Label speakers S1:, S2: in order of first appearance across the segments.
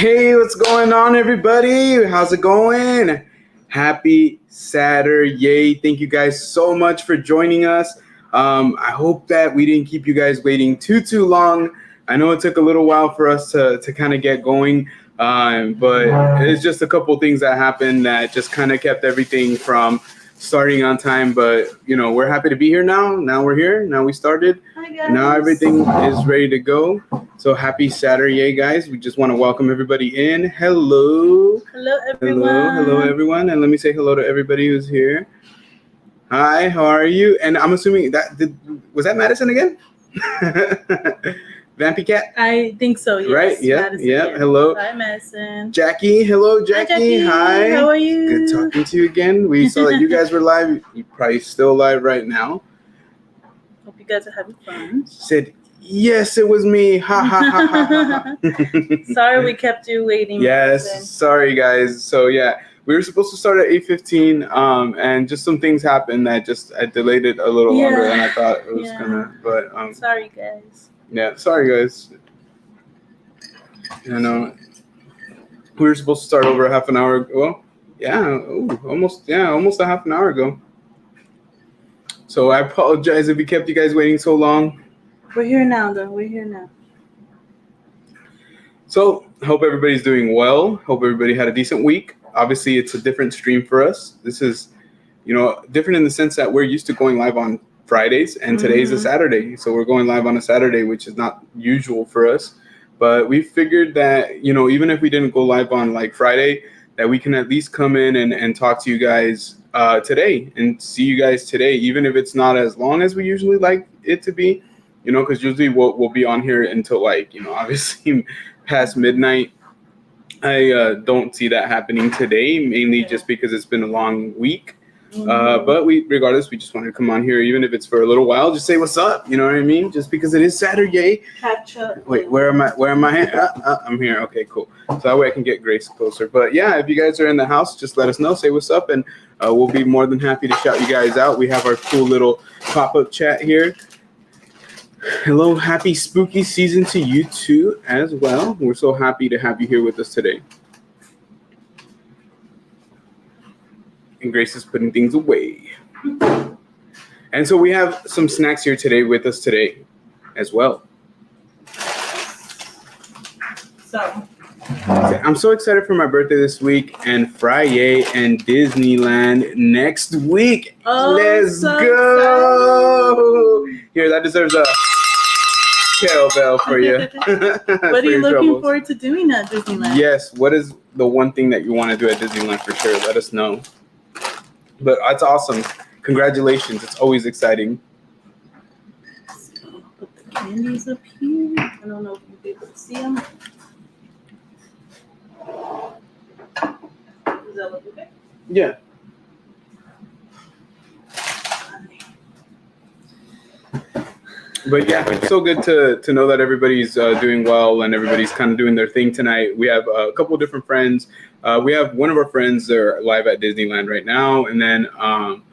S1: Hey, what's going on, everybody? How's it going? Happy Saturday. Thank you guys so much for joining us. I hope that we didn't keep you guys waiting too long. I know it took a little while for us to kind of get going, but it's just a couple things that happened that just kind of kept everything from starting on time. But, you know, we're happy to be here now. Now we're here. Now we started.
S2: Hi, guys.
S1: Now everything is ready to go. So happy Saturday, guys. We just want to welcome everybody in. Hello.
S2: Hello, everyone.
S1: Hello, everyone. And let me say hello to everybody who's here. Hi, how are you? And I'm assuming was that Madison again? Vampy Cat?
S2: I think so, yes.
S1: Right? Yeah. Yeah. Hello.
S2: Hi, Madison.
S1: Jackie. Hello, Jackie.
S2: Hi. How are you?
S1: Good talking to you again. We saw that you guys were live. You're probably still live right now.
S2: Hope you guys are having fun.
S1: Said, yes, it was me. Ha, ha, ha, ha, ha.
S2: Sorry we kept you waiting.
S1: Yes.
S2: Madison.
S1: Sorry, guys. So, yeah. We were supposed to start at 8:15, and just some things happened that I delayed it a little longer than I thought it was gonna. But
S2: sorry, guys.
S1: Yeah, sorry, guys. You know, we were supposed to start over a half an hour. Well, yeah, almost a half an hour ago. So I apologize if we kept you guys waiting so long.
S2: We're here now, though. We're here now.
S1: So hope everybody's doing well. Hope everybody had a decent week. Obviously, it's a different stream for us. This is, different in the sense that we're used to going live on Fridays, and today's a Saturday. So we're going live on a Saturday, which is not usual for us. But we figured that, even if we didn't go live on like Friday, that we can at least come in and talk to you guys today and see you guys today, even if it's not as long as we usually like it to be, because usually we'll be on here until obviously past midnight. I don't see that happening today, mainly just because it's been a long week. But regardless, we just wanted to come on here, even if it's for a little while, just say what's up. You know what I mean? Just because it is Saturday.
S2: Catch up.
S1: Wait, where am I? I'm here. Okay, cool. So that way I can get Grace closer. But yeah, if you guys are in the house, just let us know. Say what's up, and we'll be more than happy to shout you guys out. We have our cool little pop-up chat here. Hello, happy spooky season to you too as well. We're so happy to have you here with us today. And Grace is putting things away. And so we have some snacks here today with us today as well.
S2: So
S1: I'm so excited for my birthday this week and Friday and Disneyland next week. Let's go. Here, that deserves a cowbell for you.
S2: What are you looking forward to doing at Disneyland?
S1: Yes, what is the one thing that you want to do at Disneyland for sure? Let us know. But that's awesome. Congratulations. It's always exciting.
S2: So I'll put the candies up here. I don't know if you'll be able to see them. Does that look okay?
S1: Yeah. But yeah, it's so good to know that everybody's doing well and everybody's kind of doing their thing tonight. We have a couple of different friends. We have one of our friends that are live at Disneyland right now. And then I'm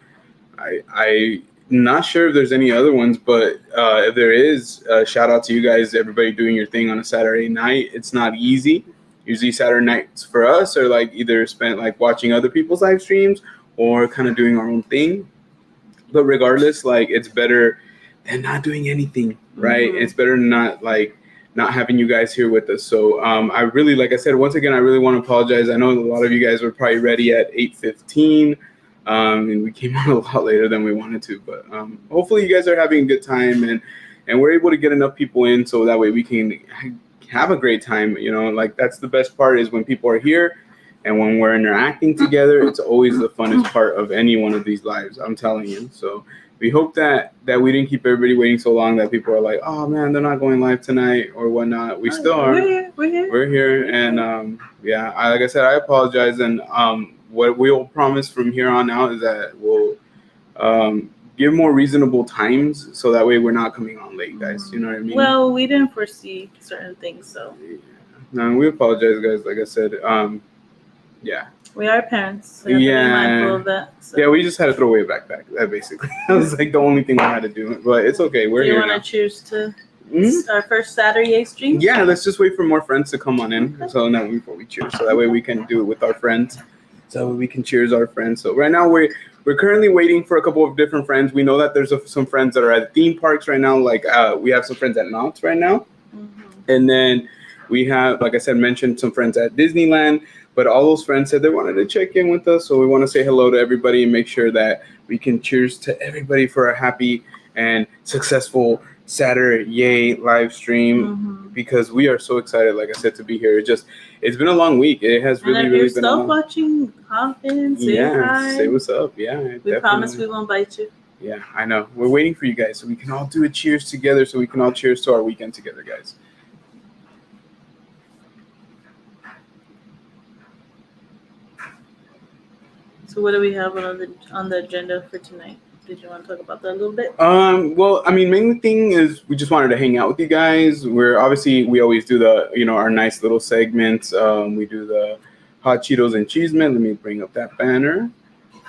S1: not sure if there's any other ones, but if there is, shout out to you guys, everybody doing your thing on a Saturday night. It's not easy. Usually Saturday nights for us are like either spent like watching other people's live streams or kind of doing our own thing. But regardless, like it's better than not doing anything, right? It's better than not having you guys here with us. So I really, like I said, once again, I really want to apologize. I know a lot of you guys were probably ready at 8:15, and we came on a lot later than we wanted to. But hopefully you guys are having a good time, and we're able to get enough people in so that way we can have a great time. Like that's the best part is when people are here and when we're interacting together. It's always the funnest part of any one of these lives, I'm telling you. So we hope that we didn't keep everybody waiting so long that people are like, oh man, they're not going live tonight or whatnot. We still are. We're here. And like I said, I apologize. And what we'll promise from here on out is that we'll give more reasonable times so that way we're not coming on late, guys. You know what I mean?
S2: Well, we didn't foresee certain things, so.
S1: No, we apologize, guys. Like I said, yeah.
S2: We are parents. So we have to be mindful of that. So.
S1: Yeah, we just had to throw away a backpack. That basically that was like the only thing we had to do. But it's okay. We're here.
S2: Do you want to choose to? It's our first Saturday stream.
S1: Yeah, let's just wait for more friends to come on in. So now before we cheers, so that way we can do it with our friends. So we can cheers our friends. So right now we're currently waiting for a couple of different friends. We know that there's some friends that are at theme parks right now. Like we have some friends at Knott's right now, and then we have, like I said, mentioned some friends at Disneyland. But all those friends said they wanted to check in with us, so we want to say hello to everybody and make sure that we can cheers to everybody for a happy and successful Saturday live stream, because we are so excited, like I said, to be here. It's been a long week. It has really, really been a long.
S2: If you're still watching, hop in, say hi.
S1: Say what's up. Yeah,
S2: we
S1: definitely.
S2: promise we won't bite you.
S1: Yeah, I know. We're waiting for you guys so we can all do a cheers together, so we can all cheers to our weekend together, guys.
S2: So what do we have on the agenda for tonight? Did you want to talk about that a little bit?
S1: Well, I mean, main thing is we just wanted to hang out with you guys. We always do the, our nice little segments. We do the hot Cheetos and cheese man. Let me bring up that banner.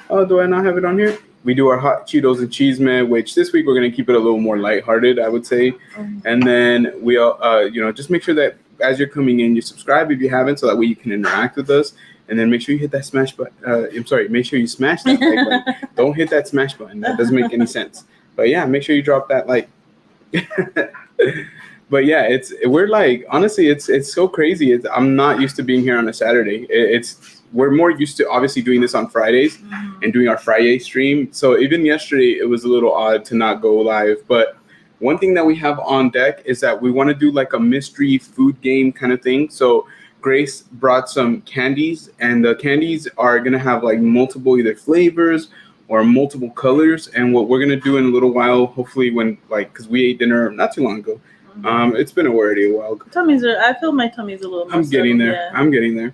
S1: Oh, do I not have it on here? We do our hot Cheetos and cheese man, which this week we're going to keep it a little more lighthearted, I would say. And then we just make sure that as you're coming in, you subscribe if you haven't, so that way you can interact with us. And then make sure you hit that smash button. Make sure you smash that like button. Don't hit that smash button. That doesn't make any sense. But yeah, make sure you drop that like. But yeah, we're like, honestly, it's so crazy. I'm not used to being here on a Saturday. We're more used to obviously doing this on Fridays and doing our Friday stream. So even yesterday, it was a little odd to not go live. But one thing that we have on deck is that we want to do like a mystery food game kind of thing. So Grace brought some candies, and the candies are going to have like multiple either flavors or multiple colors. And what we're going to do in a little while, hopefully because we ate dinner not too long ago. It's been already a while.
S2: I feel my tummy's a little more
S1: I'm getting there. Yeah. I'm getting there.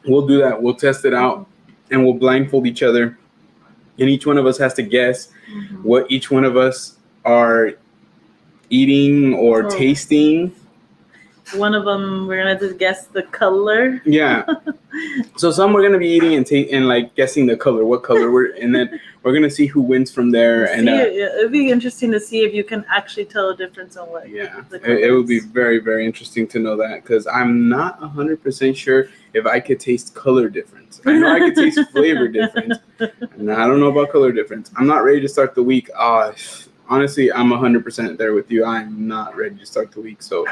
S1: We'll do that. We'll test it out, and we'll blindfold each other. And each one of us has to guess what each one of us are eating or tasting.
S2: One of them, we're gonna just guess the color.
S1: Yeah. So some we're gonna be eating and like guessing the color, what color and then we're gonna see who wins from there.
S2: It'd be interesting to see if you can actually tell a difference on what.
S1: Yeah. It would be very, very interesting to know that, because I'm not 100% sure if I could taste color difference. I know I could taste flavor difference, and I don't know about color difference. I'm not ready to start the week. Honestly, I'm 100% there with you. I'm not ready to start the week, so.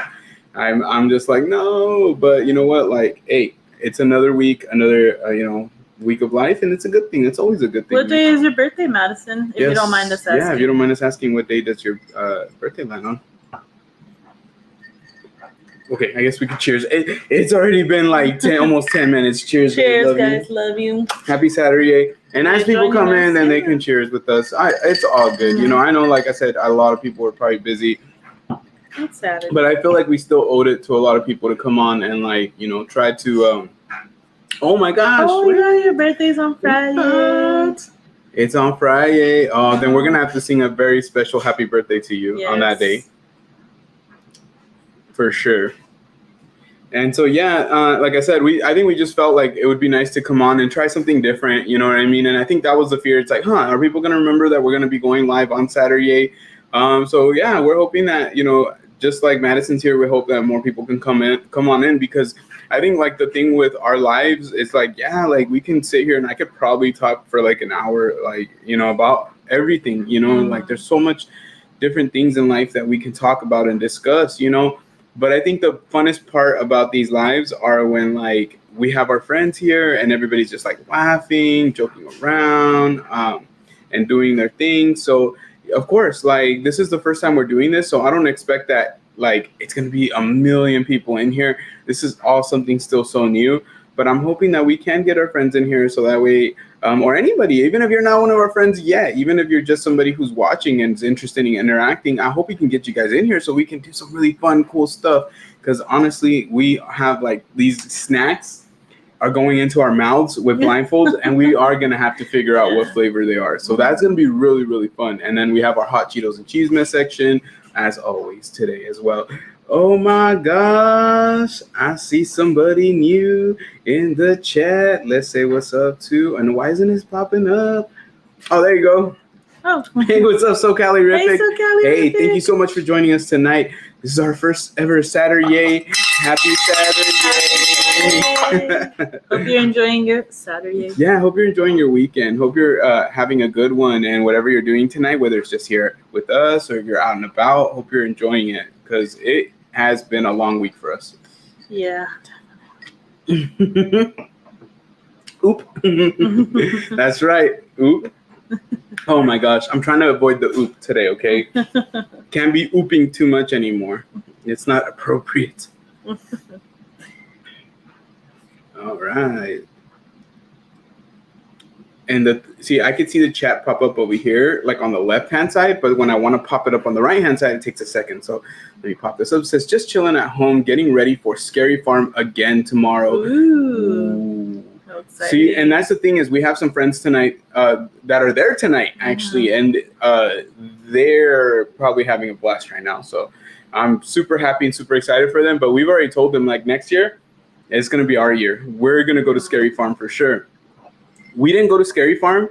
S1: I'm just like, no, but you know what? Like, hey, it's another week, another, week of life, and it's a good thing. It's always a good thing.
S2: What day is your birthday, Madison? If you don't mind us asking.
S1: Yeah, if you don't mind us asking, what day does your birthday land on? Okay, I guess we could cheers. It's already been like almost 10 minutes. Cheers.
S2: Cheers, guys. Love you.
S1: Happy Saturday. And as people come in, then they can cheers with us. It's all good. I know, like I said, a lot of people are probably busy.
S2: It's Saturday.
S1: But I feel like we still owed it to a lot of people to come on and try to oh my gosh.
S2: Oh yeah, your birthday's on Friday.
S1: It's on Friday. Oh, then we're gonna have to sing a very special happy birthday to you on that day. For sure. And so like I said, I think we just felt like it would be nice to come on and try something different, you know what I mean? And I think that was the fear. It's like, are people gonna remember that we're gonna be going live on Saturday? So yeah, we're hoping that, just like Madison's here, we hope that more people can come on in, because I think like the thing with our lives is like, like we can sit here and I could probably talk for like an hour, like, about everything, like there's so much different things in life that we can talk about and discuss, but I think the funnest part about these lives are when like we have our friends here and everybody's just like laughing, joking around, and doing their thing. So of course, like this is the first time we're doing this, so I don't expect that like it's gonna be a million people in here. This is all something still so new, but I'm hoping that we can get our friends in here, so that way, or anybody, even if you're not one of our friends yet, even if you're just somebody who's watching and is interested in interacting, I hope we can get you guys in here so we can do some really fun, cool stuff. Because honestly, we have like these snacks are going into our mouths with blindfolds, and we are going to have to figure out what flavor they are. So that's going to be really, really fun. And then we have our hot Cheetos and cheese mess section, as always, today as well. Oh my gosh, I see somebody new in the chat. Let's say what's up to, and why isn't this popping up? Oh, there you go.
S2: Oh.
S1: Hey, what's up, SoCaliRific?
S2: Hey, SoCaliRific.
S1: Hey, thank you so much for joining us tonight. This is our first ever Saturday. Happy Saturday.
S2: Hope you're enjoying your Saturday.
S1: Yeah, hope you're enjoying your weekend. Hope you're having a good one. And whatever you're doing tonight, whether it's just here with us or if you're out and about, hope you're enjoying it because it has been a long week for us.
S2: Yeah.
S1: Oop. That's right. Oop. Oh my gosh. I'm trying to avoid the oop today, okay? Can't be ooping too much anymore. It's not appropriate. All right. And see, I could see the chat pop up over here, like on the left-hand side, but when I want to pop it up on the right-hand side, it takes a second. So let me pop this up. It says, just chilling at home, getting ready for Scary Farm again tomorrow.
S2: Ooh. So exciting.
S1: See, and that's the thing is we have some friends tonight that are there tonight, actually, and they're probably having a blast right now. So I'm super happy and super excited for them. But we've already told them, like, next year, it's going to be our year. We're going to go to Scary Farm for sure. We didn't go to Scary Farm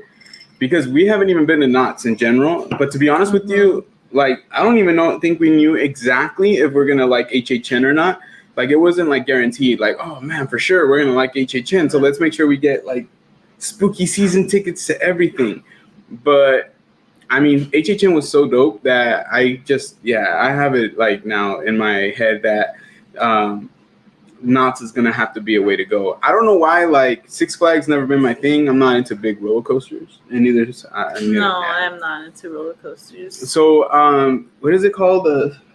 S1: because we haven't even been to Knott's in general. But to be honest with you, like, I don't even think we knew exactly if we're going to like HHN or not. Like, it wasn't like guaranteed, like, oh man, for sure, we're going to like HHN. So let's make sure we get like spooky season tickets to everything. But I mean, HHN was so dope that I have it like now in my head that Knott's is going to have to be a way to go. I don't know why, like, Six Flags never been my thing. I'm not into big roller coasters. And neither is I'm
S2: not into roller coasters.
S1: So, what is it called?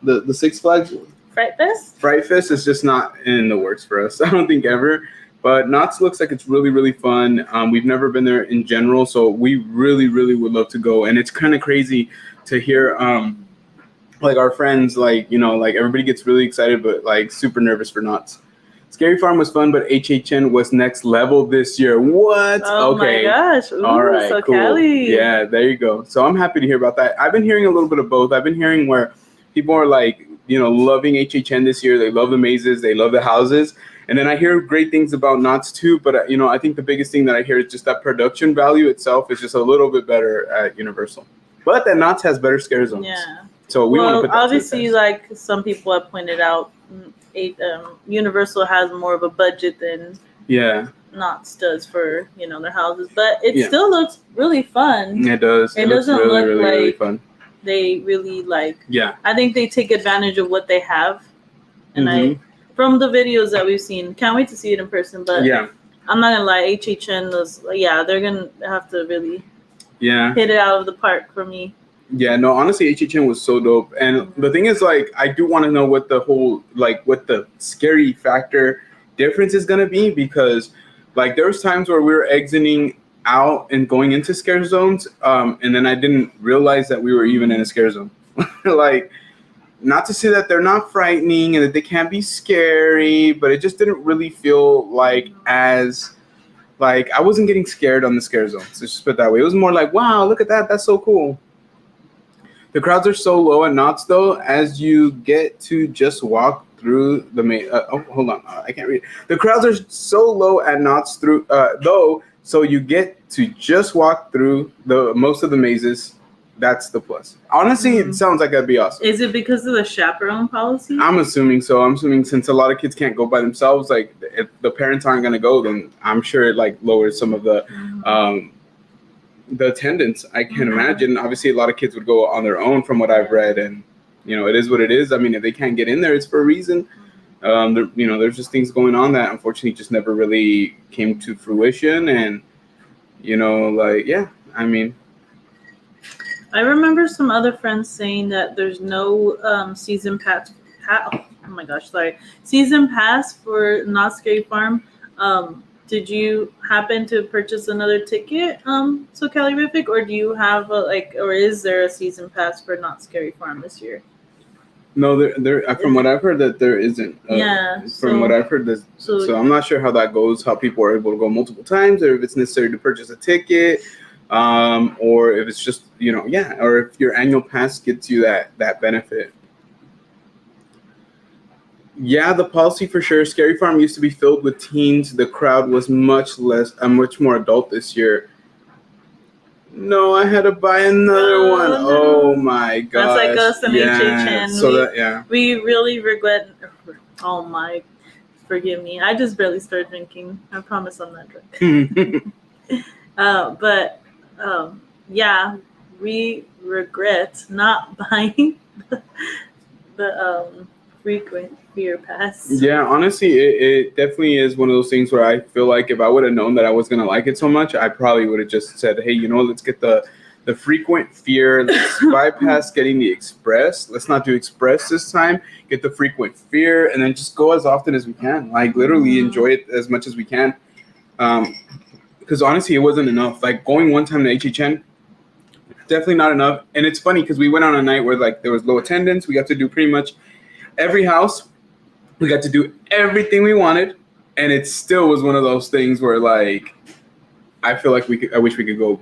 S1: The Six Flags?
S2: Fright Fest?
S1: Fright Fest is just not in the works for us. I don't think ever. But Knott's looks like it's really, really fun. We've never been there in general, so we really, really would love to go. And it's kind of crazy to hear like our friends, like, you know, like everybody gets really excited, but like super nervous for Knott's. Scary Farm was fun, but HHN was next level this year. What?
S2: Oh
S1: okay.
S2: My gosh. Ooh,
S1: all right,
S2: so
S1: cool.
S2: Cali.
S1: Yeah, there you go. So I'm happy to hear about that. I've been hearing a little bit of both. I've been hearing where people are like, you know, loving HHN this year. They love the mazes. They love the houses. And then I hear great things about Knott's too. But, you know, I think the biggest thing that I hear is just that production value itself is just a little bit better at Universal. But that Knott's has better scare zones.
S2: Yeah.
S1: So we want to put that
S2: obviously,
S1: to the test.
S2: like some people have pointed out, Universal has more of a budget than Knott's does for, you know, their houses. But it still looks really fun.
S1: It does.
S2: It doesn't
S1: really,
S2: look
S1: really,
S2: like
S1: really fun.
S2: They really like.
S1: Yeah.
S2: I think they take advantage of what they have. And from the videos that we've seen, can't wait to see it in person. But I'm not gonna lie, HHN was they're gonna have to really hit it out of the park for me.
S1: Yeah, no, honestly, HHN was so dope. And the thing is, like, I do want to know what the whole, like, what the scary factor difference is going to be, because, like, there was times where we were exiting out and going into scare zones, and then I didn't realize that we were even in a scare zone. Like, not to say that they're not frightening and that they can't be scary, but it just didn't really feel like as, like, I wasn't getting scared on the scare zones. Let's just put it that way. It was more like, wow, look at that. That's so cool. The crowds are so low at Knott's, though, as you get to just walk through the main. Hold on, I can't read. The crowds are so low at Knott's though, so you get to just walk through the most of the mazes. That's the plus. Honestly, it sounds like that'd be awesome.
S2: Is it because of the chaperone policy?
S1: I'm assuming so. I'm assuming since a lot of kids can't go by themselves, like if the parents aren't gonna go, then I'm sure it like lowers some of the attendance. I can imagine. Obviously, a lot of kids would go on their own, from what I've read, and you know, it is what it is. I mean, if they can't get in there, it's for a reason. You know, there's just things going on that unfortunately just never really came to fruition, and you know, like I mean,
S2: I remember some other friends saying that there's no season pass. Oh my gosh, sorry, season pass for Not Scary Farm. Did you happen to purchase another ticket, SoCaliRific, or do you have or is there a season pass for Not Scary Farm this year?
S1: No, there. From what I've heard, that there isn't. From what I've heard, so I'm not sure how that goes. How people are able to go multiple times, or if it's necessary to purchase a ticket, or if it's just or if your annual pass gets you that benefit. Yeah, the policy for sure. Scary Farm used to be filled with teens. The crowd was much more adult this year. No, I had to buy another one.
S2: no.
S1: Oh my gosh.
S2: That's like us and
S1: yeah.
S2: HHN. We really regret. Oh my, forgive me. I just barely started drinking. I promise I'm not drunk. But yeah, we regret not buying the frequent beer pass.
S1: Yeah, honestly, it definitely is one of those things where I feel like if I would have known that I was gonna like it so much, I probably would have just said, hey, let's get the frequent fear. Let's bypass getting the express. Let's not do express this time. Get the frequent fear, and then just go as often as we can. Like literally enjoy it as much as we can. Because honestly, it wasn't enough. Like going one time to HHN, definitely not enough. And it's funny because we went on a night where like there was low attendance. We got to do pretty much every house. We got to do everything we wanted, and it still was one of those things where like I feel like I wish we could go.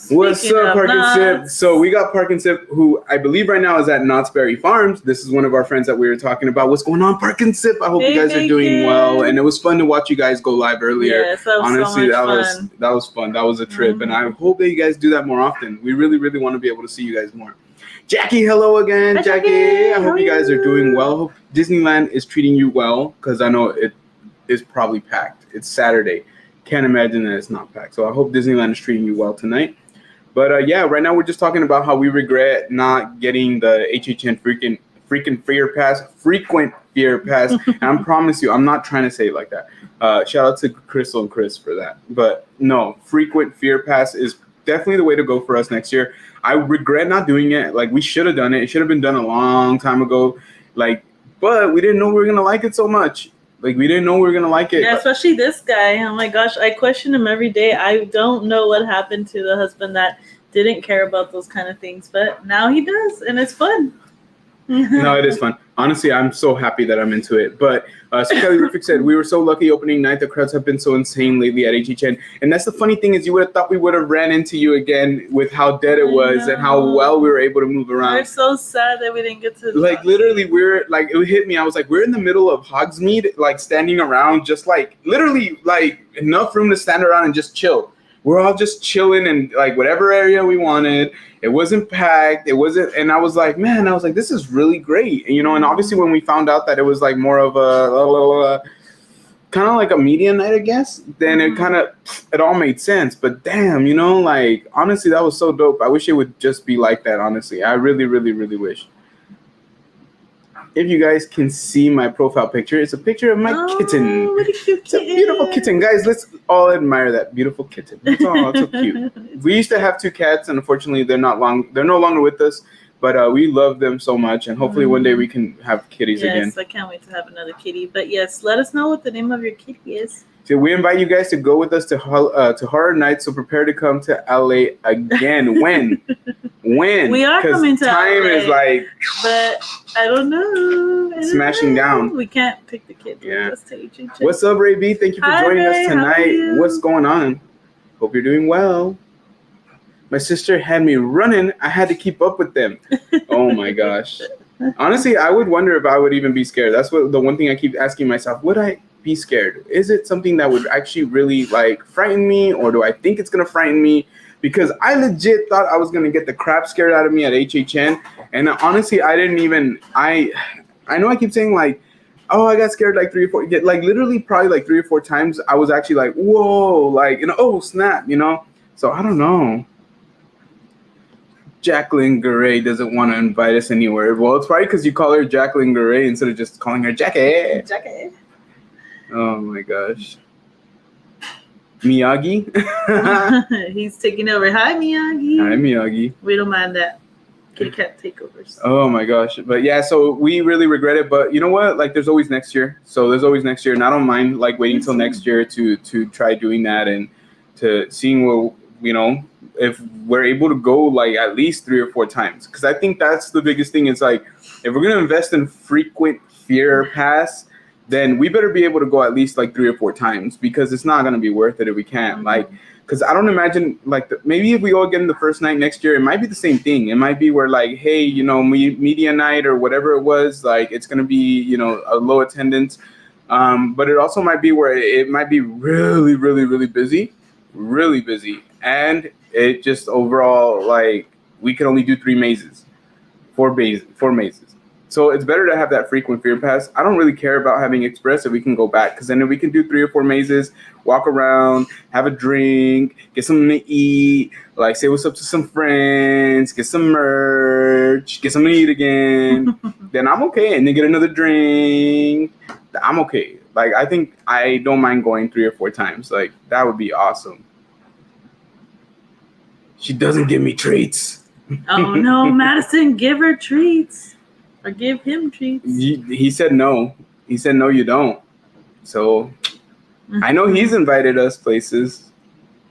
S1: What's up, Park and Sip? So we got Park and Sip, who I believe right now is at Knott's Berry Farms. This is one of our friends that we were talking about. What's going on, Park and Sip? I hope you guys are doing well, and it was fun to watch you guys go live earlier.
S2: Yes, that was
S1: honestly,
S2: so much fun.
S1: That was fun. That was a trip, and I hope that you guys do that more often. We really, really want to be able to see you guys more. Jackie, hello again.
S2: Hi,
S1: Jackie. I hope you guys are doing well. Hope Disneyland is treating you well, because I know it is probably packed. It's Saturday. Can't imagine that it's not packed. So I hope Disneyland is treating you well tonight. But yeah, right now we're just talking about how we regret not getting the HHN freaking frequent fear pass. And I promise you, I'm not trying to say it like that. Shout out to Crystal and Chris for that. But no, frequent fear pass is definitely the way to go for us next year. I regret not doing it. Like we should have done it. It should have been done a long time ago. Like, but we didn't know we were gonna like it so much. Like we didn't know we were gonna like it.
S2: Yeah, especially this guy. Oh my gosh, I question him every day. I don't know what happened to the husband that didn't care about those kind of things, but now he does, and it's fun.
S1: No, it is fun. Honestly, I'm so happy that I'm into it. But so Kelly Rufik said, we were so lucky opening night. The crowds have been so insane lately at HHN. And that's the funny thing is you would have thought we would have ran into you again with how dead it was and how well we were able to move around.
S2: We're so sad that we didn't get to.
S1: Like literally, we're like, it hit me. I was like, we're in the middle of Hogsmeade, like standing around, just like literally like enough room to stand around and just chill. We're all just chilling in like whatever area we wanted. It wasn't packed. It wasn't, and I was like, man, this is really great. And, and obviously when we found out that it was like more of a kind of like a media night, I guess, then it all made sense. But damn, like honestly, that was so dope. I wish it would just be like that. Honestly, I really, really, really wish. If you guys can see my profile picture, it's a picture of my kitten.
S2: What a cute
S1: it's a beautiful kitten. Guys, let's all admire that beautiful kitten. It's so cute. We used to have 2 cats, and unfortunately, they're no longer with us. But we love them so much, and hopefully one day we can have kitties again.
S2: Yes, I can't wait to have another kitty. But yes, let us know what the name of your kitty is.
S1: So we invite you guys to go with us to Horror Nights. So prepare to come to LA again. When?
S2: We are coming to
S1: time
S2: LA,
S1: is like,
S2: but I don't know.
S1: Smashing down.
S2: We can't pick the kids.
S1: Yeah.
S2: With us to HHN.
S1: What's up, Ray B? Thank you for joining us tonight. What's going on? Hope you're doing well. My sister had me running. I had to keep up with them. Oh my gosh. Honestly, I would wonder if I would even be scared. That's what the one thing I keep asking myself. Would I be scared? Is it something that would actually really like frighten me, or do I think it's gonna frighten me? Because I legit thought I was gonna get the crap scared out of me at HHN, and honestly, I didn't even. I know I keep saying like, oh, I got scared like 3 or 4, like literally probably like 3 or 4 times. I was actually like, whoa, like oh snap, So I don't know. Jacqueline Garay doesn't want to invite us anywhere. Well, it's probably because you call her Jacqueline Garay instead of just calling her Jackie.
S2: Jackie.
S1: Oh my gosh. Miyagi?
S2: He's taking over. Hi, Miyagi.
S1: Hi, Miyagi.
S2: We don't mind that. Kitty cat takeovers.
S1: Oh my gosh. But yeah, so we really regret it. But you know what? Like there's always next year. So there's always next year. And I don't mind like waiting till next year to try doing that and to seeing what, if we're able to go like at least 3 or 4 times. Because I think that's the biggest thing. It's like if we're going to invest in frequent fear pass, then we better be able to go at least like 3 or 4 times, because it's not going to be worth it if we can't. Like, because I don't imagine like maybe if we all get in the first night next year, it might be the same thing. It might be where like, hey, media night or whatever it was, like it's going to be, a low attendance. But it also might be where it might be really, really, really busy. and it just overall like we could only do 3 mazes, 4 mazes. So it's better to have that frequent fear pass. I don't really care about having express if we can go back, because then we can do 3 or 4 mazes, walk around, have a drink, get something to eat, like say what's up to some friends, get some merch, get something to eat again. Then I'm okay, and then get another drink. I'm okay. Like I think I don't mind going 3 or 4 times. Like that would be awesome. She doesn't give me treats.
S2: Oh no, Madison, give her treats. Or give him treats.
S1: He said no. He said no, you don't. So I know he's invited us places,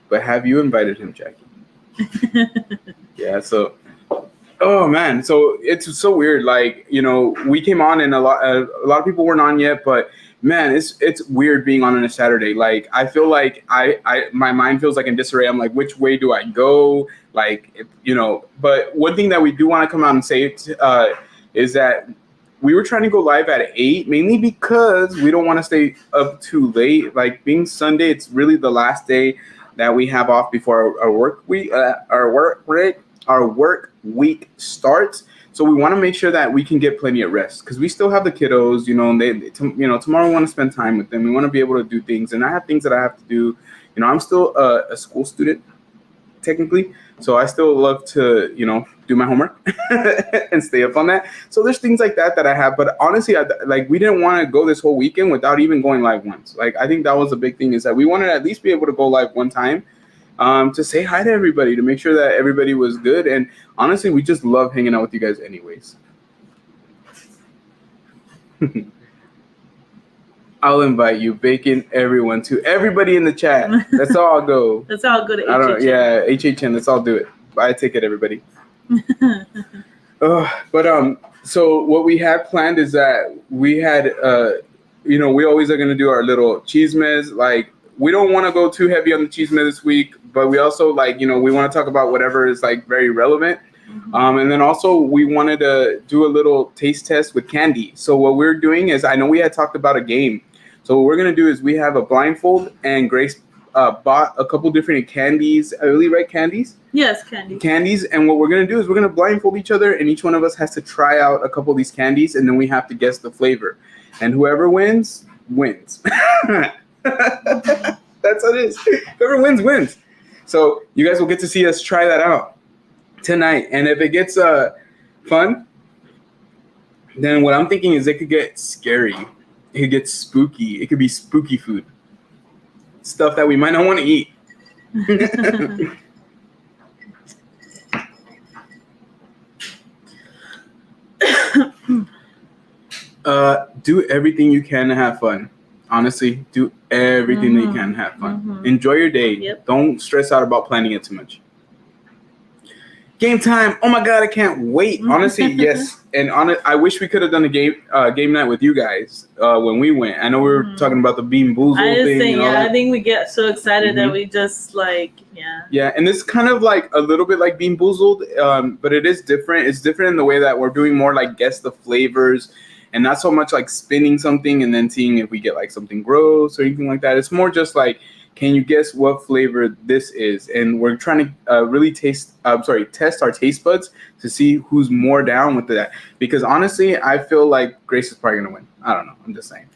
S1: but have you invited him, Jackie? Yeah, so oh man, so it's so weird. Like, you know, we came on and a lot of people weren't on yet, but man, it's weird being on a Saturday. Like I feel like I my mind feels like in disarray. I'm like, which way do I go? Like, you know, but one thing that we do want to come out and say is that we were trying to go live at 8, mainly because we don't want to stay up too late. Like being Sunday, it's really the last day that we have off before our work week, our work week starts. So we want to make sure that we can get plenty of rest, because we still have the kiddos, you know, and tomorrow we want to spend time with them. We want to be able to do things, and I have things that I have to do. You know, I'm still a school student, technically, so I still love to, you know, do my homework and stay up on that. So there's things like that I have. But honestly, we didn't want to go this whole weekend without even going live once. Like I think that was a big thing, is that we wanted to at least be able to go live one time. To say hi to everybody, to make sure that everybody was good. And honestly, we just love hanging out with you guys anyways. I'll invite you, Bacon, everyone, to everybody in the chat. Let's all go.
S2: Let's all go to HHN.
S1: I don't, yeah, HHN. Let's all do it. Buy a ticket, everybody. So what we had planned is that we had, you know, we always are going to do our little cheesemez. Like, we don't want to go too heavy on the cheesemez this week, but we also, like, you know, we want to talk about whatever is like very relevant. And then also we wanted to do a little taste test with candy. So what we're doing is, I know we had talked about a game. So what we're going to do is we have a blindfold, and Grace bought a couple different candies. I believe, right? Candies?
S2: Yes, candies.
S1: Candies. And what we're going to do is we're going to blindfold each other, and each one of us has to try out a couple of these candies, and then we have to guess the flavor. And whoever wins, wins. That's what it is. Whoever wins, wins. So you guys will get to see us try that out tonight. And if it gets fun, then what I'm thinking is it could get scary. It could get spooky. It could be spooky food. Stuff that we might not want to eat. Do everything you can to have fun. Honestly, do everything that you can to have fun. Enjoy your day.
S2: Yep.
S1: Don't stress out about planning it too much. Game time. Oh my God, I can't wait. Honestly, yes. And I wish we could have done a game night with you guys when we went. I know we were talking about the Bean Boozled thing.
S2: I think we get so excited that we just Yeah,
S1: and it's kind of like a little bit like Bean Boozled, but it is different. It's different in the way that we're doing more like guess the flavors, and not so much like spinning something and then seeing if we get like something gross or anything like that. It's more just like, can you guess what flavor this is? And we're trying to really test our taste buds to see who's more down with that. Because honestly, I feel like Grace is probably gonna win. I don't know. I'm just saying.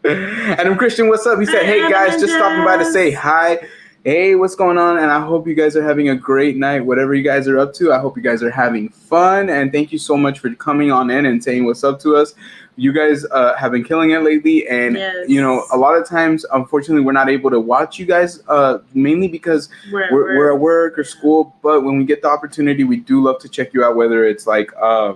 S1: Adam Christian, what's up? He said, "Hey guys, just stopping by to say hi. Hey, what's going on? And I hope you guys are having a great night. Whatever you guys are up to, I hope you guys are having fun. And thank you so much for coming on in and saying what's up to us. You guys have been killing it lately, and you know, a lot of times, unfortunately, we're not able to watch you guys, mainly because we're at work or school. But when we get the opportunity, we do love to check you out, whether it's like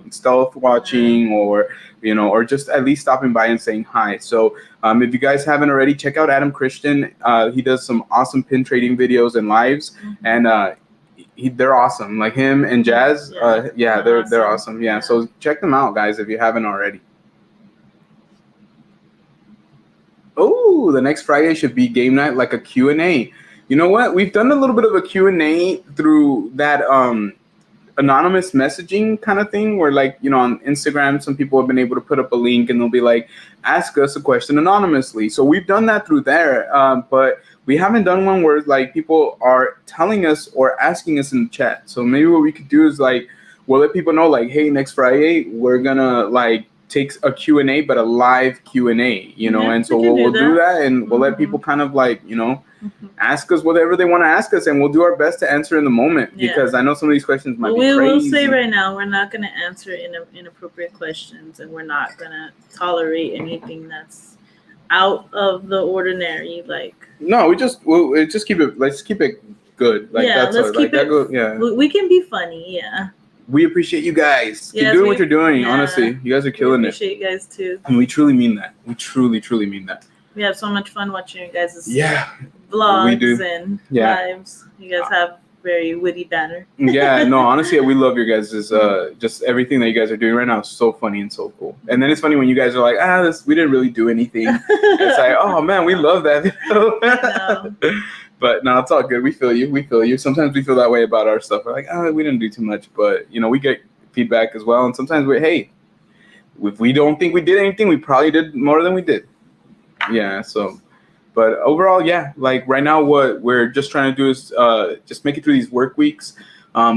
S1: stealth watching or or just at least stopping by and saying hi. So if you guys haven't already, check out Adam Christian. He does some awesome pin trading videos and lives, and they're awesome. Like him and Jazz, they're awesome. Yeah, so check them out, guys, if you haven't already. Oh, the next Friday should be game night, like a Q&A. You know what? We've done a little bit of a Q&A through that anonymous messaging kind of thing where, like, on Instagram, some people have been able to put up a link and they'll be like, ask us a question anonymously. So we've done that through there. But we haven't done one where like people are telling us or asking us in the chat. So maybe what we could do is like we'll let people know like, hey, next Friday we're gonna like take a Q&A, but a live Q&A, you know.
S2: Yeah,
S1: and so
S2: we can
S1: we'll do that, and we'll let
S2: Mhm.
S1: people kind of like, you know,
S2: Mhm.
S1: ask us whatever they want to ask us, and we'll do our best to answer in the moment,
S2: Yeah.
S1: because I know some of these questions might
S2: Well,
S1: be
S2: we will
S1: crazy.
S2: say right now, we're not going to answer inappropriate questions, and we're not going to tolerate anything that's out of the ordinary. Like,
S1: No, we'll just keep it. Let's keep it good. Like
S2: yeah,
S1: that's
S2: let's
S1: all,
S2: keep
S1: like
S2: it.
S1: that. Yeah.
S2: We can be funny. Yeah.
S1: We appreciate you guys. Keep
S2: Yes,
S1: doing what you're doing.
S2: yeah.
S1: Honestly, you guys are
S2: We
S1: killing it,
S2: appreciate you guys too.
S1: and we truly mean that. We truly mean that.
S2: We have so much fun watching you guys'
S1: Yeah,
S2: vlogs
S1: we do.
S2: and
S1: Yeah.
S2: lives. You guys have very witty banner.
S1: Yeah, no, honestly, we love your guys', just everything that you guys are doing right now is so funny and so cool. And then it's funny when you guys are like, we didn't really do anything. It's like, oh man, we love that.
S2: I know.
S1: But no, it's all good. We feel you. Sometimes we feel that way about our stuff. We're like, we didn't do too much, but you know, we get feedback as well. And sometimes if we don't think we did anything, we probably did more than we did. Yeah, so. But overall, yeah, like right now, what we're just trying to do is just make it through these work weeks.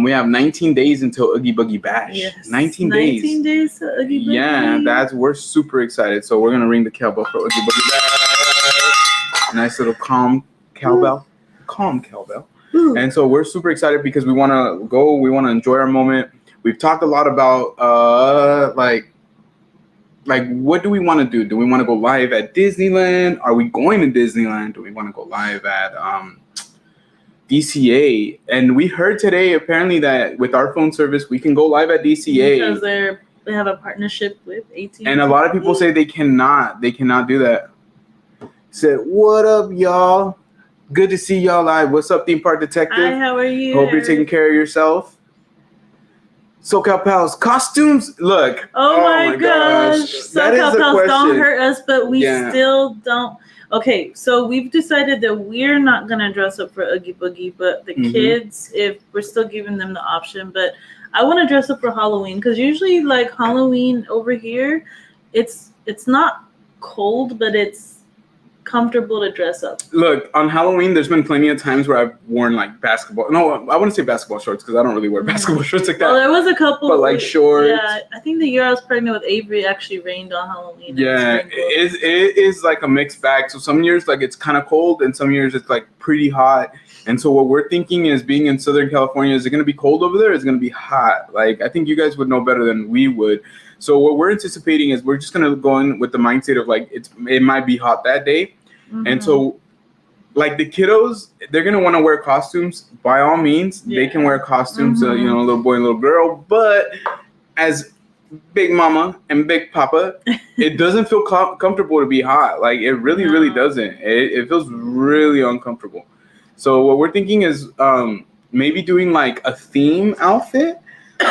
S1: We have 19 days until Oogie Boogie Bash.
S2: Yes.
S1: 19 days.
S2: 19 days to Oogie Boogie.
S1: Yeah, we're super excited. So we're gonna ring the cowbell for Oogie Boogie Bash. Nice little calm cowbell.
S2: Ooh.
S1: And so we're super excited because we want to go. We want to enjoy our moment. We've talked a lot about like what do we want to do? Do we want to go live at Disneyland? Are we going to Disneyland? Do we want to go live at DCA? And we heard today apparently that with our phone service we can go live at DCA
S2: because they have a partnership with AT&T.
S1: And a lot of people say they cannot do that. Said, what up, y'all? Good to see y'all live. What's up, Theme Park Detective?
S2: Hi, how are you?
S1: Hope you're taking care of yourself. SoCal Pals costumes. Look.
S2: Oh my gosh. SoCal Pals, don't hurt us, but we still don't. Okay, so we've decided that we're not gonna dress up for Oogie Boogie, but the kids, if we're still giving them the option. But I want to dress up for Halloween because usually, like Halloween over here, it's not cold, but it's comfortable to dress up.
S1: Look, on Halloween, there's been plenty of times where I've worn like basketball. No, I wouldn't say basketball shorts because I don't really wear basketball shorts like that.
S2: Well, there was a couple,
S1: but like shorts.
S2: Yeah, I think the year I was pregnant with Avery actually rained on Halloween.
S1: Yeah, it is like a mixed bag. So some years like it's kind of cold, and some years it's like pretty hot. And so what we're thinking is, being in Southern California, is it going to be cold over there? Is it going to be hot? Like I think you guys would know better than we would. So what we're anticipating is we're just going to go in with the mindset of like it might be hot that day. And so, like the kiddos, they're gonna want to wear costumes. By all means, they can wear costumes. You know, little boy and little girl. But as Big Mama and Big Papa, it doesn't feel comfortable to be hot. Like it really doesn't. It feels really uncomfortable. So what we're thinking is maybe doing like a theme outfit.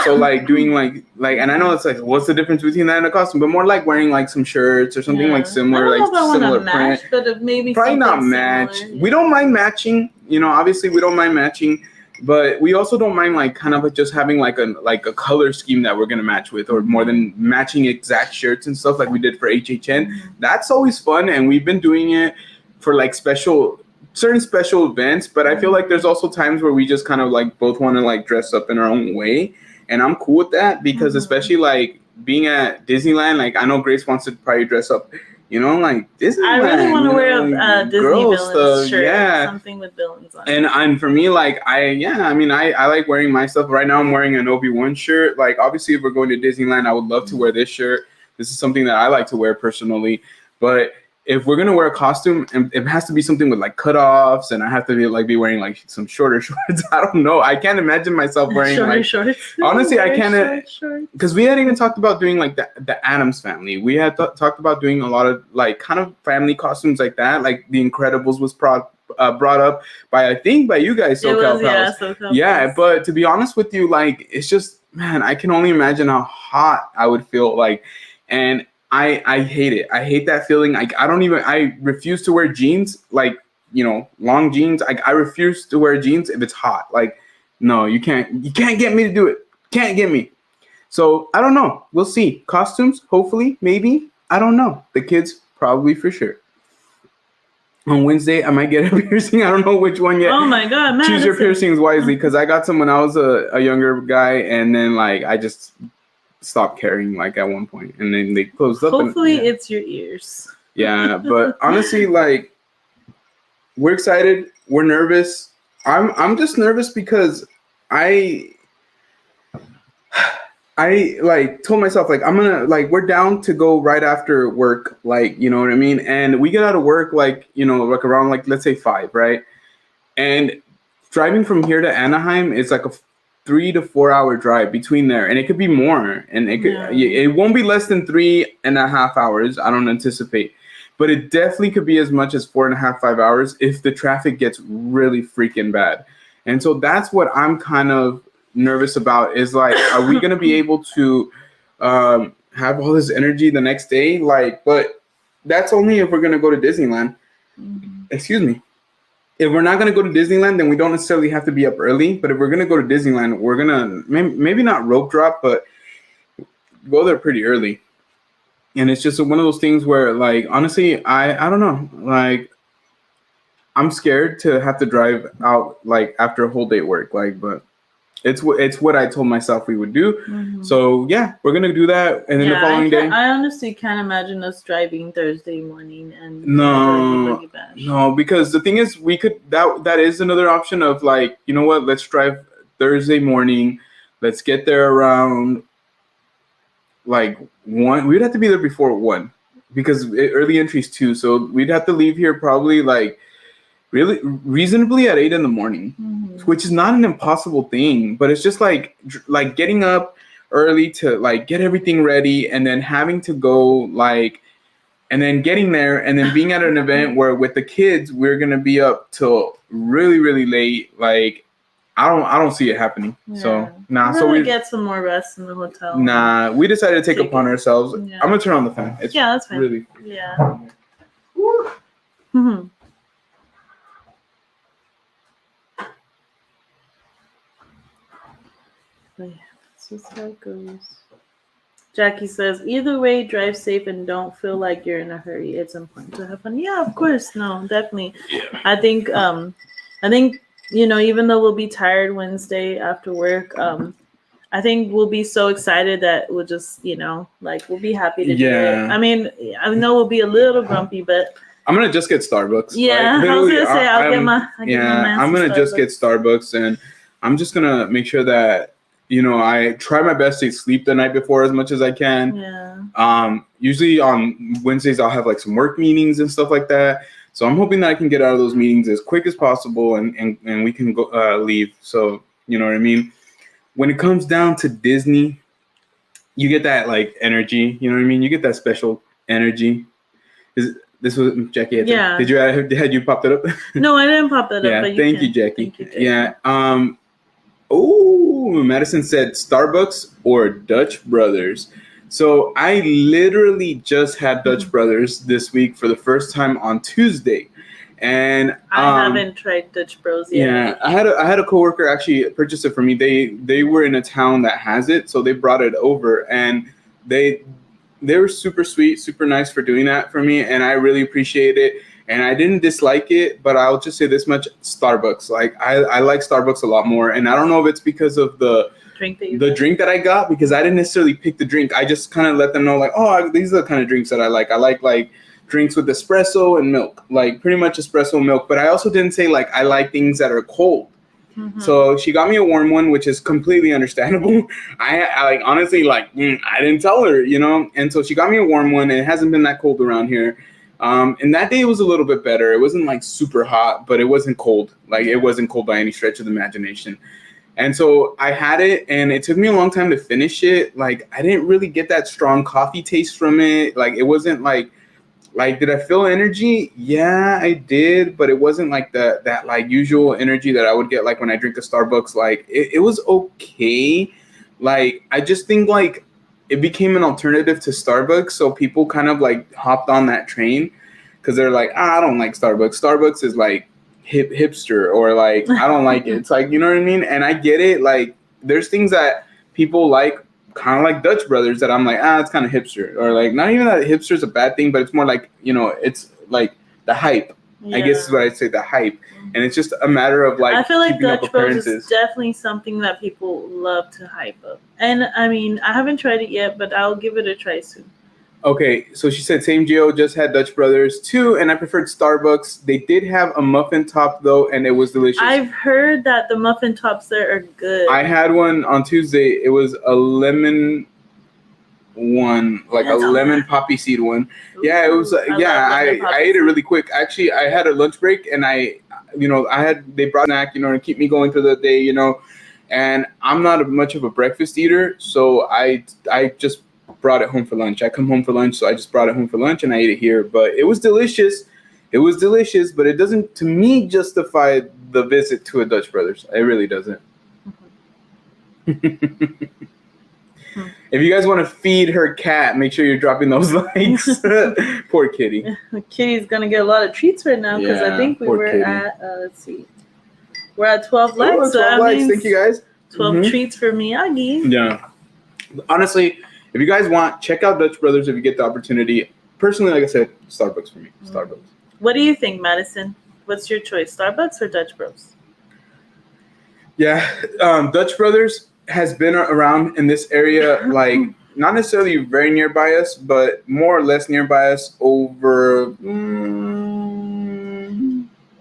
S1: So like doing like, and I know it's like, what's the difference between that and a costume? But more like wearing like some shirts or something like similar, like similar print.
S2: But maybe
S1: probably not match. We don't mind matching. You know, obviously we don't mind matching, but we also don't mind like kind of just having like a color scheme that we're gonna match with, or more than matching exact shirts and stuff like we did for HHN. That's always fun, and we've been doing it for like certain special events. But I feel like there's also times where we just kind of like both want to like dress up in our own way. And I'm cool with that because especially like being at Disneyland, like I know Grace wants to probably dress up, you know, like Disneyland.
S2: I really want to wear a Disney villains shirt,
S1: yeah.
S2: Something with villains on it.
S1: And for me, like I like wearing my stuff. Right now I'm wearing an Obi-Wan shirt. Like obviously if we're going to Disneyland, I would love to wear this shirt. This is something that I like to wear personally. But if we're gonna wear a costume, and it has to be something with like cutoffs, and I have to be wearing like some shorter shorts. I don't know. I can't imagine myself wearing shorts. Honestly, I can't, because we had even talked about doing like the Addams Family. We had talked about doing a lot of like kind of family costumes like that. Like The Incredibles was brought up by you guys, SoCal Pals. Yeah, but to be honest with you, like it's just, man, I can only imagine how hot I would feel like, and I hate it. I hate that feeling. I refuse to wear jeans, like, you know, long jeans. I refuse to wear jeans if it's hot. Like, no, you can't get me to do it. Can't get me. So I don't know. We'll see. Costumes, hopefully, maybe. I don't know. The kids, probably for sure. On Wednesday, I might get a piercing. I don't know which one yet.
S2: Oh my God, man!
S1: Choose your piercings wisely, because I got some when I was a younger guy, and then like I just stopped caring like at one point, and then they closed up.
S2: Hopefully,
S1: and,
S2: it's your ears.
S1: yeah, but honestly, like we're excited, we're nervous. I'm just nervous because I like told myself like I'm gonna like we're down to go right after work, like you know what I mean, and we get out of work like you know like around like let's say 5, right? And driving from here to Anaheim is like a 3 to 4 hour drive between there, and it could be more, and it won't be less than 3.5 hours. I don't anticipate, but it definitely could be as much as 4.5, 5 hours if the traffic gets really freaking bad. And so that's what I'm kind of nervous about is like, are we going to be able to have all this energy the next day? Like, but that's only if we're going to go to Disneyland. Mm-hmm. Excuse me. If we're not going to go to Disneyland, then we don't necessarily have to be up early. But if we're going to go to Disneyland, we're going to maybe not rope drop, but go there pretty early. And it's just one of those things where, like, honestly, I don't know. Like, I'm scared to have to drive out, like, after a whole day work. Like, but it's what I told myself we would do. Mm-hmm. So, yeah, we're going to do that. And then the following day.
S2: I honestly can't imagine us driving Thursday morning and
S1: no, because the thing is, we could, that is another option of like, you know what, let's drive Thursday morning. Let's get there around like 1. We'd have to be there before 1 because early entry is 2. So we'd have to leave here probably like really reasonably at 8 in the morning, mm-hmm. which is not an impossible thing, but it's just like getting up early to like get everything ready and then having to go like, and then getting there and then being at an event where with the kids, we're going to be up till really, really late. Like, I don't see it happening. Yeah. So nah.
S2: So we get some more rest in the hotel.
S1: Nah, we decided to take upon ourselves. Yeah. I'm going to turn on the fan.
S2: It's that's fine.
S1: Really.
S2: Yeah. Mm-hmm. But yeah, that's just how it goes. Jackie says, either way, drive safe and don't feel like you're in a hurry. It's important to have fun. Yeah, of course. No, definitely. Yeah. I think, you know, even though we'll be tired Wednesday after work, I think we'll be so excited that we'll just, you know, like we'll be happy to do it. I mean, I know we'll be a little grumpy, but
S1: I'm gonna just get Starbucks.
S2: Yeah, like, I was gonna say
S1: I'm gonna just get Starbucks, and I'm just gonna make sure that, you know, I try my best to sleep the night before as much as I can. Yeah. Usually on Wednesdays I'll have like some work meetings and stuff like that. So I'm hoping that I can get out of those meetings as quick as possible, and we can go leave. So you know what I mean. When it comes down to Disney, you get that like energy. You know what I mean. You get that special energy. This was Jackie.
S2: Yeah.
S1: Had you popped it up?
S2: No, I didn't pop that up.
S1: Yeah. Thank you, Jackie. Yeah. Oh, Madison said Starbucks or Dutch Brothers. So I literally just had Dutch Brothers this week for the first time on Tuesday, and
S2: I haven't tried Dutch Bros yet.
S1: Yeah, I had a coworker actually purchase it for me. They were in a town that has it, so they brought it over, and they were super sweet, super nice for doing that for me, and I really appreciate it. And I didn't dislike it, but I'll just say this much: Starbucks. Like I like Starbucks a lot more, and I don't know if it's because of the drink that I got, because I didn't necessarily pick the drink. I just kind of let them know, like, oh, these are the kind of drinks that I like. I like drinks with espresso and milk, like pretty much espresso milk. But I also didn't say like I like things that are cold. Mm-hmm. So she got me a warm one, which is completely understandable. I like honestly like I didn't tell her, you know, and so she got me a warm one. And it hasn't been that cold around here. And that day it was a little bit better. It wasn't like super hot, but it wasn't cold. Like it wasn't cold by any stretch of the imagination. And so I had it, and it took me a long time to finish it. Like I didn't really get that strong coffee taste from it. Like it wasn't like did I feel energy? Yeah, I did, but it wasn't like that like usual energy that I would get like when I drink a Starbucks. Like it was okay. Like I just think like it became an alternative to Starbucks, so people kind of like hopped on that train because they're like, I don't like Starbucks. Starbucks is like hipster, or like I don't like it. It's like, you know what I mean? And I get it. Like there's things that people like, kind of like Dutch Brothers, that I'm like, it's kind of hipster, or like not even that hipster is a bad thing, but it's more like, you know, it's like the hype.
S2: Yeah.
S1: I guess is what I'd say, the hype. And it's just a matter of like
S2: I feel like
S1: keeping up
S2: Dutch Bros
S1: appearances.
S2: is definitely something that people love to hype up. And I mean, I haven't tried it yet, but I'll give it a try soon.
S1: Okay, so she said same Geo, just had Dutch Brothers too, and I preferred Starbucks. They did have a muffin top though, and it was delicious.
S2: I've heard that the muffin tops there are good.
S1: I had one on Tuesday. It was a lemon one, like a lemon poppy seed one.
S2: Ooh,
S1: yeah, it was. I ate it really quick. Actually, I had a lunch break, and they brought a snack, to keep me going through the day, And I'm not much of a breakfast eater, so I just brought it home for lunch. I come home for lunch, so I just brought it home for lunch, and I ate it here. But it was delicious. It was delicious, but it doesn't, to me, justify the visit to a Dutch Brothers. It really doesn't. If you guys want to feed her cat, make sure you're dropping those likes. Poor kitty.
S2: Kitty's gonna get a lot of treats right now because I think we were kitty. At let's see, we're at 12 likes.
S1: 12 so likes. Thank you guys.
S2: 12 treats for Miyagi.
S1: Yeah. Honestly, if you guys want, check out Dutch Brothers if you get the opportunity. Personally, like I said, Starbucks for me. Starbucks.
S2: What do you think, Madison? What's your choice, Starbucks or Dutch Bros?
S1: Yeah, Dutch Brothers has been around in this area, like not necessarily very nearby us, but more or less nearby us over.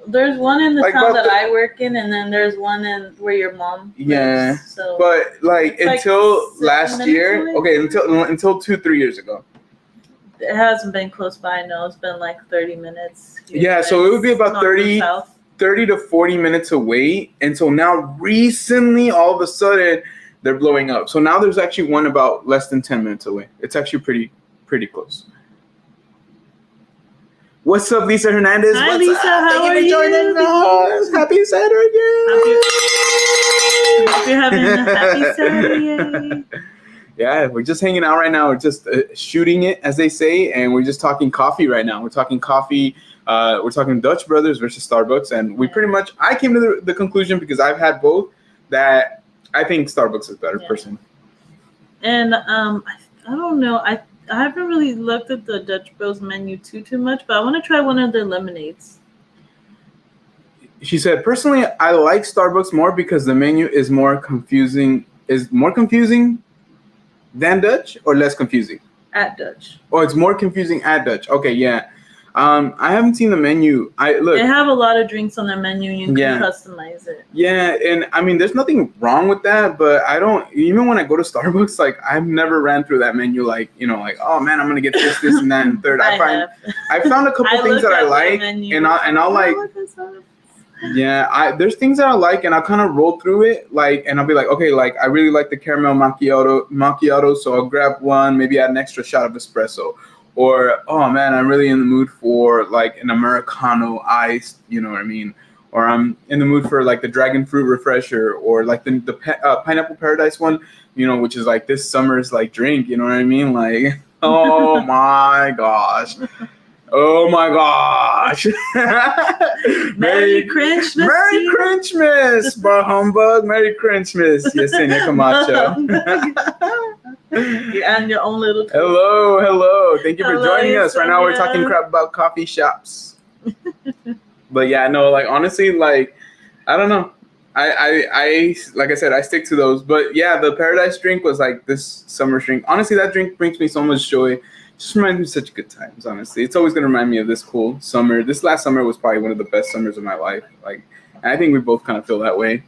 S2: There's one in the town that I work in, and then there's one in where your mom lives.
S1: Yeah,
S2: so
S1: but like until last year, until 2-3 years ago.
S2: It hasn't been close by. No, it's been like 30 minutes.
S1: Yeah, so it would be about 30 to 40 minutes away. And so now recently, all of a sudden, they're blowing up. So now there's actually one about less than 10 minutes away. It's actually pretty close. What's up, Lisa Hernandez?
S2: Hi, Lisa. How are you?
S1: Joining us. Happy Saturday.
S2: Hope you're having a happy Saturday.
S1: Yeah, we're just hanging out right now. We're just shooting it, as they say, and we're just talking coffee right now. We're talking coffee. We're talking Dutch Brothers versus Starbucks, and we pretty much, I came to the conclusion, because I've had both, that I think Starbucks is better, personally. And
S2: I don't know. I haven't really looked at the Dutch Bros menu too much, but I want to try one of their lemonades.
S1: She said, personally, I like Starbucks more because the menu is more confusing. Is more confusing than Dutch, or less confusing?
S2: At Dutch.
S1: Oh, it's more confusing at Dutch. Okay, yeah. I haven't seen the menu.
S2: They have a lot of drinks on their menu. You can customize it.
S1: Yeah, and I mean, there's nothing wrong with that, but I don't. Even when I go to Starbucks, like I've never ran through that menu, like oh man, I'm gonna get this, and that, and third. I found a couple things that I like, and I'll like. Yeah, there's things that I like, and I'll kind of roll through it, like, and I'll be like, okay, like I really like the caramel macchiato, so I'll grab one, maybe add an extra shot of espresso, or oh man, I'm really in the mood for like an Americano iced, you know what I mean, or I'm in the mood for like the dragon fruit refresher, or like the pineapple paradise one, which is like this summer's like drink, you know what I mean, like oh my gosh. Oh my gosh.
S2: Merry Christmas.
S1: Merry Christmas, bah humbug. Merry Christmas. Yesenia Camacho.
S2: You're on your own little.
S1: Hello. Thank you for joining us. Right now we're talking crap about coffee shops. But yeah, no, like honestly, like I don't know. I like I said, I stick to those. But yeah, the Paradise drink was like this summer drink. Honestly, that drink brings me so much joy. Just reminds me of such good times, honestly. It's always going to remind me of this cool summer. This last summer was probably one of the best summers of my life. Like, and I think we both kind of feel that way.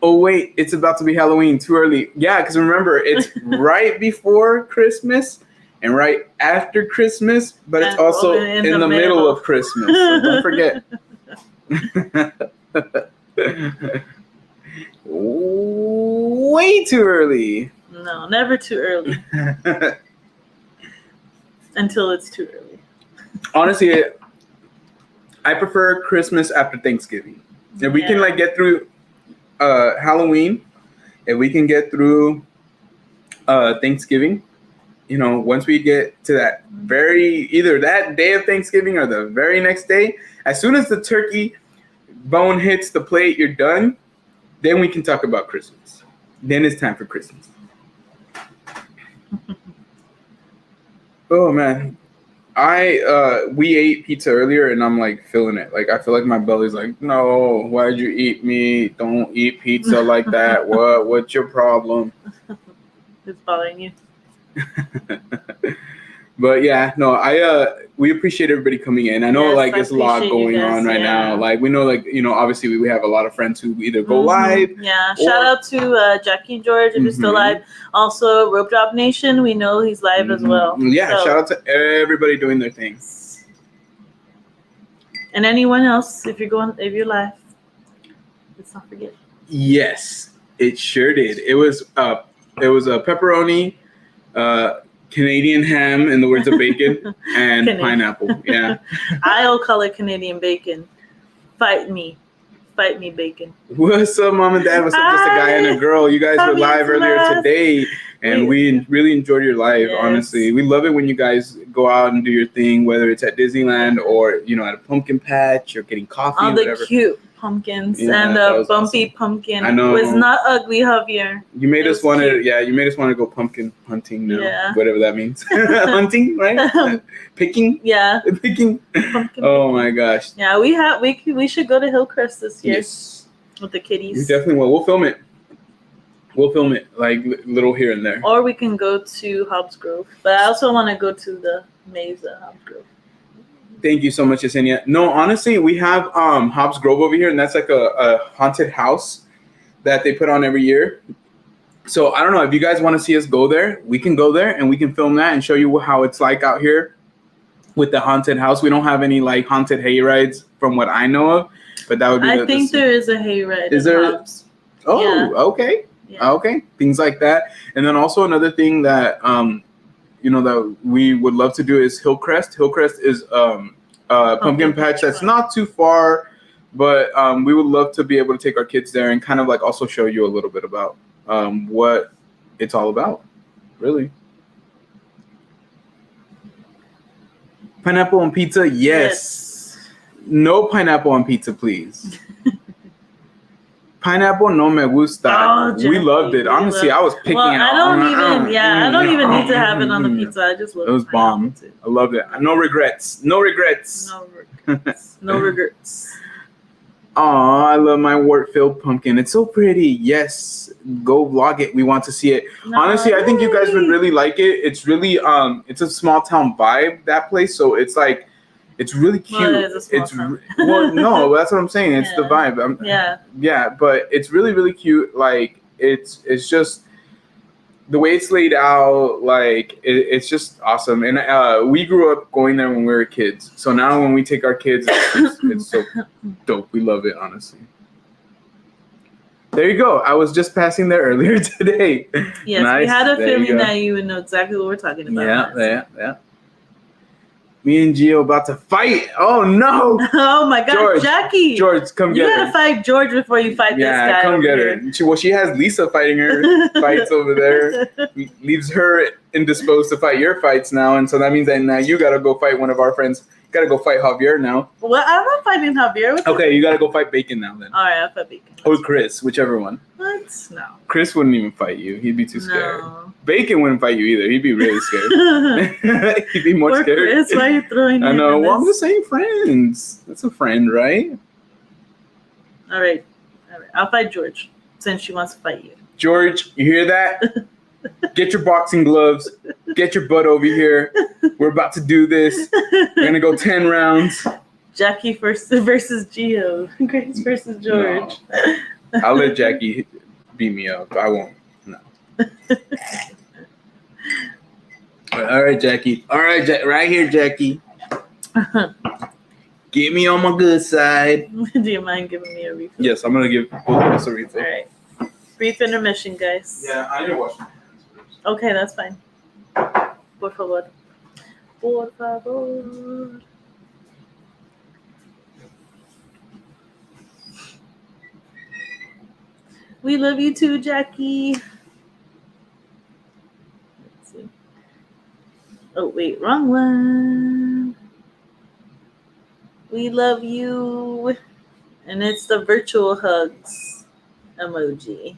S1: Oh, wait, it's about to be Halloween. Too early. Yeah, because remember, it's right before Christmas and right after Christmas, but it's also in the middle of Christmas. So don't forget. Way too early.
S2: No, never too early. Until it's too early.
S1: Honestly, I prefer Christmas after Thanksgiving. If we can like get through Halloween, if we can get through Thanksgiving, once we get to that either that day of Thanksgiving or the very next day, as soon as the turkey bone hits the plate, you're done, then we can talk about Christmas. Then it's time for Christmas. Oh man, We ate pizza earlier, and I'm like feeling it. Like I feel like my belly's like, no, why'd you eat me? Don't eat pizza like that. What's your problem?
S2: It's bothering you.
S1: But yeah, no, we appreciate everybody coming in. I know
S2: Yes,
S1: like
S2: I
S1: there's a lot
S2: appreciate you
S1: going on
S2: guys,
S1: right
S2: yeah.
S1: now. Like we know, like obviously we have a lot of friends who either go live.
S2: Yeah, shout out to Jackie and George if you're still live. Also, Rope Drop Nation, we know he's live as well.
S1: Yeah,
S2: So,
S1: shout out to everybody doing their thing.
S2: and anyone else, if you're live, let's not forget.
S1: Yes, it sure did. It was a pepperoni, Canadian ham, in the words of bacon, and pineapple. Yeah.
S2: I'll call it Canadian bacon. Fight me, bacon.
S1: What's up, mom and dad? What's up, just a guy and a girl? You guys were live earlier today, and we really enjoyed your live. Yes. Honestly, we love it when you guys go out and do your thing, whether it's at Disneyland or at a pumpkin patch or getting coffee.
S2: All
S1: the
S2: whatever. Cute pumpkins and
S1: the
S2: bumpy
S1: awesome.
S2: pumpkin.
S1: I know.
S2: It was not ugly, Javier.
S1: You made us want to. Yeah, you made us want to go pumpkin hunting now. Yeah. Whatever that means. Hunting, right? Picking. Yeah. Picking. Pumpkin picking. My gosh.
S2: Yeah, we should go to Hillcrest this year. Yes. With the kitties.
S1: We definitely will. We'll film it. We'll film it like little here and there.
S2: Or we can go to Hobbs Grove. But I also want to go to the maze at Hobbs Grove.
S1: Thank you so much, Yesenia. No, honestly, we have Hobbs Grove over here, and that's like a haunted house that they put on every year. So I don't know if you guys want to see us go there. We can go there and we can film that and show you how it's like out here with the haunted house. We don't have any like haunted hay rides from what I know of, but that would be.
S2: I think there is a hay ride.
S1: Is there? Hobbs. Oh, yeah. Okay. Yeah. Okay, things like that, and then also another thing that that we would love to do is Hillcrest. Hillcrest is pumpkin patch that's not too far, but we would love to be able to take our kids there and kind of like also show you a little bit about what it's all about, really. Pineapple on pizza, yes. No pineapple on pizza, please. Pineapple no me gusta. Oh, we loved it. Honestly, I was picking it.
S2: I don't even need to have it on the pizza. I just love it.
S1: It was bomb. Too. I loved it. No regrets. No regrets.
S2: No regrets. No regrets.
S1: Aw, I love my wort-filled pumpkin. It's so pretty. Yes, go vlog it. We want to see it. No, honestly, I think you guys would really like it. It's really it's a small town vibe, that place. So it's like it's really cute. Well, it is a small town. No, that's what I'm saying. It's the vibe. Yeah, but it's really, really cute. Like it's just the way it's laid out. Like it's just awesome. And we grew up going there when we were kids. So now when we take our kids, it's so dope. We love it, honestly. There you go. I was just passing there earlier today.
S2: Yes, nice. We had a feeling that you would know exactly what we're talking about.
S1: Yeah. Me and Gio about to fight. Oh no!
S2: Oh my God, Jackie!
S1: George, come get her.
S2: You gotta fight George before you fight this guy.
S1: Yeah, come get her. She has Lisa fighting her fights over there. Leaves her indisposed to fight your fights now, and so that means that now you gotta go fight one of our friends. You gotta go fight Javier now.
S2: Well, I'm not fighting Javier.
S1: Okay, you gotta go fight Bacon now then.
S2: All right, I'll fight Bacon.
S1: Or Chris, whichever one.
S2: What? No.
S1: Chris wouldn't even fight you. He'd be too scared. No. Bacon wouldn't fight you either. He'd be really scared. He'd be more scared.
S2: Chris, why are you throwing
S1: I know. Well, I'm just saying friends. That's a friend, right?
S2: All right. I'll fight George since she wants to fight you.
S1: George, you hear that? Get your boxing gloves. Get your butt over here. We're about to do this. We're going to go 10 rounds.
S2: Jackie versus Gio. Grace versus George.
S1: No. I'll let Jackie beat me up. I won't. No. All right, Jackie. All right, right here, Jackie. Get me on my good side.
S2: Do you mind giving me a refill?
S1: Yes, I'm going to give both of us a refill.
S2: All right. Brief intermission, guys.
S1: Yeah, I need to wash my hands first.
S2: Okay, that's fine. Por favor. Por favor. We love you too, Jackie. Let's see. Oh, wait, wrong one. We love you. And it's the virtual hugs emoji.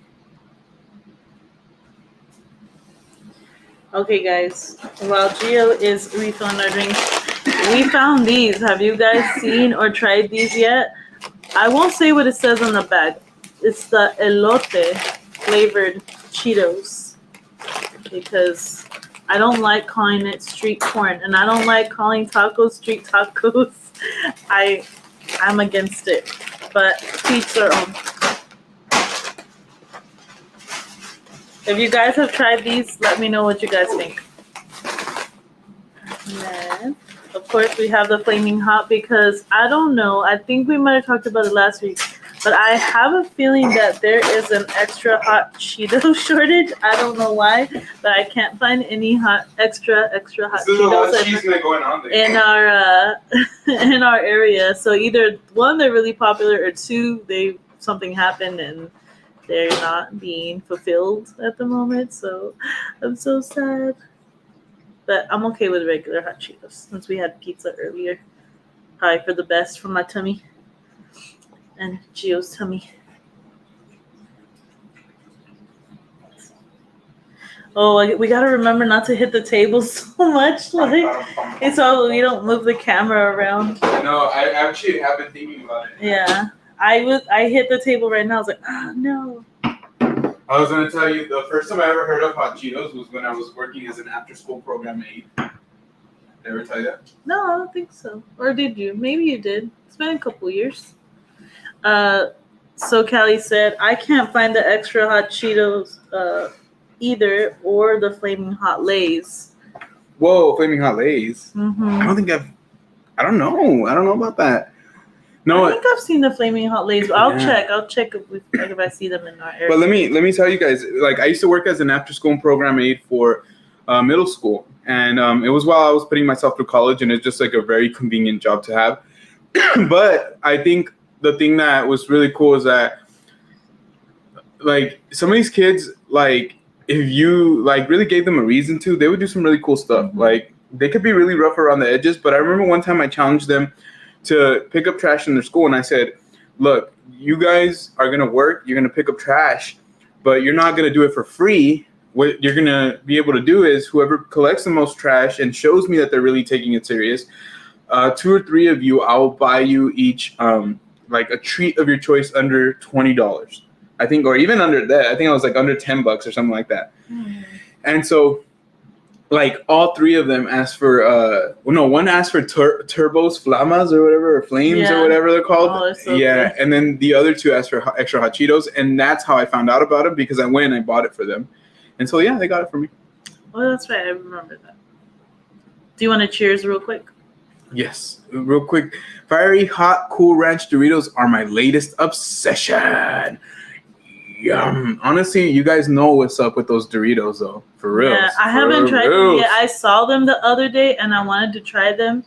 S2: Okay, guys. While Gio is refilling our drinks, we found these. Have you guys seen or tried these yet? I won't say what it says on the bag. It's the elote flavored Cheetos because I don't like calling it street corn, and I don't like calling tacos street tacos. I'm against it, but each their own. If you guys have tried these, let me know what you guys think. And then, of course, we have the Flaming Hot because I don't know. I think we might have talked about it last week, but I have a feeling that there is an extra hot Cheeto shortage. I don't know why, but I can't find any extra hot Cheetos in our in our area. So either one, they're really popular, or two, something happened and they're not being fulfilled at the moment. So I'm so sad. But I'm okay with regular hot Cheetos since we had pizza earlier. Probably for the best for my tummy and Gio's tummy. Oh, we gotta remember not to hit the table so much, like so we don't move the camera around.
S1: No, I actually have been thinking about it.
S2: Yeah, I hit the table right now. I was like, oh no.
S1: I was gonna tell you the first time I ever heard of hot Cheetos was when I was working as an after-school program aide. Did I ever tell you that?
S2: No, I don't think so. Or did you? Maybe you did. It's been a couple years. So Callie said, I can't find the extra hot Cheetos either, or the Flaming Hot Lays.
S1: Whoa, Flaming Hot Lays.
S2: Mm-hmm.
S1: I don't know about that. No,
S2: I think I've seen the Flaming Hot Lays. I'll check if I see them in our area.
S1: But let me tell you guys, like I used to work as an after-school program aide for middle school, and it was while I was putting myself through college, and it's just like a very convenient job to have. But I think the thing that was really cool is that, like, some of these kids, like, if you like really gave them a reason to, they would do some really cool stuff. Mm-hmm. Like, they could be really rough around the edges, but I remember one time I challenged them to pick up trash in their school, and I said, look, you guys are going to work, you're going to pick up trash, but you're not going to do it for free. What you're going to be able to do is whoever collects the most trash and shows me that they're really taking it serious, 2 or 3 of you, I'll buy you each like a treat of your choice under $20. I think, or even under that. I think I was like under $10 or something like that. Mm. And so, like, all 3 of them asked for one asked for turbos, flamas or whatever, or flames or whatever they're called. Oh, so good. And then the other 2 asked for extra hot Cheetos, and that's how I found out about them, because I went and I bought it for them. And so they got it for me.
S2: Oh, that's right, I remember that. Do you want to cheers real quick?
S1: Yes, real quick. Fiery hot Cool Ranch Doritos are my latest obsession. Yum. Honestly, you guys know what's up with those Doritos, though. For real. Yeah,
S2: I haven't tried them yet. I saw them the other day, and I wanted to try them.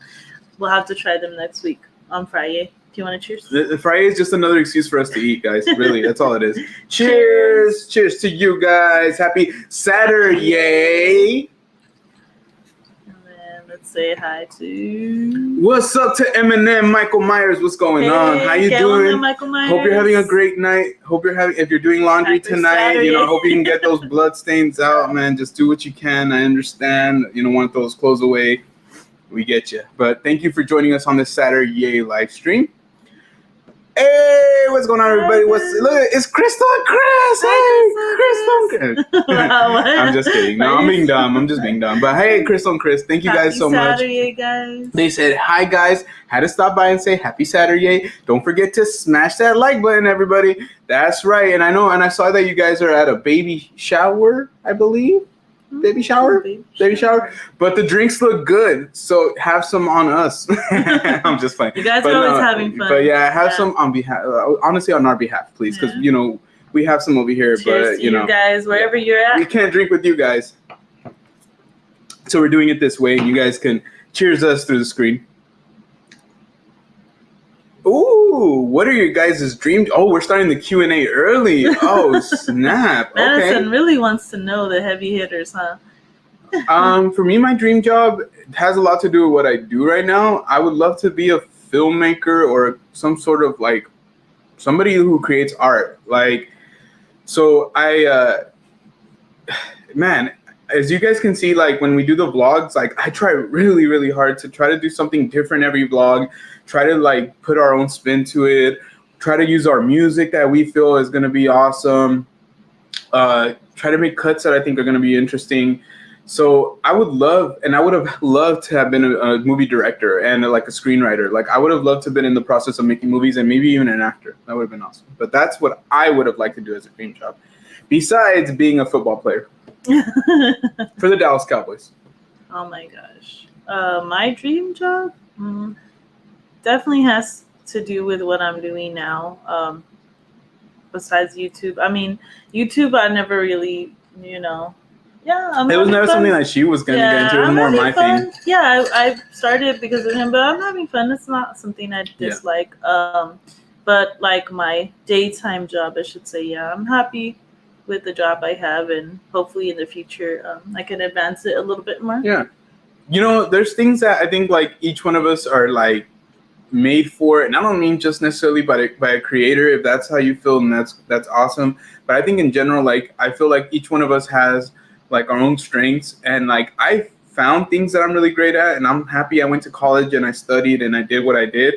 S2: We'll have to try them next week on Friday. Do you want to cheers?
S1: The Friday is just another excuse for us to eat, guys. Really, that's all it is. Cheers. Cheers to you guys. Happy Saturday.
S2: Say hi to.
S1: What's up to Eminem, Michael Myers? What's going on? How you doing?
S2: Michael Myers.
S1: Hope you're having a great night. If you're doing laundry tonight, Saturday. Hope you can get those blood stains out, man. Just do what you can. I understand. You don't want those clothes away. We get you. But thank you for joining us on this Saturday live stream. Hey, what's going on, everybody? Look, it's Crystal and Chris. Hey, Crystal and Chris. I'm just kidding. No, I'm being dumb. I'm just being dumb. But hey, Crystal and Chris, thank you guys so much.
S2: Happy Saturday, guys.
S1: They said, hi, guys. Had to stop by and say happy Saturday. Don't forget to smash that like button, everybody. That's right. And I saw that you guys are at a baby shower, I believe. Baby shower? Baby shower. But the drinks look good, so have some on us. I'm just playing.
S2: You guys are always having fun.
S1: But yeah, have some on behalf, honestly, on our behalf, please, because, we have some over here.
S2: Cheers
S1: but,
S2: to you guys, wherever you're at.
S1: We can't drink with you guys. So we're doing it this way, and you guys can cheers us through the screen. Ooh, what are your guys' dreams? Oh, we're starting the Q&A early. Oh, snap.
S2: Madison really wants to know the heavy hitters, huh?
S1: For me, my dream job has a lot to do with what I do right now. I would love to be a filmmaker or some sort of, like, somebody who creates art. Like, so man, as you guys can see, like when we do the vlogs, like I try really, really hard to try to do something different every vlog, try to like put our own spin to it, try to use our music that we feel is going to be awesome, try to make cuts that I think are going to be interesting. So I would love, and I would have loved to have been a movie director and like a screenwriter. Like I would have loved to have been in the process of making movies and maybe even an actor. That would have been awesome. But that's what I would have liked to do as a dream job, besides being a football player for the Dallas Cowboys.
S2: Oh my gosh. My dream job definitely has to do with what I'm doing now. Besides YouTube. I mean, YouTube, I never really, Yeah,
S1: it was never something that she was going to get into. It was more my thing.
S2: Yeah, I started because of him, but I'm having fun. It's not something I dislike. But like my daytime job, I should say, I'm happy with the job I have, and hopefully in the future I can advance it a little bit more.
S1: Yeah. There's things that I think like each one of us are like made for, and I don't mean just necessarily by a creator. If that's how you feel, and that's awesome. But I think in general, like I feel like each one of us has like our own strengths, and like I found things that I'm really great at, and I'm happy I went to college and I studied and I did what I did.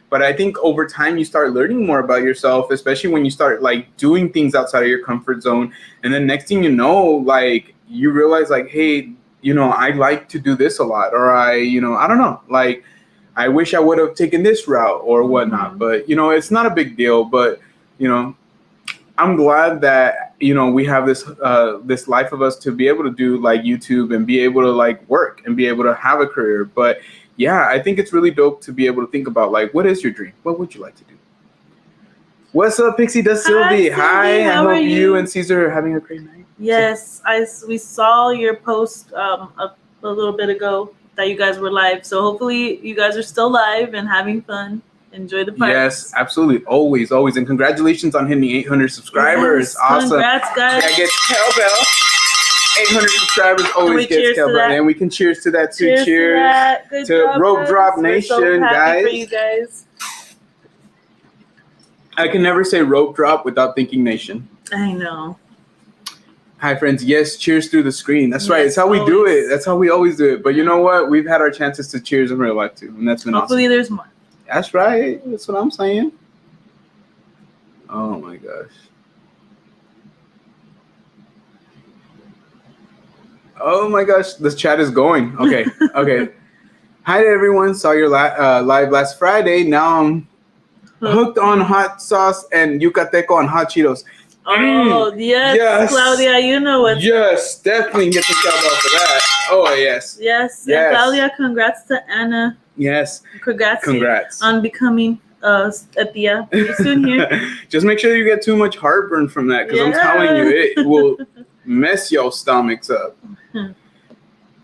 S1: But I think over time you start learning more about yourself, especially when you start like doing things outside of your comfort zone. And then next thing you know, like you realize like, hey, I like to do this a lot, or I don't know, like I wish I would have taken this route or whatnot. But it's not a big deal. But I'm glad that we have this life of us to be able to do like YouTube and be able to like work and be able to have a career. But yeah, I think it's really dope to be able to think about like, what is your dream? What would you like to do? What's up, Pixie Da Sylvie? Hi, I hope you and Caesar are having a great night.
S2: Yes, we saw your post a little bit ago that you guys were live. So hopefully you guys are still live and having fun. Enjoy the party.
S1: Yes, absolutely. Always. And congratulations on hitting 800 subscribers.
S2: Yes,
S1: awesome.
S2: Congrats, guys.
S1: That gets cowbell. 800 subscribers always gets cowbell. And we can cheers to that too. Cheers to Rope Drop Nation,
S2: We're so happy
S1: guys.
S2: for you guys.
S1: I can never say rope drop without thinking nation.
S2: I know.
S1: Hi, friends. Yes, cheers through the screen. That's right. It's how we do it. That's how we always do it. But you know what? We've had our chances to cheers in real life too. And that's been
S2: Hopefully
S1: awesome.
S2: there's more.
S1: That's right. That's what I'm saying. Oh, my gosh. Oh, my gosh. This chat is going. Okay. Hi to everyone. Saw your live last Friday. Now I'm hooked on hot sauce and yucateco and hot Cheetos.
S2: Oh, yes, Claudia, you know what?
S1: Yes, definitely get the shout out for that. Oh, yes.
S2: Yes. And Claudia, congrats to Anna.
S1: Yes.
S2: Congrats on becoming a tia pretty soon here.
S1: Just make sure you get too much heartburn from that, because I'm telling you, it will mess your stomachs up.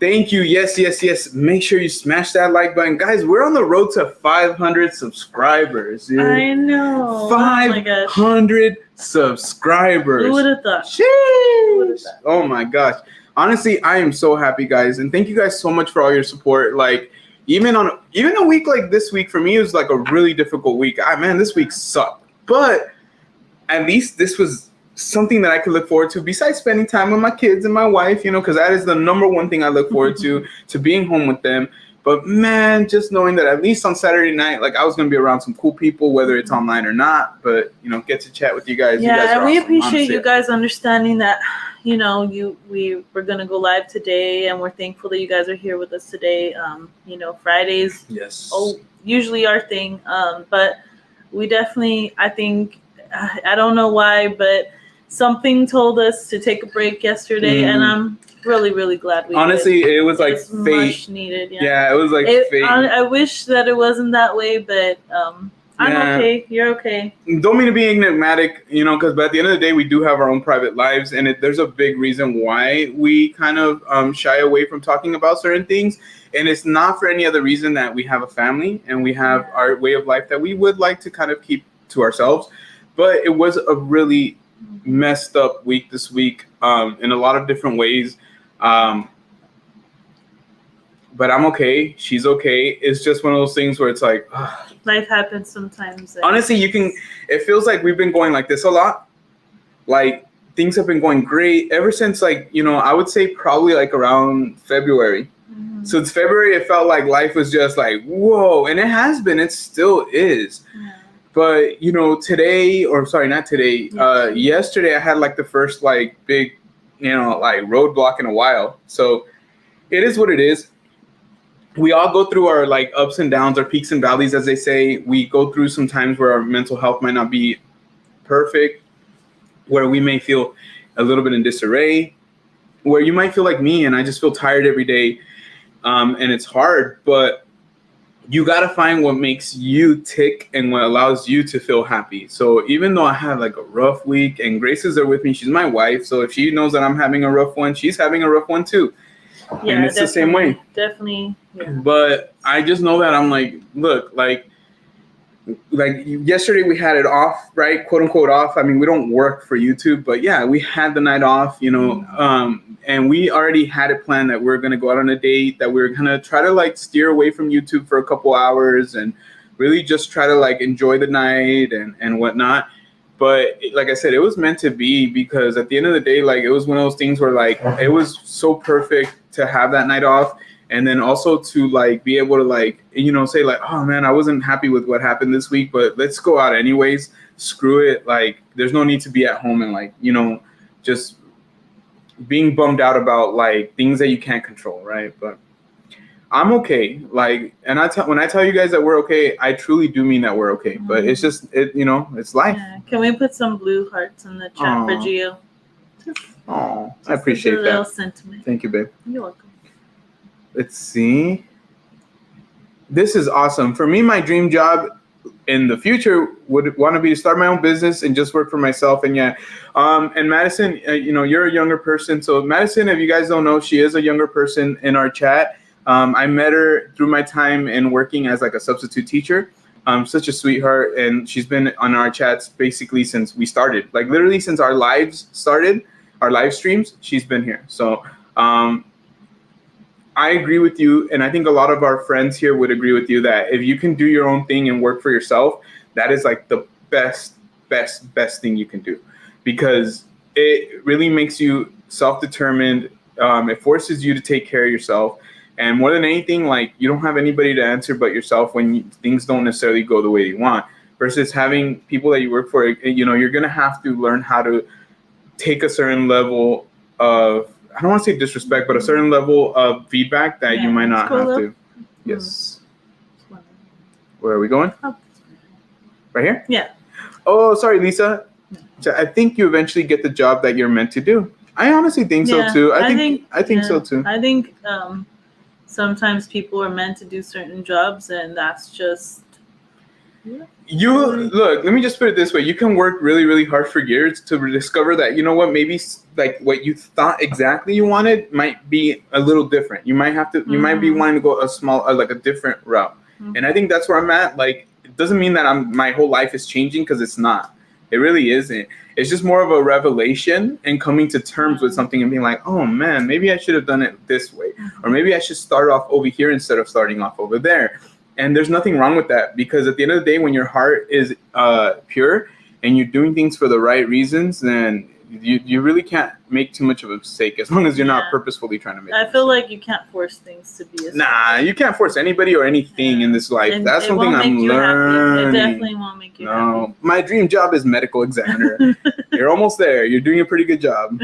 S1: Thank you. Yes. Make sure you smash that like button. Guys, we're on the road to 500 subscribers, dude.
S2: I know.
S1: 500 subscribers.
S2: Who would have thought?
S1: Jeez. Oh, my gosh. Honestly, I am so happy, guys. And thank you guys so much for all your support. Like, even a week like this week, for me, it was like a really difficult week. This week sucked. But at least this was something that I could look forward to, besides spending time with my kids and my wife, because that is the number one thing I look forward to being home with them. But man, just knowing that at least on Saturday night, like I was going to be around some cool people, whether it's online or not, but get to chat with you guys.
S2: Yeah,
S1: you guys are
S2: we
S1: awesome,
S2: appreciate
S1: honestly.
S2: you guys understanding that, we were going to go live today, and we're thankful that you guys are here with us today. Fridays, usually our thing. But we definitely, I think, I don't know why, but something told us to take a break yesterday, and I'm really, really glad we
S1: honestly
S2: did.
S1: It was like
S2: it's
S1: fate.
S2: Much needed.
S1: Yeah, it was like fate.
S2: I wish that it wasn't that way, but I'm okay. You're okay.
S1: Don't mean to be enigmatic, because at the end of the day, we do have our own private lives, and there's a big reason why we kind of shy away from talking about certain things. And it's not for any other reason that we have a family and we have our way of life that we would like to kind of keep to ourselves. But it was a really messed up week this week in a lot of different ways. But I'm okay. She's okay. It's just one of those things where it's like,
S2: life happens sometimes.
S1: Honestly, it feels like we've been going like this a lot. Like things have been going great ever since, like, I would say probably like around February.
S2: Mm-hmm.
S1: So it's February, it felt like life was just like, whoa. And it has been, it still is.
S2: Yeah.
S1: But, today, or sorry, not today, yesterday I had like the first like big, like roadblock in a while. So it is what it is. We all go through our like ups and downs, our peaks and valleys, as they say. We go through some times where our mental health might not be perfect, where we may feel a little bit in disarray, where you might feel like me and I just feel tired every day. And it's hard, but you got to find what makes you tick and what allows you to feel happy. So even though I had like a rough week, and Grace is there with me, she's my wife. So if she knows that I'm having a rough one, she's having a rough one too.
S2: Yeah,
S1: and it's the same way.
S2: Definitely. Yeah.
S1: But I just know that I'm like, look, like yesterday we had it off, right? Quote unquote off. I mean, we don't work for YouTube, but yeah, we had the night off, and we already had it planned that we're going to go out on a date, that we're going to try to like steer away from YouTube for a couple hours and really just try to like enjoy the night and whatnot. But like I said, it was meant to be, because at the end of the day, like it was one of those things where like it was so perfect to have that night off. And then also to like be able to like, say like, oh man, I wasn't happy with what happened this week, but let's go out anyways. Screw it. Like there's no need to be at home and like, just being bummed out about like things that you can't control. Right. But I'm okay. Like, and when I tell you guys that we're okay, I truly do mean that we're okay. But it's just, it's life.
S2: Yeah. Can we put some blue hearts in the chat for Gio?
S1: Oh, I appreciate that.
S2: Little sentiment.
S1: Thank you, babe.
S2: You're welcome. Let's
S1: see. This is awesome. For me, my dream job in the future would want to be to start my own business and just work for myself. And yeah, and Madison, you're a younger person. So Madison, if you guys don't know, she is a younger person in our chat. I met her through my time in working as like a substitute teacher. Such a sweetheart. And she's been on our chats basically since we started, like literally since our lives started, our live streams, she's been here. So, I agree with you, and I think a lot of our friends here would agree with you that if you can do your own thing and work for yourself, that is like the best thing you can do, because it really makes you self-determined. It forces you to take care of yourself, and more than anything, like you don't have anybody to answer but yourself when things don't necessarily go the way you want. Versus having people that you work for, you're gonna have to learn how to take a certain level of, I don't want to say disrespect, but a certain level of feedback that you might not have to. Yes. Where are we going? Right here?
S2: Yeah.
S1: Oh, sorry, Lisa. I think you eventually get the job that you're meant to do. I honestly think so too. I think so too.
S2: I think sometimes people are meant to do certain jobs, and that's just.
S1: You look, let me just put it this way. You can work really, really hard for years to discover that, maybe like what you thought exactly you wanted might be a little different. You might have to, you might be wanting to go a different route. Mm-hmm. And I think that's where I'm at. Like, it doesn't mean that my whole life is changing, because it's not. It really isn't. It's just more of a revelation and coming to terms with something and being like, oh man, maybe I should have done it this way. Or maybe I should start off over here instead of starting off over there. And there's nothing wrong with that, because at the end of the day, when your heart is pure and you're doing things for the right reasons, then you really can't make too much of a mistake, as long as you're not purposefully trying to make
S2: I feel like you can't force things to be
S1: you can't force anybody or anything in this life. That's something I'm learning.
S2: It definitely won't make you happy.
S1: My dream job is medical examiner. You're almost there. You're doing a pretty good job.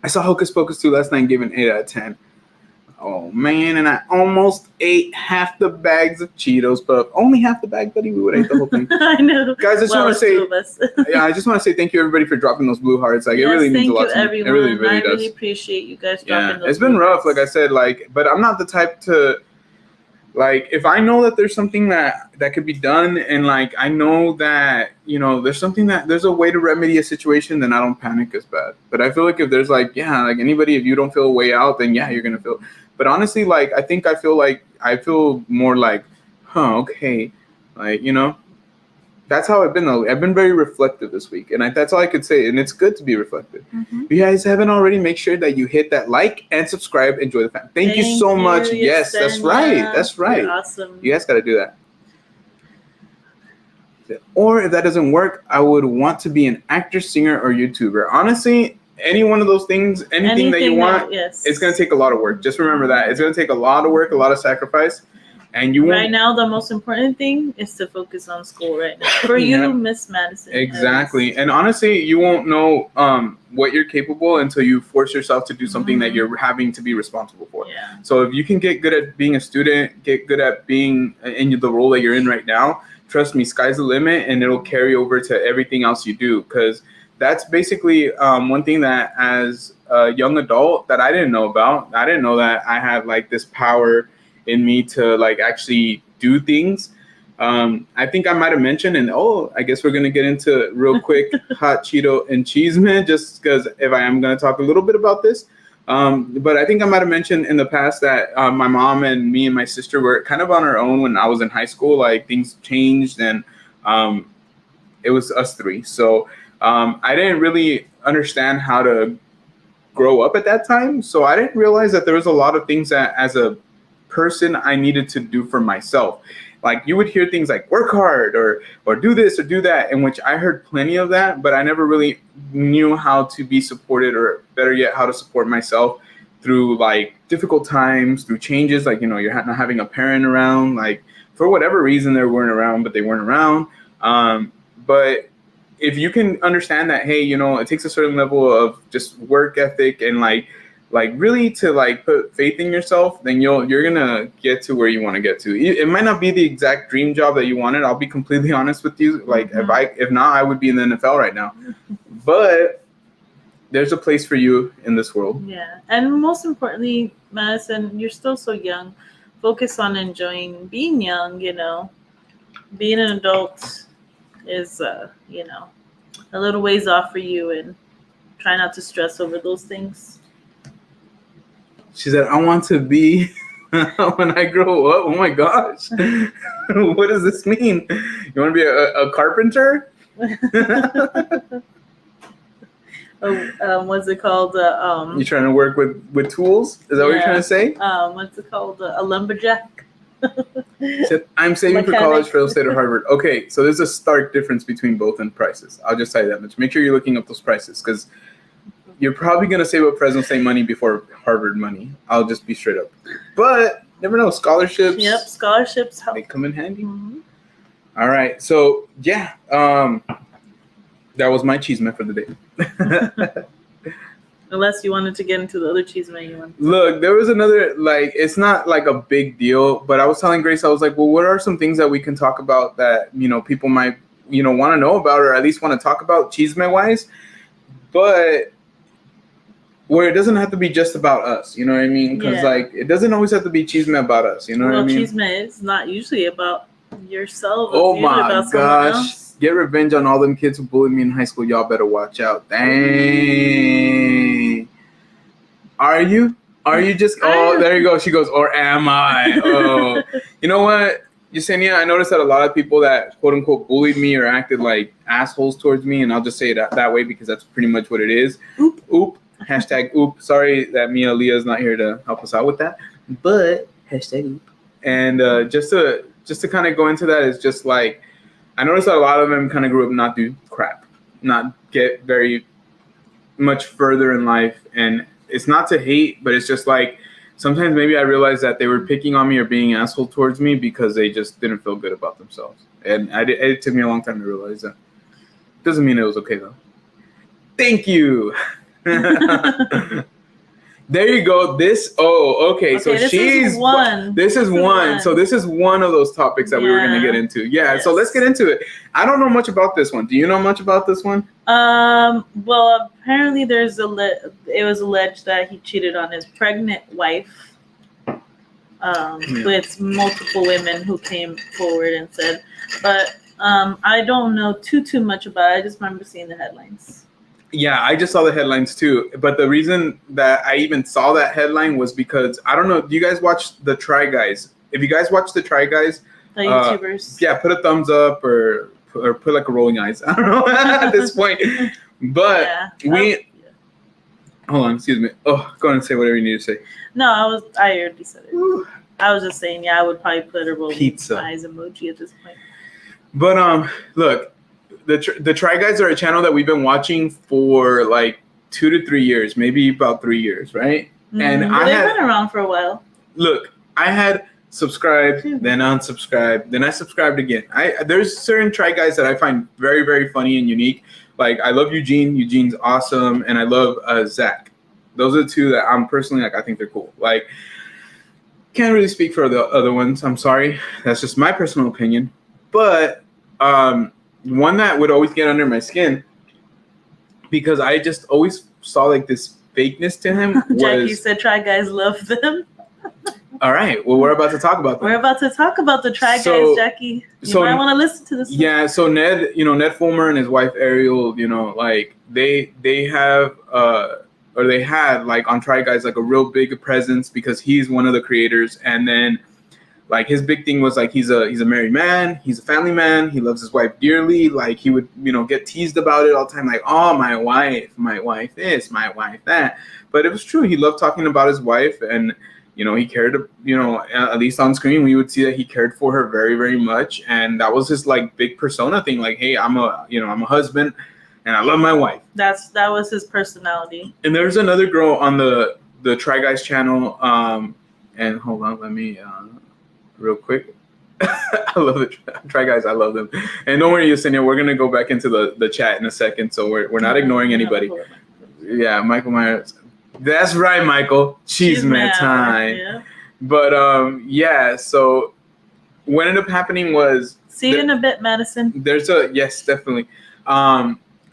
S1: I saw Hocus Pocus 2 last night and gave it an 8 out of 10. Oh man, and I almost ate half the bags of Cheetos, but only half the bag, buddy. We would ate the whole thing.
S2: I know.
S1: Guys, I just want to say, I just want to say thank you everybody for dropping those blue hearts. Like, it really means a lot to me. It really, really does. I really
S2: appreciate you guys dropping those.
S1: It's been rough, like I said, but I'm not the type to, if I know that there's something that could be done, and I know that, there's a way to remedy a situation, then I don't panic as bad. But I feel like if there's anybody, if you don't feel a way out, then you're going to feel. But honestly, I think I feel more like, okay. That's how I've been though. I've been very reflective this week, and that's all I could say. And it's good to be reflective. Mm-hmm. If you guys haven't already, make sure that you hit that like and subscribe. Enjoy the fam. Thank you so much. Yes, that's right. That's right.
S2: You're awesome.
S1: You guys got to do that. Or if that doesn't work, I would want to be an actor, singer, or YouTuber. Honestly, any one of those things, anything that you want,
S2: yes.
S1: it's going to take a lot of work. Just remember that. It's going to take a lot of work, a lot of sacrifice. And you
S2: right now, the most important thing is to focus on school right now. For you, Miss Madison.
S1: Exactly. And honestly, you won't know what you're capable until you force yourself to do something that you're having to be responsible for.
S2: Yeah.
S1: So if you can get good at being a student, get good at being in the role that you're in right now, trust me, sky's the limit, and it'll carry over to everything else you do. Because that's basically one thing that as a young adult that I didn't know about. I didn't know that I had like this power in me to like actually do things. I think I might have mentioned, and I guess we're gonna get into real quick hot Cheeto and cheese man, just because if I am gonna talk a little bit about this. But I think I might have mentioned in the past that my mom and me and my sister were kind of on our own when I was in high school. Like things changed, and it was us three. So I didn't really understand how to grow up at that time. So I didn't realize that there was a lot of things that as a person I needed to do for myself. Like you would hear things like work hard or do this or do that, in which I heard plenty of that, but I never really knew how to be supported, or better yet, how to support myself through like difficult times, through changes. Like, you're not having a parent around, like for whatever reason they weren't around, but they weren't around. But if you can understand that, hey, it takes a certain level of just work ethic and like really to like put faith in yourself, then you're gonna get to where you want to get to. It might not be the exact dream job that you wanted. I'll be completely honest with you. Like if not, I would be in the NFL right now. But there's a place for you in this world.
S2: Yeah, and most importantly, Madison, you're still so young. Focus on enjoying being young. Being an adult is a little ways off for you, and try not to stress over those things.
S1: She said, I want to be when I grow up. Oh my gosh. What does this mean? You want to be a carpenter?
S2: What's it called?
S1: You trying to work with tools? Is that what you're trying to say?
S2: What's it called? A lumberjack?
S1: Said, I'm saving for college for State or Harvard. Okay, so there's a stark difference between both in prices. I'll just tell you that much. Make sure you're looking up those prices, because you're probably going to save up Fresno State money before Harvard money. I'll just be straight up. But never know. Scholarships.
S2: Yep, scholarships help.
S1: They come in handy. Mm-hmm. All right. So, yeah. That was my cheese man for the day.
S2: Unless you wanted to get into the other cheese man you wanted.
S1: Look, there was another, like, it's not like a big deal, but I was telling Grace, I was like, well, what are some things that we can talk about that, people might, want to know about, or at least want to talk about cheese man wise? But where it doesn't have to be just about us, you know what I mean? Because like it doesn't always have to be cheeseman about us, you know what I mean?
S2: Cheeseman is not usually about yourself.
S1: Oh my gosh! Get revenge on all them kids who bullied me in high school. Y'all better watch out. Dang. Are you just? Oh, there you go. She goes, or am I? Oh, you know what, Yesenia? I noticed that a lot of people that quote unquote bullied me or acted like assholes towards me, and I'll just say it that way because that's pretty much what it is. Oop. Hashtag oop. Sorry that Mia Leah is not here to help us out with that. But hashtag oop. And just to kind of go into that is just like, I noticed that a lot of them kind of grew up not do crap, not get very much further in life. And it's not to hate, but it's just like sometimes maybe I realized that they were picking on me or being an asshole towards me because they just didn't feel good about themselves. And it took me a long time to realize that. Doesn't mean it was okay though. Thank you. There you go. Okay. So this is one. So this is one of those topics that we were going to get into. Yeah. Yes. So let's get into it. I don't know much about this one. Do you know much about this one?
S2: Well, apparently it was alleged that he cheated on his pregnant wife. With multiple women who came forward and said, but I don't know too much about it. I just remember seeing the headlines.
S1: Yeah, I just saw the headlines too. But the reason that I even saw that headline was because, I don't know, do you guys watch the Try Guys? If you guys watch the Try Guys,
S2: the YouTubers.
S1: Yeah, put a thumbs up or put like a rolling eyes. I don't know at this point. But hold on, excuse me. Oh, go ahead and say whatever you need to say.
S2: No, I already said it. Ooh. I was just saying, I would probably put a rolling eyes emoji at this point.
S1: But look, the Try Guys are a channel that we've been watching for like 2 to 3 years, maybe about 3 years, right? And
S2: But they've been around for a while.
S1: Look, I had subscribed, then unsubscribed, then I subscribed again. There's certain Try Guys that I find very, very funny and unique. Like I love Eugene. Eugene's awesome, and I love Zach. Those are the two that I'm personally like. I think they're cool. Like, can't really speak for the other ones. I'm sorry. That's just my personal opinion. But one that would always get under my skin because I just always saw like this fakeness to him.
S2: Jackie said, "Try Guys love them."
S1: All right. Well, we're about to talk about them.
S2: We're about to talk about the Try Guys, Jackie. You might want to listen to this.
S1: Yeah. So Ned, Ned Fulmer and his wife Ariel, like they have or they had like on Try Guys like a real big presence because he's one of the creators, and then like his big thing was like he's a married man, he's a family man, he loves his wife dearly. Like he would get teased about it all the time, like, oh, my wife this, my wife that. But it was true. He loved talking about his wife, and he cared, at least on screen, we would see that he cared for her very, very much. And that was his like big persona thing. Like, hey, I'm a husband and I love my wife. That
S2: was his personality.
S1: And there's another girl on the Try Guys channel. And hold on, let me, real quick. I love the Try Guys. I love them. And don't worry, Yesenia, we're going to go back into the chat in a second. So we're not ignoring anybody. Yeah, Michael Myers. That's right, Michael. Cheese man time. Yeah. But yeah, so what ended up happening was
S2: see you in a bit, Madison.
S1: Yes, definitely.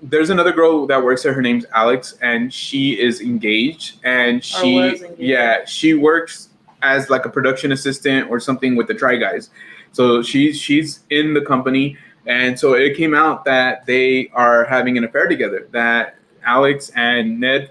S1: There's another girl that works there. Her name's Alex, and she is engaged, and she works as like a production assistant or something with the Try Guys. So she's in the company, and so it came out that they are having an affair together. That Alex and Ned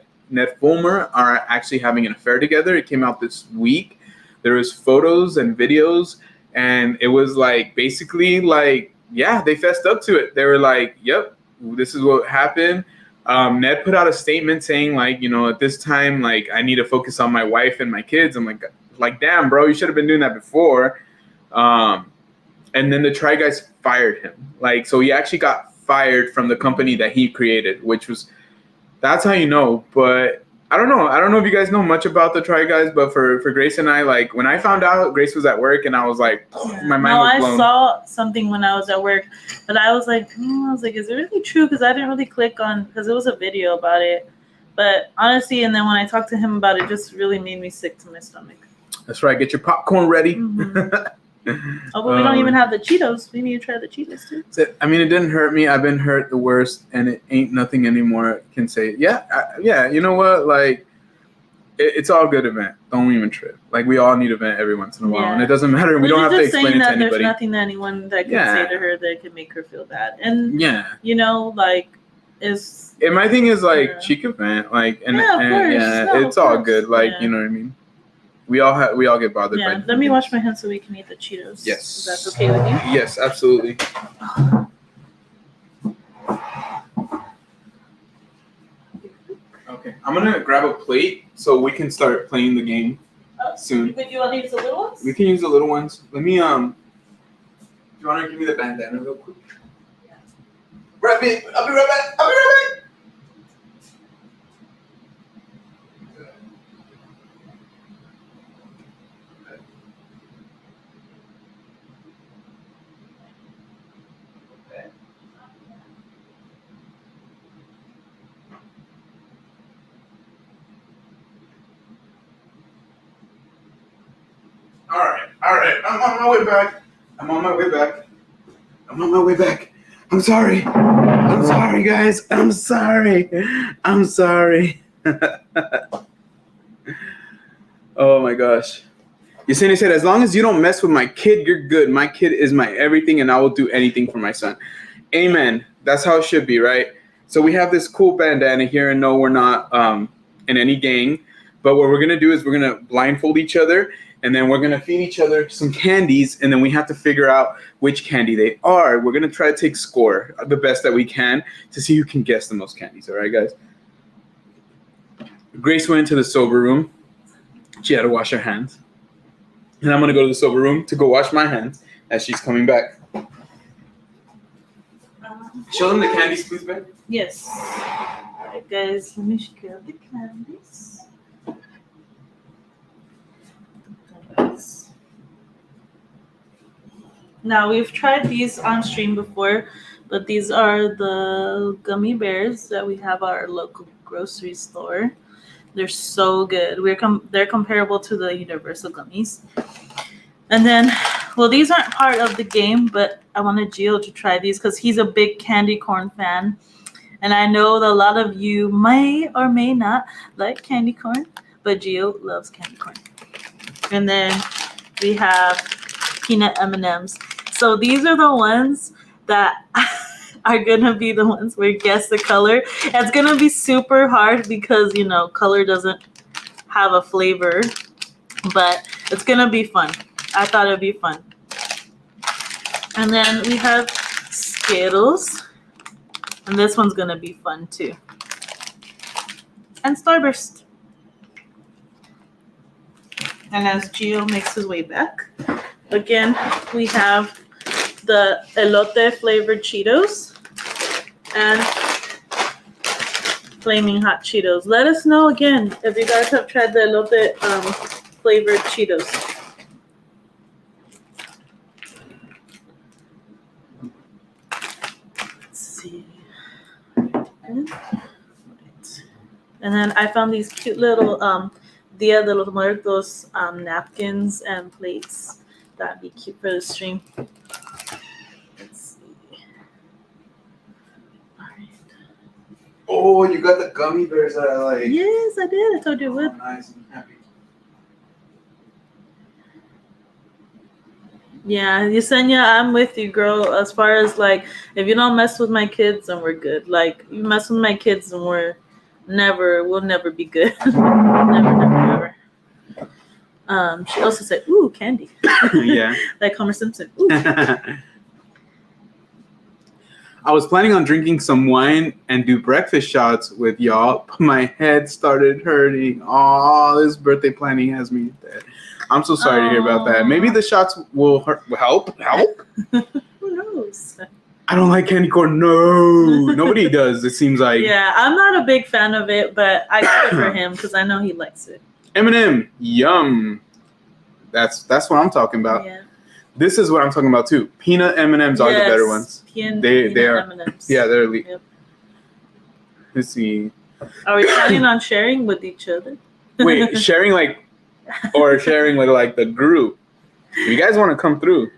S1: Fulmer are actually having an affair together. It came out this week. There was photos and videos, and it was like basically like, yeah, they fessed up to it. They were like, yep, this is what happened. Ned put out a statement saying like, at this time, like I need to focus on my wife and my kids. I'm like, damn, bro, you should have been doing that before. And then the Try Guys fired him. Like, so he actually got fired from the company that he created, which was, that's how you know. But I don't know if you guys know much about the Try Guys, but for Grace and I, like when I found out Grace was at work, and I was like, my mind was blown.
S2: I saw something when I was at work, but I was like, is it really true? Because I didn't really click on, because it was a video about it. But honestly, and then when I talked to him about it, just really made me sick to my stomach.
S1: That's right. Get your popcorn ready.
S2: Mm-hmm. Oh, but we don't even have the Cheetos. We need to try the Cheetos too.
S1: I mean, it didn't hurt me. I've been hurt the worst, and it ain't nothing anymore. Can say, yeah. You know what? Like, it's all good event. Don't even trip. Like, we all need event every once in a while, and it doesn't matter. We don't have to explain it to anybody.
S2: There's nothing that anyone that can say to her that can make her feel bad. And like,
S1: And my thing is like cheek event, like, and it's all good. Like, you know what I mean. We all get bothered by
S2: let me wash my hands so we can eat the Cheetos.
S1: Yes.
S2: Is that okay with you?
S1: Yes, absolutely. Okay, I'm gonna grab a plate so we can start playing the game soon.
S2: Do you want to use the little ones?
S1: We can use the little ones. Let me do you wanna give me the bandana real quick? Yeah. I'll be right back. All right. I'm on my way back. I'm sorry, guys. I'm sorry. Oh my gosh. Yesenia said, as long as you don't mess with my kid, you're good. My kid is my everything, and I will do anything for my son. Amen. That's how it should be, right? So we have this cool bandana here, and no, we're not in any gang. But what we're going to do is we're going to blindfold each other, and then we're going to feed each other some candies, and then we have to figure out which candy they are. We're going to try to take score, the best that we can, to see who can guess the most candies. All right, guys? Grace went into the sober room. She had to wash her hands. And I'm going to go to the sober room to go wash my hands as she's coming back. Show them the candies, please, Ben.
S2: Yes. Alright, guys, let me grab the candies. Now, we've tried these on stream before, but these are the gummy bears that we have at our local grocery store. They're so good. They're comparable to the Universal gummies. And then, well, these aren't part of the game, but I wanted Gio to try these because he's a big candy corn fan. And I know that a lot of you may or may not like candy corn, but Gio loves candy corn. And then we have peanut M&Ms. So these are the ones that are gonna be the ones where you guess the color. It's gonna be super hard because color doesn't have a flavor, but it's gonna be fun. I thought it'd be fun. And then we have Skittles, and this one's gonna be fun too. And Starburst. And as Gio makes his way back, again we have the elote flavored Cheetos and flaming hot Cheetos. Let us know again if you guys have tried the elote flavored Cheetos. Let's see. And then I found these cute little Dia de los Muertos napkins and plates. That'd be cute for the stream. Let's see. All right.
S1: Oh, you got the gummy bears that I like.
S2: Yes, I did. I told you what.
S1: Nice and happy.
S2: Yeah, Yesenia, I'm with you, girl. As far as like, if you don't mess with my kids, then we're good. Like, you mess with my kids, and we'll never be good. never. She also said, "Ooh, candy."
S1: Yeah.
S2: Like Homer Simpson. Ooh.
S1: I was planning on drinking some wine and do breakfast shots with y'all, but my head started hurting. Oh, this birthday planning has me dead. I'm so sorry to hear about that. Maybe the shots will help.
S2: Who knows?
S1: I don't like candy corn. No, nobody does. It seems like.
S2: Yeah, I'm not a big fan of it, but I got it for him because I know he likes it.
S1: M&M, yum. That's what I'm talking about.
S2: Yeah.
S1: This is what I'm talking about too. Peanut M&Ms are the better ones. They are.
S2: M&Ms.
S1: Yeah, they're elite.
S2: Yep.
S1: Let's see.
S2: Are we planning on sharing with each other?
S1: Wait, sharing with like the group. If you guys want to come through.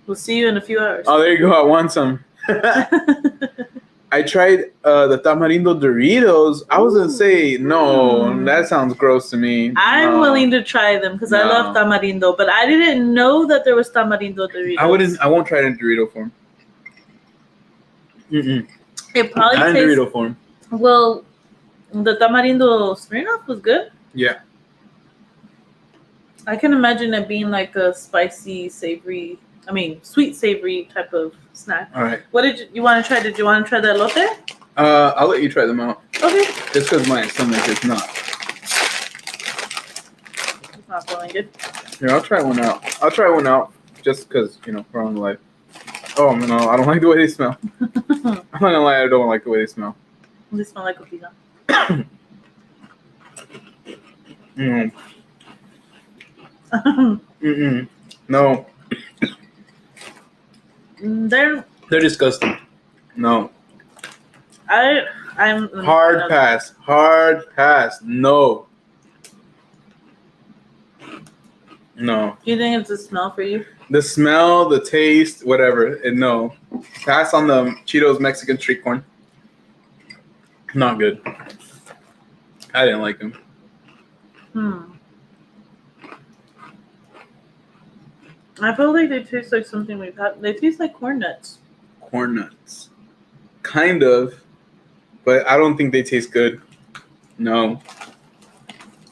S2: We'll see you in a few hours.
S1: Oh, there you go. I want some. I tried the tamarindo Doritos. I was gonna say no. That sounds gross to me.
S2: I'm willing to try them because I love tamarindo, but I didn't know that there was tamarindo Doritos.
S1: I won't try it in Dorito form. Mm-mm.
S2: It probably
S1: Not in
S2: tastes.
S1: Dorito form.
S2: Well, the tamarindo Smirnoff was good.
S1: Yeah.
S2: I can imagine it being like a spicy, savory. Sweet, savory type of snack.
S1: All right.
S2: What did you want to try? Did you want to try the elote?
S1: I'll let you try them out.
S2: Okay.
S1: Just because my stomach is not.
S2: It's not feeling good.
S1: Here, I'll try one out. Just because, we're on live. Oh, no, I don't like the way they smell. I'm not going to lie, I don't like the way they smell.
S2: They smell like a pizza.
S1: No.
S2: They're
S1: disgusting. No.
S2: I'm
S1: Hard pass. No. No.
S2: Do you think it's a smell for you?
S1: The smell, the taste, whatever. No. Pass on the Cheetos Mexican street corn. Not good. I didn't like them.
S2: I feel like they taste like something we've had. They taste like corn nuts.
S1: Corn nuts. Kind of. But I don't think they taste good. No.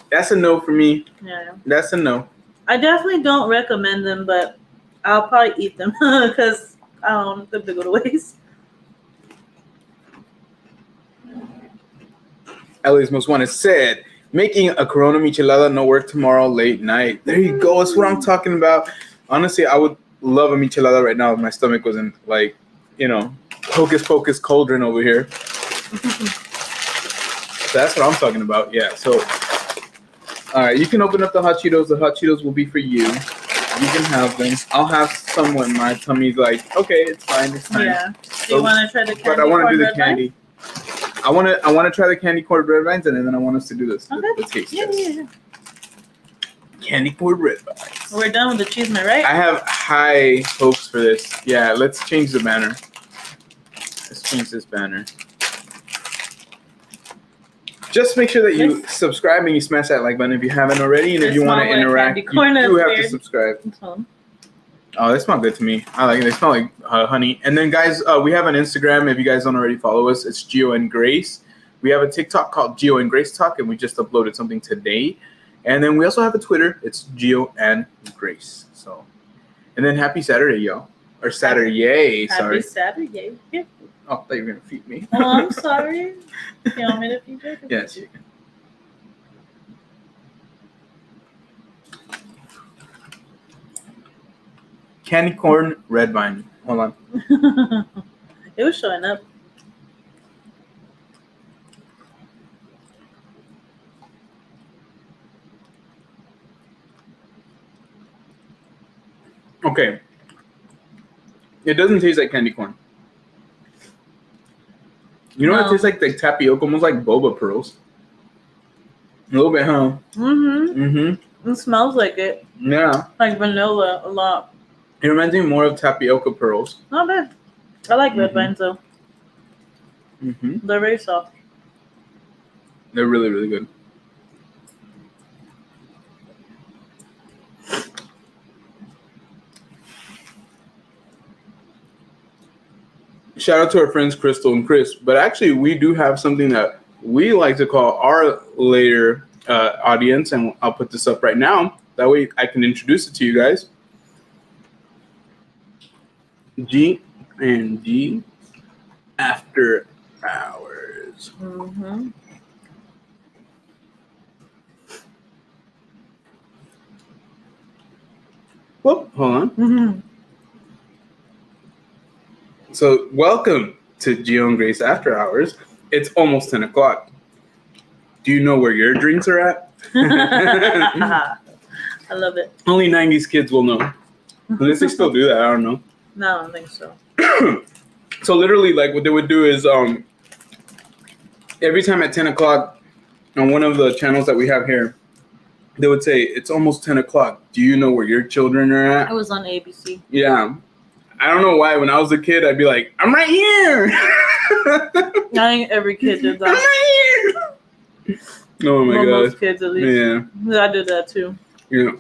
S1: That's a no for me.
S2: Yeah.
S1: That's a no.
S2: I definitely don't recommend them, but I'll probably eat them because I don't want them to go to waste.
S1: LA's Most Wanted said, making a Corona Michelada no work tomorrow late night. There you go. That's what I'm talking about. Honestly, I would love a Michelada right now if my stomach wasn't Hocus Pocus cauldron over here. That's what I'm talking about. Yeah. So, all right, you can open up the hot Cheetos. The hot Cheetos will be for you. You can have them. I'll have some when my tummy's like, okay, it's fine. It's fine.
S2: Yeah. Do you want to try the candy?
S1: But I want to do the
S2: red
S1: candy. I want to try the candy corn red vines, and then I want us to do this.
S2: Okay.
S1: The taste
S2: Yeah,
S1: test.
S2: yeah.
S1: Candy corn red vines.
S2: We're done with the cheese, right?
S1: I have high hopes for this. Yeah, let's change the banner. Let's change this banner. Just make sure that you subscribe and you smash that like button if you haven't already. And if you want to interact, you do have to subscribe. Oh, they smell good to me. I like it. They smell like honey. And then, guys, we have an Instagram. If you guys don't already follow us, it's Gio and Grace. We have a TikTok called Gio and Grace Talk, and we just uploaded something today. And then we also have a Twitter. It's Gio and Grace. So, and then happy Saturday, y'all. Or Saturday, sorry.
S2: Happy Saturday. Yeah.
S1: Oh, I thought you were going to feed me.
S2: Oh, I'm sorry. You want me to feed you?
S1: Yes, you can. Candy corn red vine. Hold on.
S2: It was showing up.
S1: Okay. It doesn't taste like candy corn. You know what it tastes like? Like tapioca, almost like boba pearls. A little bit, huh?
S2: Mm-hmm.
S1: Mm-hmm.
S2: It smells like it.
S1: Yeah.
S2: Like vanilla a lot.
S1: It reminds me more of tapioca pearls.
S2: Not bad. I like red vines though.
S1: Mm-hmm.
S2: They're very soft.
S1: They're really, really good. Shout out to our friends Crystal and Chris. But actually, we do have something that we like to call our later audience, and I'll put this up right now. That way I can introduce it to you guys. G and G After Hours.
S2: Mm-hmm.
S1: Whoop, hold on.
S2: Mm-hmm.
S1: So, welcome to Gio and Grace After Hours. It's almost 10 o'clock. Do you know where your drinks are at?
S2: I love it.
S1: Only 90s kids will know. Unless they still do that, I don't know.
S2: No, I don't think so.
S1: So, literally, like, what they would do is every time at 10 o'clock on one of the channels that we have here, they would say, it's almost 10 o'clock. Do you know where your children are at?
S2: I was on ABC.
S1: Yeah. I don't know why. When I was a kid, I'd be like, I'm right here.
S2: I think every kid did that.
S1: I'm right here. Oh my god.
S2: Most kids at least.
S1: Yeah.
S2: I did that too.
S1: Yeah.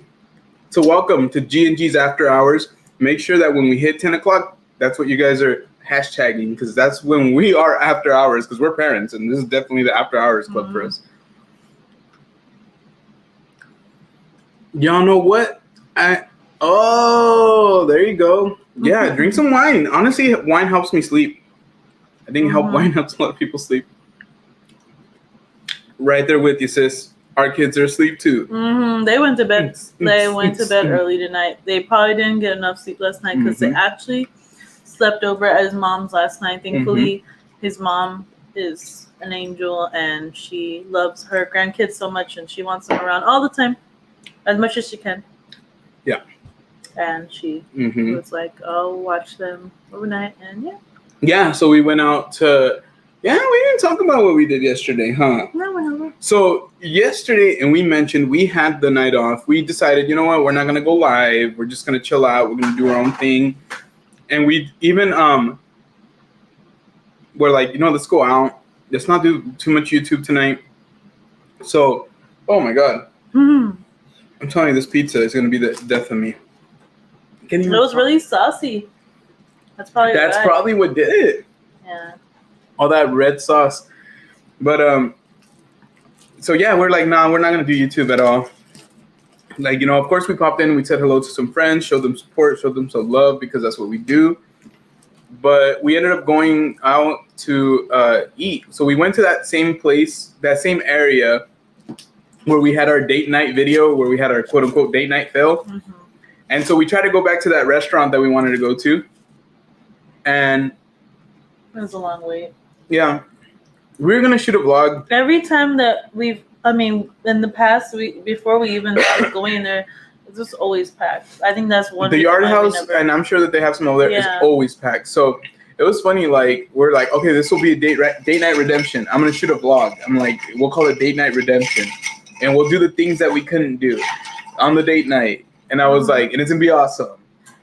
S1: So welcome to G&G's After Hours. Make sure that when we hit 10 o'clock, that's what you guys are hashtagging, because that's when we are after hours, because we're parents, and this is definitely the after hours club for us. Y'all know what? Oh, there you go. Yeah, drink some wine. Honestly, wine helps me sleep. I think wine helps a lot of people sleep. Right there with you, sis. Our kids are asleep too.
S2: Mm-hmm. They went to bed. They went to bed early tonight. They probably didn't get enough sleep last night because they actually slept over at his mom's last night. Thankfully, his mom is an angel and she loves her grandkids so much and she wants them around all the time, as much as she can.
S1: Yeah.
S2: And she was like, "Oh, watch them overnight," and
S1: yeah. So we went out to. Yeah, we didn't talk about what we did yesterday, huh?
S2: No, whatever.
S1: So yesterday, and we mentioned we had the night off. We decided, you know what, we're not gonna go live. We're just gonna chill out. We're gonna do our own thing. And we even we're like, you know, let's go out. Let's not do too much YouTube tonight. So, oh my god, I'm telling you, this pizza is gonna be the death of me.
S2: It was really saucy. That's probably
S1: what did it.
S2: Yeah.
S1: All that red sauce. But so yeah, we're like, nah, we're not gonna do YouTube at all. Like, you know, of course we popped in, we said hello to some friends, showed them support, showed them some love, because that's what we do. But we ended up going out to eat. So we went to that same place, that same area where we had our date night video, where we had our quote unquote date night fail. And so we tried to go back to that restaurant that we wanted to go to. And
S2: It was a long wait.
S1: Yeah. We were going to shoot a vlog.
S2: Every time that in the past, before we even started going there, it was always packed. I think that's one.
S1: The Yard House, and I'm sure that they have some over there, is always packed. So it was funny. Like, we're like, okay, this will be a date night redemption. I'm gonna shoot a vlog. I'm like, we'll call it date night redemption, and we'll do the things that we couldn't do on the date night. And I was like, and it's gonna be awesome.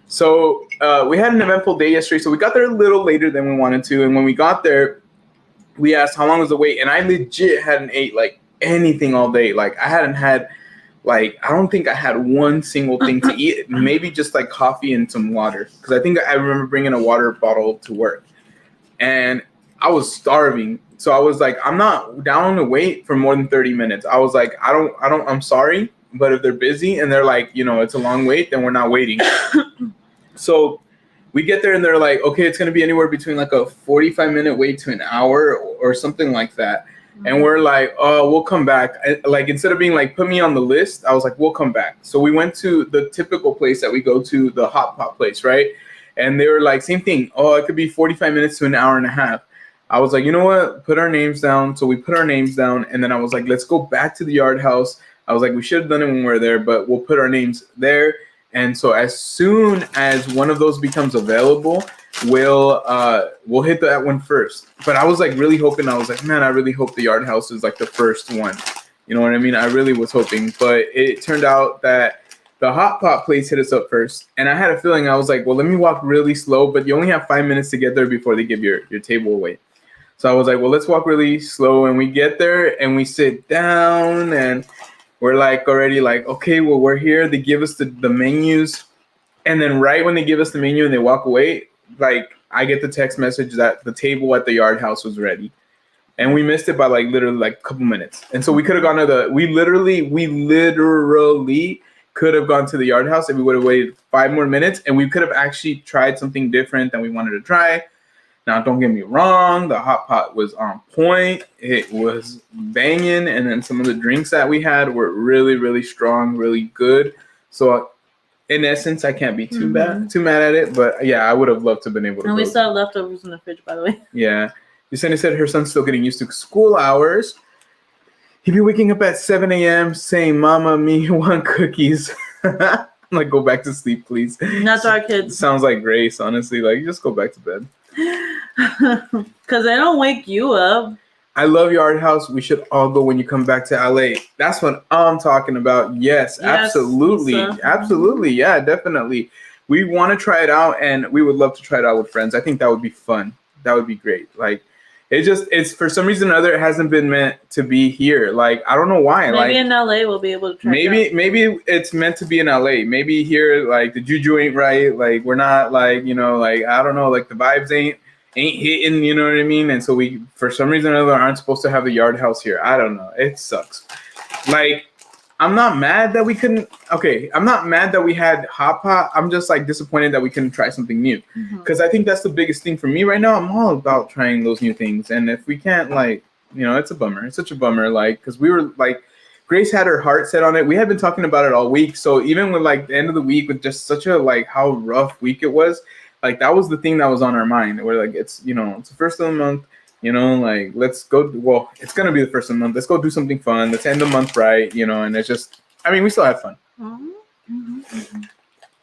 S1: So we had an eventful day yesterday. So we got there a little later than we wanted to, and when we got there, we asked how long was the wait, and I legit hadn't ate like anything all day. Like, I hadn't had. Like, I don't think I had one single thing to eat. Maybe just like coffee and some water. Because I think I remember bringing a water bottle to work. And I was starving. So I was like, I'm not down to wait for more than 30 minutes. I was like, I'm sorry. But if they're busy and they're like, it's a long wait, then we're not waiting. So we get there and they're like, okay, it's going to be anywhere between like a 45-minute wait to an hour or something like that. And we're like, oh, we'll come back. Like, instead of being like, put me on the list, I was like, we'll come back. So we went to the typical place that we go to, the hot pot place, right? And they were like, same thing. Oh, it could be 45 minutes to an hour and a half. I was like, you know what? Put our names down. So we put our names down. And then I was like, let's go back to the Yard House. I was like, we should have done it when we were there, but we'll put our names there. And so as soon as one of those becomes available, we'll hit that one first. But I was like really hoping. I was like, man, I really hope the Yard House is like the first one. You know what I mean? I really was hoping. But it turned out that the hot pot place hit us up first. And I had a feeling. I was like, well, let me walk really slow. But you only have 5 minutes to get there before they give your table away. So I was like, well, let's walk really slow. And we get there and we sit down and we're like already like, okay, well, we're here. They give us the menus. And then right when they give us the menu and they walk away, like, I get the text message that the table at the Yard House was ready. And we missed it by like literally like a couple minutes. And so we could have gone to we literally could have gone to the Yard House if we would have waited 5 more minutes. And we could have actually tried something different than we wanted to try. Now, don't get me wrong. The hot pot was on point. It was banging. And then some of the drinks that we had were really, really strong, really good. So in essence, I can't be too mad at it. But yeah, I would have loved to have been able to.
S2: And we still have leftovers in the fridge, by the way.
S1: Yeah. Yesenia said her son's still getting used to school hours. He'd be waking up at 7 a.m. saying, Mama, me want cookies. I'm like, go back to sleep, please.
S2: That's our kids.
S1: Sounds like Grace, honestly. Like, just go back to bed.
S2: Because they don't wake you up.
S1: I love Yard House. We should all go when you come back to LA. That's what I'm talking about. Yes, absolutely. Lisa. Absolutely. Yeah, definitely. We want to try it out, and we would love to try it out with friends. I think that would be fun. That would be great. Like, it's for some reason or other, it hasn't been meant to be here. Like, I don't know why.
S2: Maybe in LA we'll be able to try it out.
S1: Maybe it's meant to be in LA. Maybe here, like, the juju ain't right. Like, we're not, like, like, I don't know, like, the vibes ain't hitting, you know what I mean? And so we, for some reason or other, aren't supposed to have the Yard House here. I don't know. It sucks. Like, I'm not mad that we couldn't. Okay, I'm not mad that we had hot pot. I'm just like disappointed that we couldn't try something new. Because I think that's the biggest thing for me right now. I'm all about trying those new things. And if we can't, like, it's a bummer. It's such a bummer. Like, because we were like, Grace had her heart set on it. We had been talking about it all week. So even with like the end of the week with just such a like how rough week it was, like that was the thing that was on our mind. We're like, it's it's the first of the month. Like, let's go. Well, it's going to be the first of the month. Let's go do something fun. Let's end the month right, and it's just, I mean, we still had fun.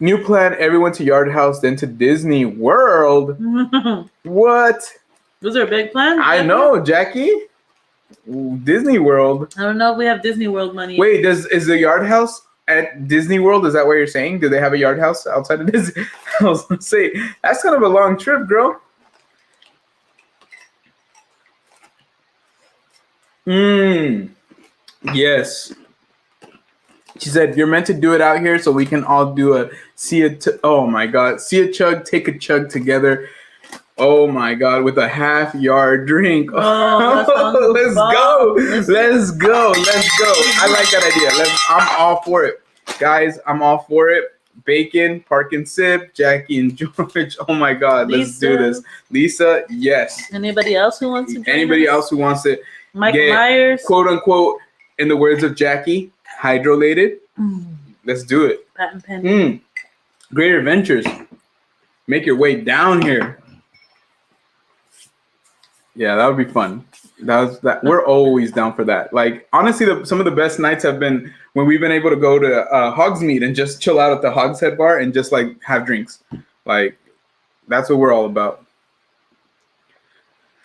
S1: New plan, everyone to Yard House, then to Disney World. What?
S2: Was there a big plan?
S1: I know, Jackie. Disney World.
S2: I don't know if we have Disney World money.
S1: Wait, is the Yard House at Disney World? Is that what you're saying? Do they have a Yard House outside of Disney? I was going to say, that's kind of a long trip, girl. Yes. She said, you're meant to do it out here so we can all do oh my God, see a chug, take a chug together. Oh my God, with a half-yard drink. Oh, let's go. I like that idea. I'm all for it. Guys, I'm all for it. Bacon, Park and Sip, Jackie and George. Oh my God, let's do this. Lisa, yes.
S2: Anybody else who wants to join
S1: Anybody
S2: us?
S1: else who wants it.
S2: Mike Myers.
S1: Quote unquote, in the words of Jackie, hydrolated. Let's do it.
S2: Patent pending.
S1: Great adventures. Make your way down here. Yeah, that would be fun. We're always down for that. Like honestly, some of the best nights have been when we've been able to go to Hogsmeade and just chill out at the Hogshead bar and just like have drinks. Like that's what we're all about.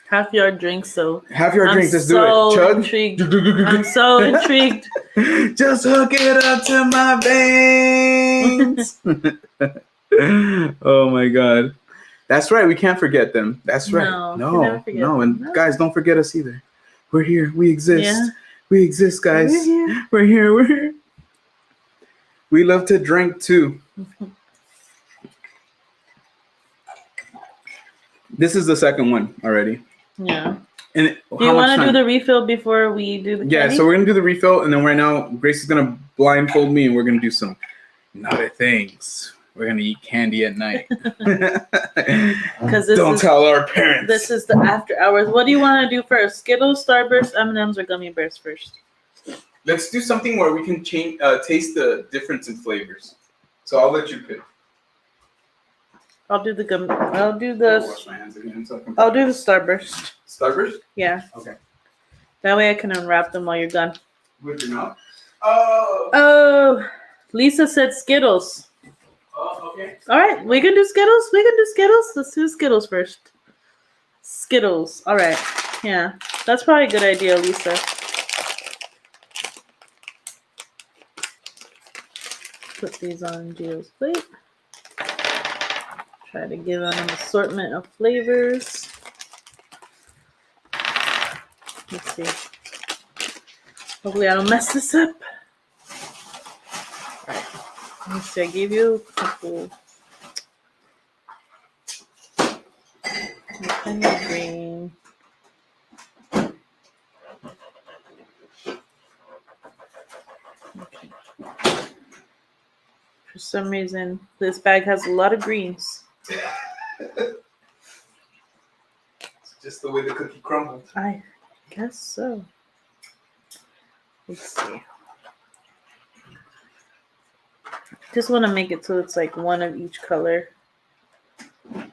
S2: Half yard drinks, so
S1: Half yard drinks. Let's
S2: so
S1: do it. Chug.
S2: Intrigued. I'm so intrigued.
S1: Just hook it up to my veins. Oh my god. That's right. We can't forget them. That's right. No. And guys, don't forget us either. We're here. We exist. Yeah. We exist, guys. We're here. We love to drink too. This is the second one already.
S2: Yeah.
S1: And
S2: do you want to do the refill before we do the candy?
S1: Yeah, so we're going to do the refill. And then right now, Grace is going to blindfold me and we're going to do some naughty things. We're going to eat candy at night. Don't tell our parents.
S2: This is the after hours. What do you want to do first? Skittles, Starburst, M&M's, or gummy bears first?
S1: Let's do something where we can taste the difference in flavors. So I'll let you pick.
S2: I'll do the gummy. I'll do the Starburst.
S1: Starburst?
S2: Yeah.
S1: Okay.
S2: That way I can unwrap them while you're done.
S1: With your mouth?
S2: Oh. Lisa said Skittles.
S1: Oh, okay.
S2: All right, we can do Skittles. Let's do Skittles first. Skittles. All right. Yeah, that's probably a good idea, Lisa. Put these on Gio's plate. Try to give them an assortment of flavors. Let's see. Hopefully I don't mess this up. All right. Let me see. I gave you a couple. Kind of green. Okay. For some reason, this bag has a lot of greens.
S1: It's just the way the cookie crumbled.
S2: I guess so. Let's see. Just want to make it so it's like one of each color.
S1: Oh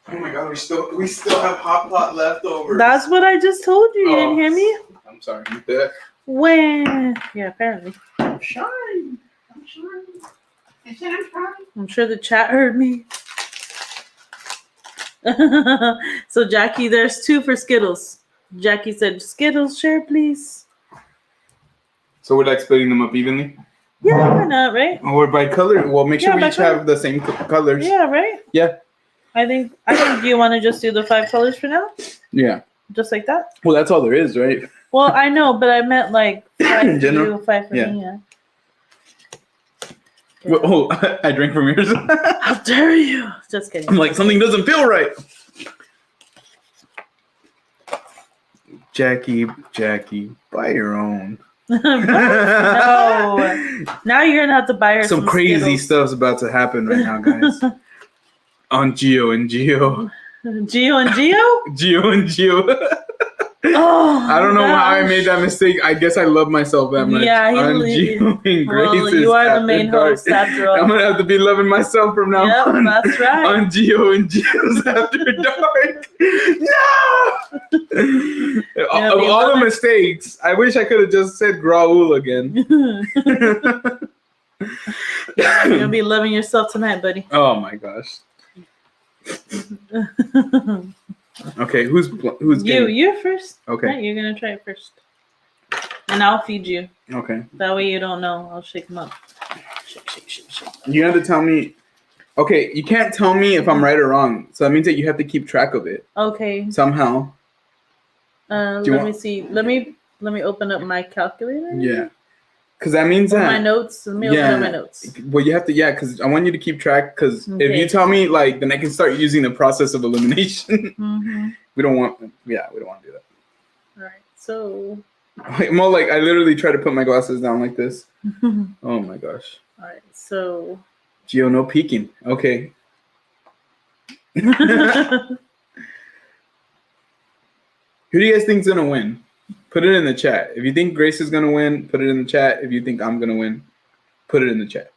S1: my god, we still have hot pot leftovers.
S2: That's what I just told you. You didn't hear me?
S1: I'm sorry. You did.
S2: When? Yeah, apparently.
S1: I'm shy.
S2: I'm sure the chat heard me. So Jackie, there's 2 for Skittles. Jackie said, Skittles, share please.
S1: So we're like splitting them up evenly?
S2: Yeah, why not, right?
S1: Or by color? Well, make sure we each have the same colors.
S2: Yeah, right?
S1: Yeah.
S2: I think do you want to just do the 5 colors for now?
S1: Yeah.
S2: Just like that?
S1: Well, that's all there is, right?
S2: Well, I know, but I meant like 5
S1: in general?
S2: for you, 5 for me, yeah.
S1: Well, oh, I drank from yours.
S2: How dare you? Just kidding.
S1: I'm like, something doesn't feel right. Jackie, buy your own.
S2: No. Now you're gonna have to buy her some
S1: crazy
S2: Skittles.
S1: stuff's about to happen right now, guys. On Gio and Gio.
S2: Gio and Gio?
S1: Gio and Gio.
S2: Oh,
S1: I don't know how I made that mistake. I guess I love myself that much.
S2: Yeah,
S1: Gio and Grace.
S2: Well, you are the main host after all.
S1: I'm gonna have to be loving myself from now on.
S2: That's right.
S1: On Gio and Gio's After Dark. No! Of all the mistakes, I wish I could have just said Graul again.
S2: You're gonna be loving yourself tonight, buddy.
S1: Oh my gosh. Okay, who's
S2: you're first.
S1: Okay.
S2: Right, you're gonna try it first. And I'll feed you.
S1: Okay.
S2: That way you don't know. I'll shake them up. Shake.
S1: You have to tell me. Okay, you can't tell me if I'm right or wrong. So that means that you have to keep track of it.
S2: Okay.
S1: Somehow.
S2: Let me see. Let me open up my calculator.
S1: Yeah. Because that means that
S2: my notes. Let me open up my notes.
S1: Well, you have to, because I want you to keep track. Because if you tell me, like, then I can start using the process of elimination.
S2: Mm-hmm.
S1: we don't want to do that.
S2: All right. So.
S1: More like I literally try to put my glasses down like this. Oh my gosh.
S2: All right. So.
S1: Gio, no peeking. Okay. Who do you guys think is gonna win? Put it in the chat. If you think Grace is gonna win, put it in the chat. If you think I'm gonna win, put it in the chat.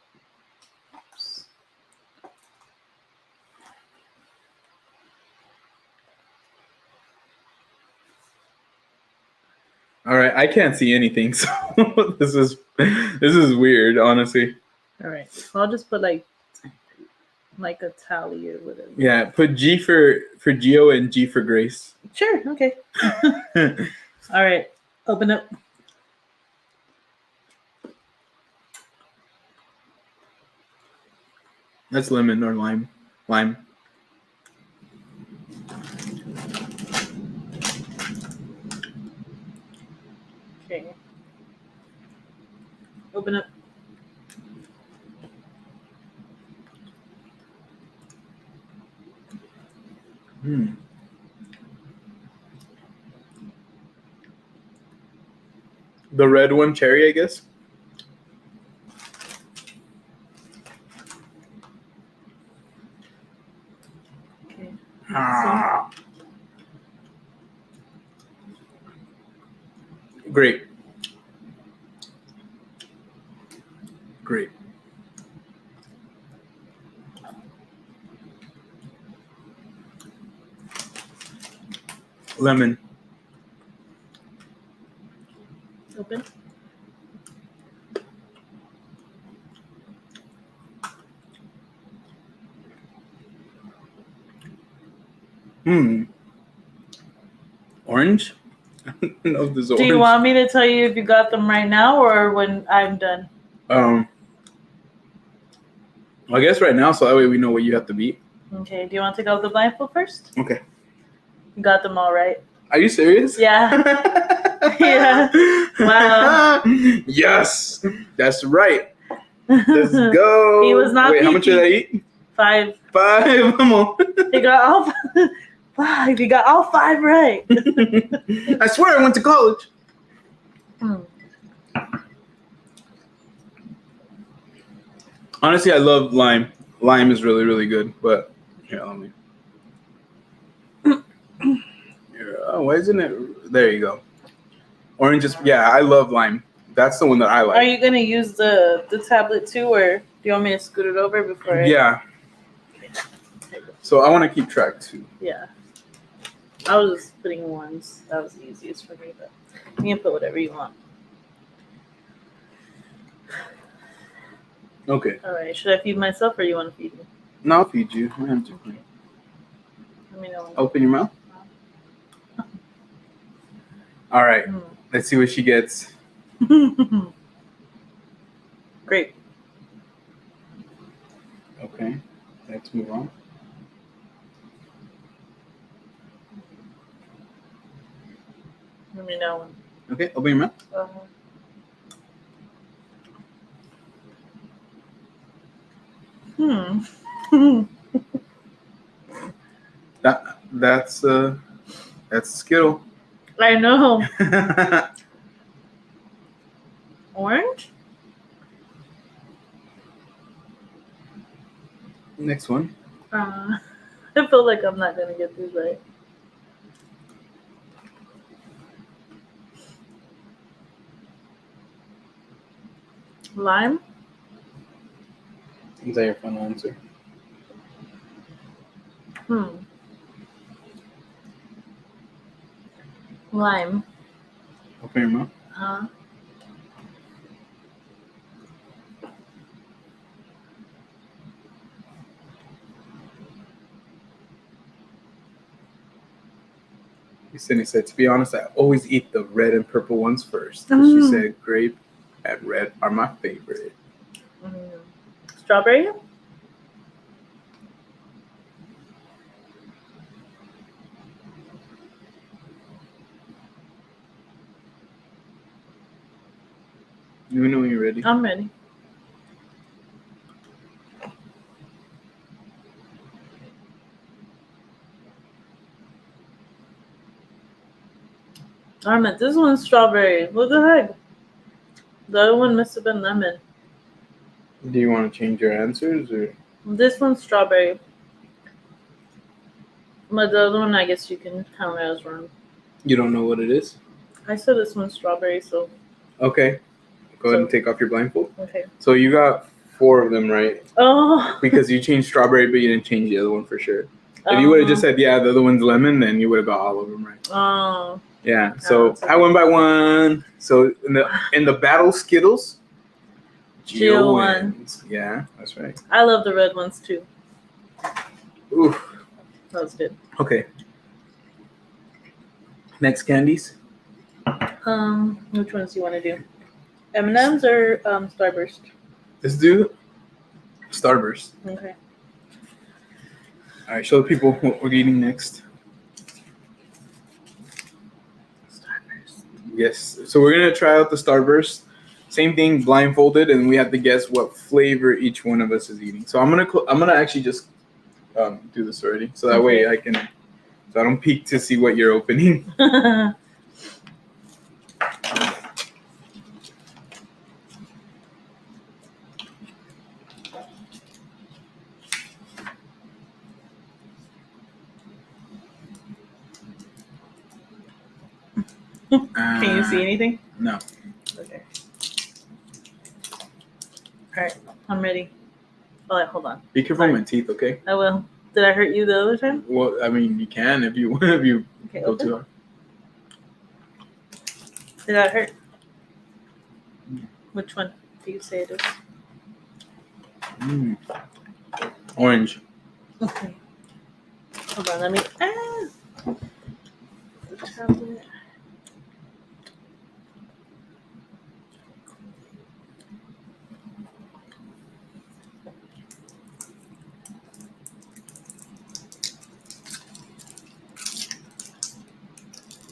S1: All right, I can't see anything, so this is weird, honestly.
S2: All right. So I'll just put like a tally or whatever.
S1: Yeah, put G for Geo and G for Grace.
S2: Sure. Okay. All right. Open up.
S1: That's lemon or lime. Lime.
S2: Okay. Open up.
S1: Hmm. The red one, cherry, I guess.
S2: Okay.
S1: Ah. Great. Great. Lemon.
S2: Open.
S1: Orange? I don't know if this is
S2: Do
S1: orange.
S2: you want me to tell you if you got them right now or when I'm done?
S1: I guess right now, so that way we know what you have to beat.
S2: Okay. Do you want to go with the blindfold first?
S1: Okay.
S2: You got them all right.
S1: Are you serious?
S2: Yeah. Yeah. Wow.
S1: Yes, that's right. Let's go.
S2: He was not
S1: Wait, how much did I eat?
S2: 5.
S1: 5. Come on.
S2: He got all 5. He got all 5 right.
S1: I swear I went to college. Honestly, I love lime. Lime is really, really good. But here, let me. Oh, why isn't it? There you go. Orange is, yeah, I love lime. That's the one that I like.
S2: Are you gonna use the tablet too, or do you want me to scoot it over before?
S1: Yeah. So I want to keep track too.
S2: Yeah. I was just putting ones. That was the easiest for me, but you can put whatever you want.
S1: Okay.
S2: All right. Should I feed myself, or you want to feed me?
S1: No, I'll feed you. I have to.
S2: Let me know.
S1: Open your mouth. All right. Let's see what she gets.
S2: Great.
S1: Okay. Let's move on.
S2: Let me know.
S1: Okay. Open your mouth. That's Skittle.
S2: I know. Orange?
S1: Next one.
S2: I feel like I'm not gonna get these right. Lime?
S1: Is that your final answer?
S2: Lime.
S1: Open your mouth. Cindy said, to be honest, I always eat the red and purple ones first. She said grape and red are my favorite.
S2: Strawberry?
S1: Let me know when you're ready.
S2: I'm ready. Darn it, this one's strawberry. What the heck? The other one must have been lemon.
S1: Do you want to change your answers or?
S2: This one's strawberry. But the other one, I guess you can count as wrong.
S1: You don't know what it is?
S2: I said this one's strawberry, so.
S1: Okay. Go ahead and take off your blindfold.
S2: Okay.
S1: So you got 4 of them right.
S2: Oh.
S1: Because you changed strawberry, but you didn't change the other one for sure. If you would have just said, yeah, the other one's lemon, then you would have got all of them right.
S2: Oh.
S1: Yeah. So I won by 1. So in the battle Skittles,
S2: Jill won.
S1: wins. Yeah, that's right.
S2: I love the red ones too.
S1: Oof.
S2: That was good.
S1: Okay. Next candies.
S2: Which ones do you want to do? M&M's or Starburst?
S1: Let's do Starburst.
S2: Okay.
S1: All right, show the people what we're eating next.
S2: Starburst.
S1: Yes. So we're gonna try out the Starburst. Same thing, blindfolded, and we have to guess what flavor each one of us is eating. So I'm gonna actually just do this already, so that way I don't peek to see what you're opening.
S2: Can you see anything?
S1: No.
S2: Okay. All right, I'm ready. Oh, wait, hold on.
S1: Be careful with my teeth, okay?
S2: I will. Did I hurt you the other time?
S1: Well, I mean, you can if you
S2: Okay,
S1: go
S2: open.
S1: too hard.
S2: Did that hurt? Which one do you say it is?
S1: Orange.
S2: Okay. Hold on, let me. The tablet.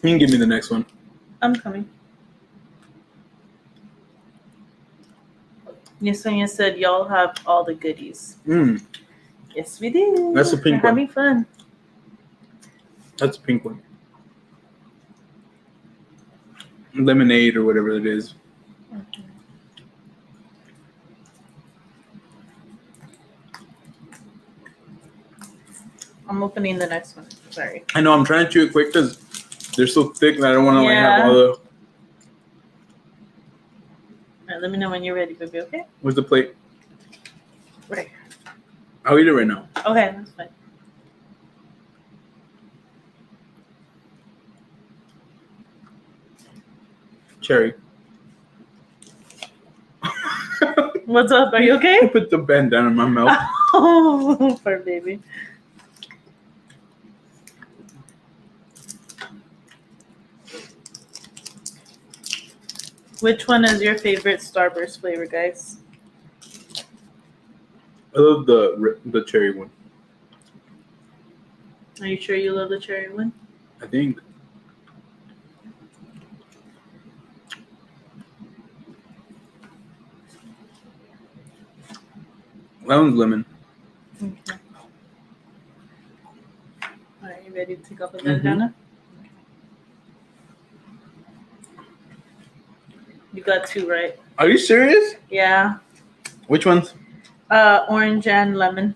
S1: You can give me the next one.
S2: I'm coming. Yesenia said y'all have all the goodies. Yes, we do.
S1: That's the pink
S2: We're
S1: one.
S2: having fun.
S1: That's the pink one. Lemonade or whatever it is.
S2: Okay. I'm opening the next one. Sorry.
S1: I know, I'm trying to chew it quick because they're so thick that I don't want to have all the...
S2: All right, let me know when you're ready, baby, okay?
S1: Where's the plate?
S2: Right.
S1: I'll eat it right now.
S2: Okay, that's fine.
S1: Cherry.
S2: What's up? Are you
S1: I
S2: okay?
S1: put the bandana in my mouth.
S2: Oh, poor baby. Which one is your favorite Starburst flavor, guys?
S1: I love the cherry one.
S2: Are you sure you love the cherry one?
S1: I think. That one's lemon.
S2: Okay. All right, you ready to take off the bandana? You got 2 right.
S1: Are you serious?
S2: Yeah.
S1: Which ones?
S2: Orange and lemon.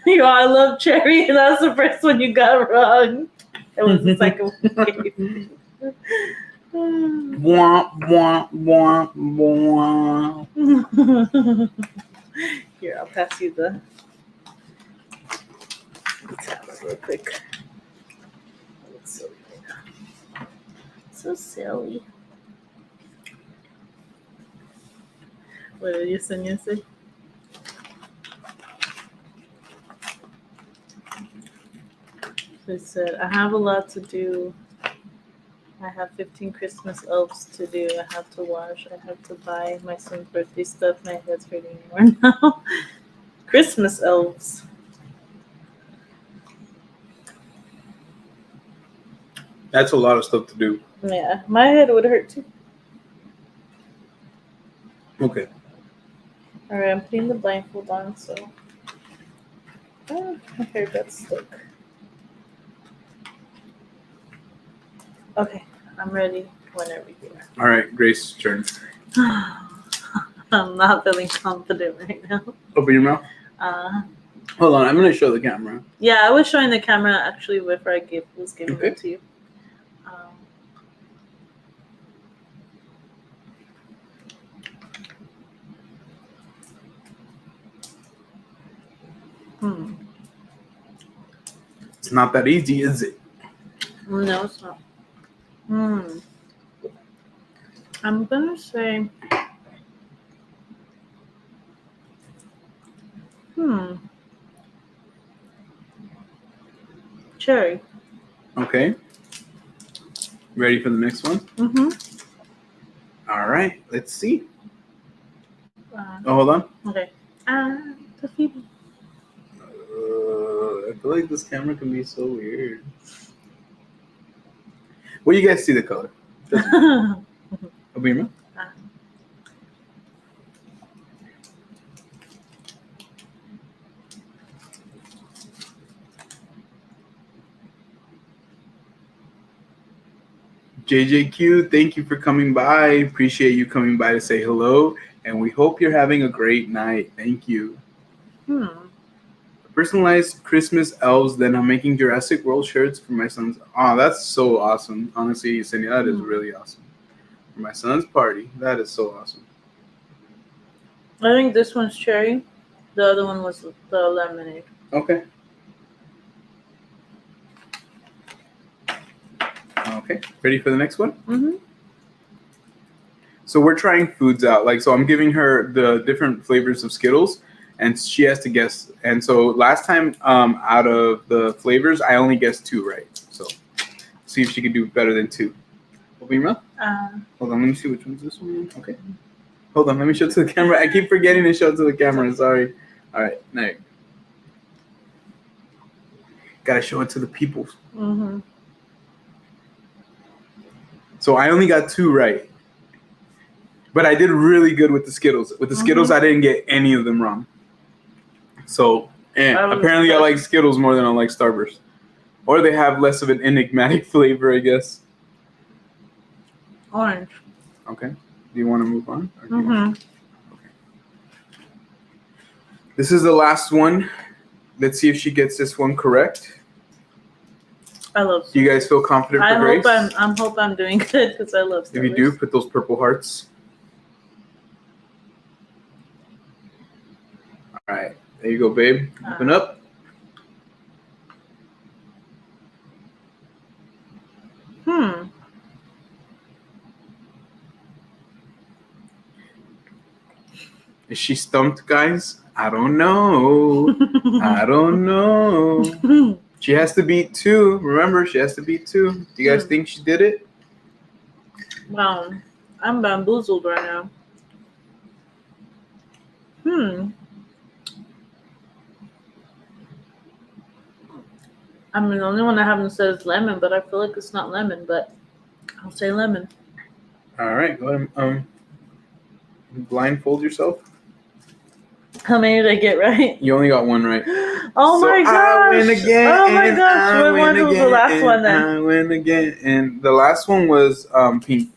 S2: You know, I love cherry. That's the first one you got wrong. It was the second one.
S1: Wah, wah, wah, wah.
S2: Here, I'll pass you the tablet real quick. That looks so good. So silly. What did Yesenia say? She said, I have a lot to do. I have 15 Christmas elves to do. I have to wash. I have to buy my son's birthday stuff. My head's hurting more now. Christmas elves.
S1: That's a lot of stuff to do.
S2: Yeah, my head would hurt too.
S1: Okay.
S2: All right, I'm putting the blindfold on, so. Oh, my hair got stuck. Okay, I'm ready whenever you are.
S1: All right, Grace's turn.
S2: I'm not feeling confident right now.
S1: Open your mouth. Hold on, I'm going to show the camera.
S2: Yeah, I was showing the camera actually before I was giving
S1: Okay.
S2: it to you.
S1: It's not that easy, is it?
S2: No, it's not. I'm gonna say. Cherry.
S1: Okay. Ready for the next one?
S2: Mm-hmm.
S1: All right. Let's see.
S2: Oh,
S1: hold on.
S2: Okay. The fever.
S1: I feel like this camera can be so weird. Well, you guys see the color. Abima? JJQ, thank you for coming by. Appreciate you coming by to say hello. And we hope you're having a great night. Thank you. Personalized Christmas elves. Then I'm making Jurassic World shirts for my sons. Oh, that's so awesome. Honestly, Cindy, that is really awesome. For my son's party. That is so awesome.
S2: I think this one's cherry. The other one was the lemonade.
S1: Okay. Okay. Ready for the next one?
S2: Mm-hmm.
S1: So we're trying foods out. Like, so I'm giving her the different flavors of Skittles, and she has to guess. And so last time, out of the flavors, I only guessed 2 right. So see if she can do better than 2. Obima? Hold on, let me see which one's this one. Okay. Hold on, let me show it to the camera. I keep forgetting to show it to the camera. Sorry. All right, now. Gotta show it to the people.
S2: Mm-hmm.
S1: So I only got 2 right. But I did really good with the Skittles. With the Skittles, I didn't get any of them wrong. So, apparently I like Skittles more than I like Starburst. Or they have less of an enigmatic flavor, I guess.
S2: Orange.
S1: Okay. Do you want to move on?
S2: Mm-hmm.
S1: Okay. This is the last one. Let's see if she gets this one correct.
S2: I love.
S1: Do you guys feel confident for Grace?
S2: I hope I'm doing good because I love Starburst.
S1: If you do, put those purple hearts. All right. There you go, babe. Open up. Is she stumped, guys? I don't know. I don't know. She has to beat 2. Remember, she has to beat 2. Do you guys think she did it?
S2: Wow. I'm bamboozled right now. I mean, the only one I haven't said is lemon, but I feel like it's not lemon, but I'll say lemon.
S1: All right. Go ahead. Blindfold yourself.
S2: How many did I get right?
S1: You only got 1 right.
S2: Oh my gosh!
S1: I win again.
S2: Oh my gosh! What one was the last one then?
S1: I win again. And the last one was pink.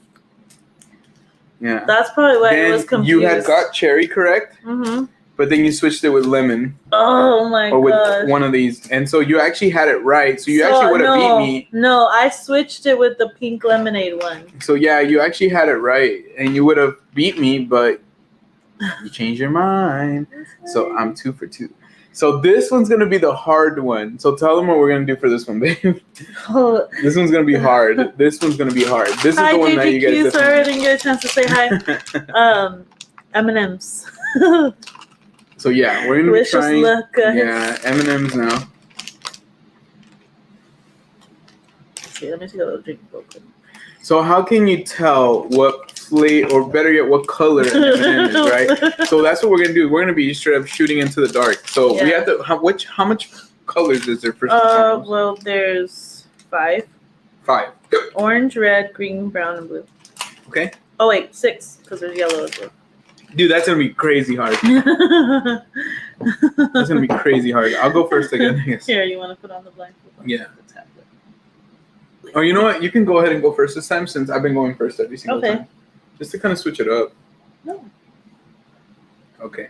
S1: Yeah.
S2: That's probably why I was confused.
S1: You had got cherry correct.
S2: Mm-hmm.
S1: But then you switched it with lemon.
S2: Oh my god. Or
S1: with one of these. And so you actually had it right. So you actually would have beat me.
S2: No, I switched it with the pink lemonade one.
S1: So yeah, you actually had it right. And you would have beat me, but you changed your mind. So I'm 2 for 2. So this one's going to be the hard one. So tell them what we're going to do for this one, babe.
S2: Oh. This
S1: one's going to be hard. This one's going to be hard. This is the one that you guys
S2: sorry I didn't get a chance to say hi. M&M's.
S1: So yeah, we're gonna be trying. Luck, guys. Yeah, M&M's now.
S2: See, let me take a little drink real quick.
S1: So how can you tell what flavor, or better yet, what color an M&M is, right? So that's what we're gonna do. We're gonna be straight up shooting into the dark. So we have to. How much colors is there?
S2: Well, there's 5.
S1: 5.
S2: Orange, red, green, brown, and blue.
S1: Okay.
S2: Oh wait, 6 because there's yellow as well.
S1: Dude, that's gonna be crazy hard. That's gonna be crazy hard. I'll go first again, I guess.
S2: Here, you want to put on the blindfold?
S1: Yeah. Oh, you know what? You can go ahead and go first this time since I've been going first every single time. Just to kind of switch it up.
S2: No.
S1: Okay.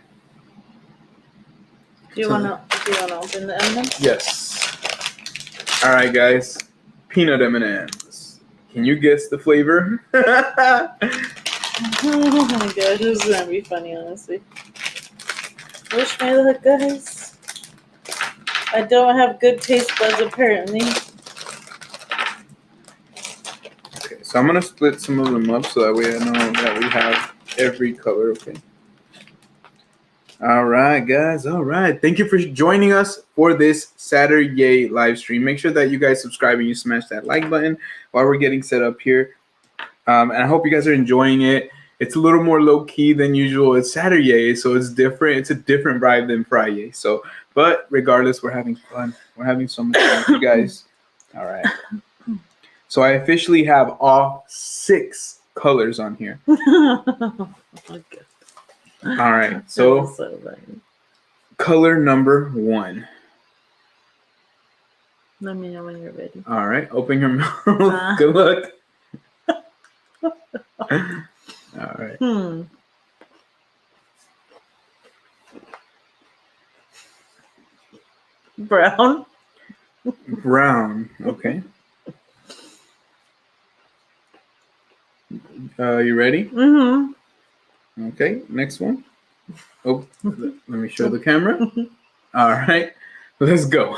S2: Do you wanna open the M&Ms?
S1: Yes. All right, guys. Peanut M&Ms. Can you guess the flavor?
S2: Oh my god, this is gonna be funny, honestly. Wish me luck, guys. I don't have good taste buds apparently.
S1: Okay, so I'm gonna split some of them up so that way I know that we have every color. Okay. All right, guys. All right. Thank you for joining us for this Saturday live stream. Make sure that you guys subscribe and you smash that like button while we're getting set up here. And I hope you guys are enjoying it. It's a little more low key than usual. It's Saturday, so it's different. It's a different vibe than Friday. So, but regardless, we're having fun. We're having so much fun with you guys. All right. So I officially have all 6 colors on here.
S2: Okay.
S1: All right. So color number 1.
S2: Let me know when you're ready.
S1: All right. Open your mouth. Good luck. All right.
S2: Brown.
S1: Brown. Okay. You ready?
S2: Mm-hmm.
S1: Okay. Next one. Oh, let me show the camera. All right. Let's go.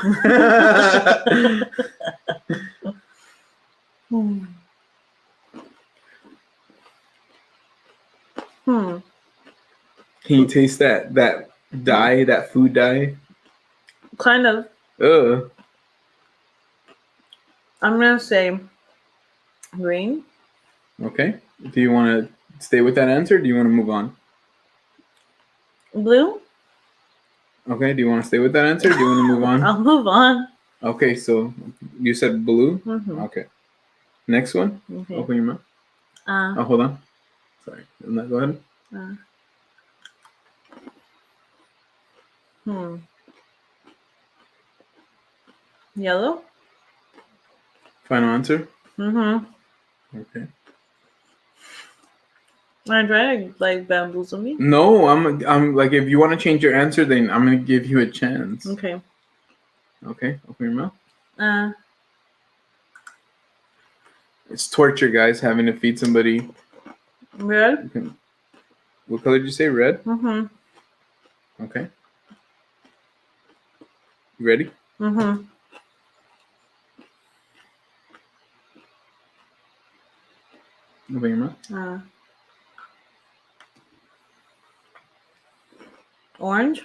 S1: Can you taste that dye, that food dye?
S2: Kind of. I'm gonna say green.
S1: Okay. Do you want to stay with that answer? Or do you want to move on?
S2: Blue.
S1: Okay. Do you want to stay with that answer? Or do you want to move on?
S2: I'll move on.
S1: Okay. So you said blue.
S2: Mm-hmm.
S1: Okay. Next one.
S2: Okay.
S1: Open your mouth. Oh, hold on. Sorry. Go ahead.
S2: Yellow.
S1: Final answer.
S2: Mm-hmm.
S1: Okay.
S2: I try to like bamboozle me.
S1: No, I'm like, if you want to change your answer, then I'm gonna give you a chance.
S2: Okay.
S1: Okay. Open your mouth. It's torture, guys, having to feed somebody.
S2: Red.
S1: Okay. What color did you say? Red.
S2: Mm-hmm.
S1: Okay. You ready?
S2: Mm-hmm.
S1: Open your mouth.
S2: Orange.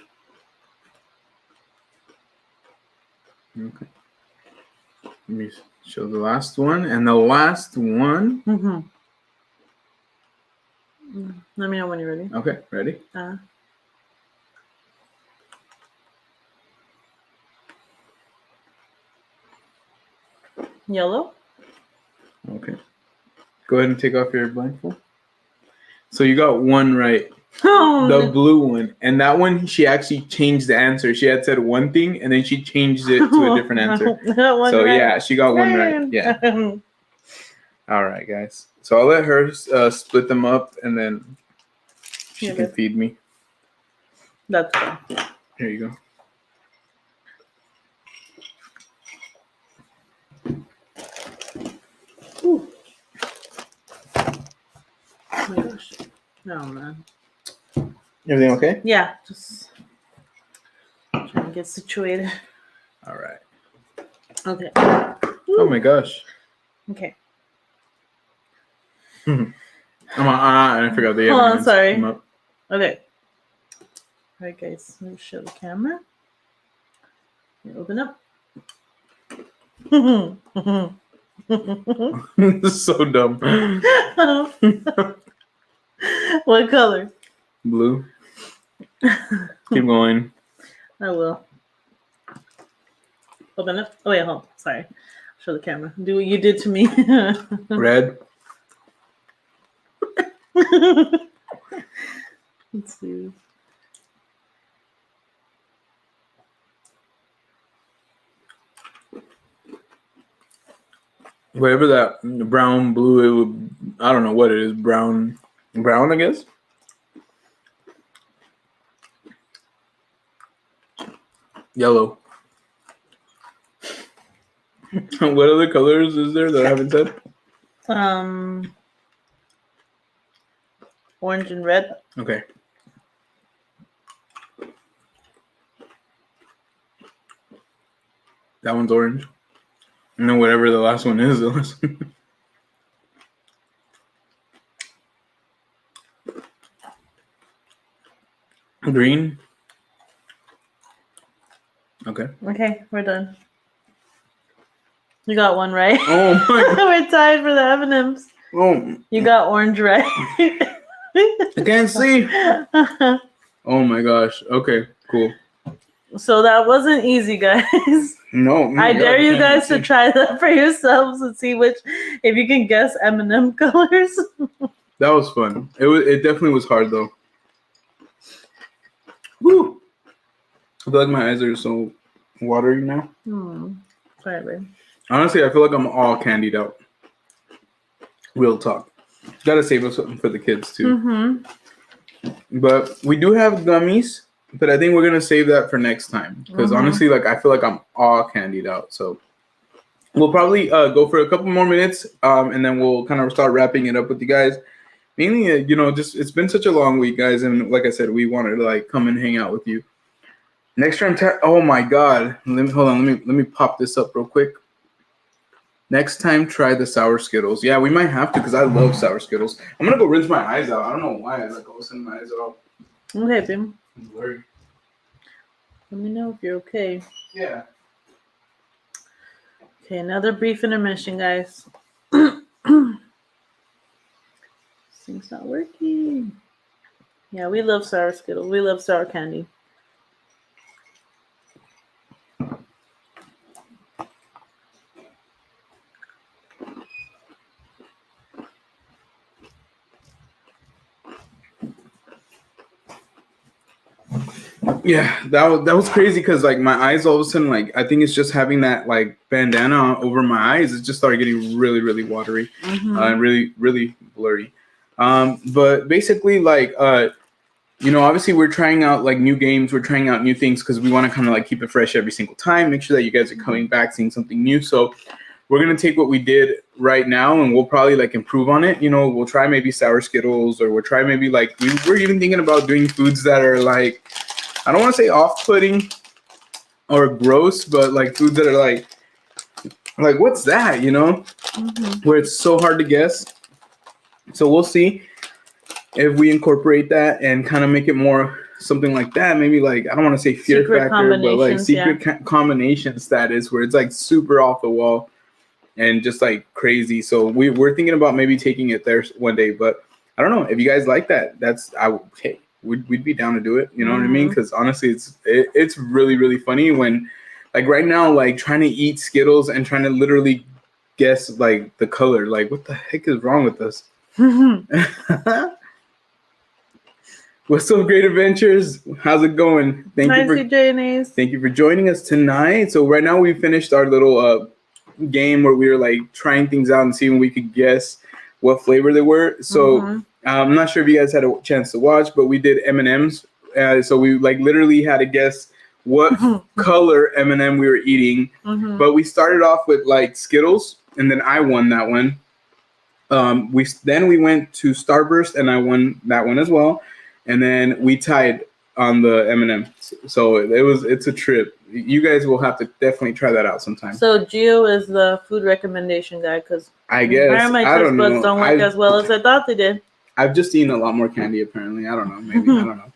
S1: Okay. Let me show the last one. And the last one.
S2: Mm-hmm. Let me know when you're ready.
S1: Okay, ready?
S2: Yellow.
S1: Okay. Go ahead and take off your blindfold. So you got one right.
S2: Oh,
S1: the blue one. And that one, she actually changed the answer. She had said one thing, and then she changed it to a different answer. So,
S2: right.
S1: Yeah, she got one right. Yeah. All right, guys. So I'll let her split them up, and then she can feed me.
S2: That's fine.
S1: Here you go.
S2: Ooh. Oh my gosh. Oh man.
S1: Everything okay?
S2: Yeah, just trying to get situated.
S1: All right.
S2: Okay.
S1: Oh my gosh.
S2: Okay.
S1: I forgot the
S2: Hold on, sorry.
S1: Up.
S2: Okay. All right, guys. Let me show the camera. Open up.
S1: This is so dumb.
S2: What color?
S1: Blue. Keep going.
S2: I will. Open up. Oh wait, hold on. Sorry. Show the camera. Do what you did to me.
S1: Red.
S2: Let's see.
S1: Whatever that brown, blue, it would, I don't know what it is. Brown, I guess. Yellow. What other colors is there that I haven't said?
S2: Orange and red.
S1: That one's orange. And then whatever the last one is. Green. Okay.
S2: Okay, we're done. You got one right.
S1: Oh my.
S2: We're tied for the M&Ms.
S1: Oh.
S2: You got orange right.
S1: I can't see. Oh my gosh. Okay. Cool.
S2: So that wasn't easy, guys.
S1: No.
S2: I dare you guys to try that for yourselves and see if you can guess M&M colors.
S1: That was fun. It definitely was hard though. Woo! I feel like my eyes are so watery now.
S2: Sorry, babe.
S1: Honestly, I feel like I'm all candied out. Real talk. Gotta save us something for the kids too.
S2: Mm-hmm.
S1: But we do have gummies, but I think we're gonna save that for next time. Because honestly, like I feel like I'm all candied out. So we'll probably go for a couple more minutes, and then we'll kind of start wrapping it up with you guys. Mainly, just it's been such a long week, guys, and like I said, we wanted to like come and hang out with you. Next time, oh my God! Let me pop this up real quick. Next time, try the sour Skittles. Yeah, we might have to because I love sour Skittles. I'm gonna go rinse my eyes out. I don't know why I like all send my eyes out.
S2: Okay, babe.
S1: I'm blurry.
S2: Let me know if you're okay.
S1: Yeah.
S2: Okay, another brief intermission, guys. This thing's not working. Yeah, we love sour Skittles. We love sour candy.
S1: Yeah, that was crazy because like my eyes all of a sudden, like I think it's just having that like bandana over my eyes, it just started getting really, really watery and really, really blurry. But basically like obviously we're trying out like new games, we're trying out new things because we want to kind of like keep it fresh every single time, make sure that you guys are coming back, seeing something new. So we're gonna take what we did right now and we'll probably like improve on it. We'll try maybe sour Skittles, or we'll try maybe like we're even thinking about doing foods that are like, I don't want to say off-putting or gross, but like foods that are like what's that, where it's so hard to guess. So we'll see if we incorporate that and kind of make it more something like that. Maybe like, I don't want to say fear factor, but like secret combination status where it's like super off the wall and just like crazy. So we're thinking about maybe taking it there one day, but I don't know if you guys like that. Hey, we'd be down to do it. You know what I mean? Because honestly, it's really, really funny when like right now, like trying to eat Skittles and trying to literally guess like the color. Like what the heck is wrong with us? What's up, Great Adventures? How's it going? Thank you for joining us tonight. So right now we finished our little game where we were like trying things out and seeing if we could guess what flavor they were. So I'm not sure if you guys had a chance to watch, but we did M&Ms. So we like literally had to guess what color M&M we were eating. But we started off with like Skittles, and then I won that one. We went to Starburst, and I won that one as well. And then we tied on the M&M. So it's a trip. You guys will have to definitely try that out sometime.
S2: So Gio is the food recommendation guy because
S1: I guess
S2: my taste buds don't work as well as I thought they did.
S1: I've just eaten a lot more candy apparently. I don't know. Maybe I don't know.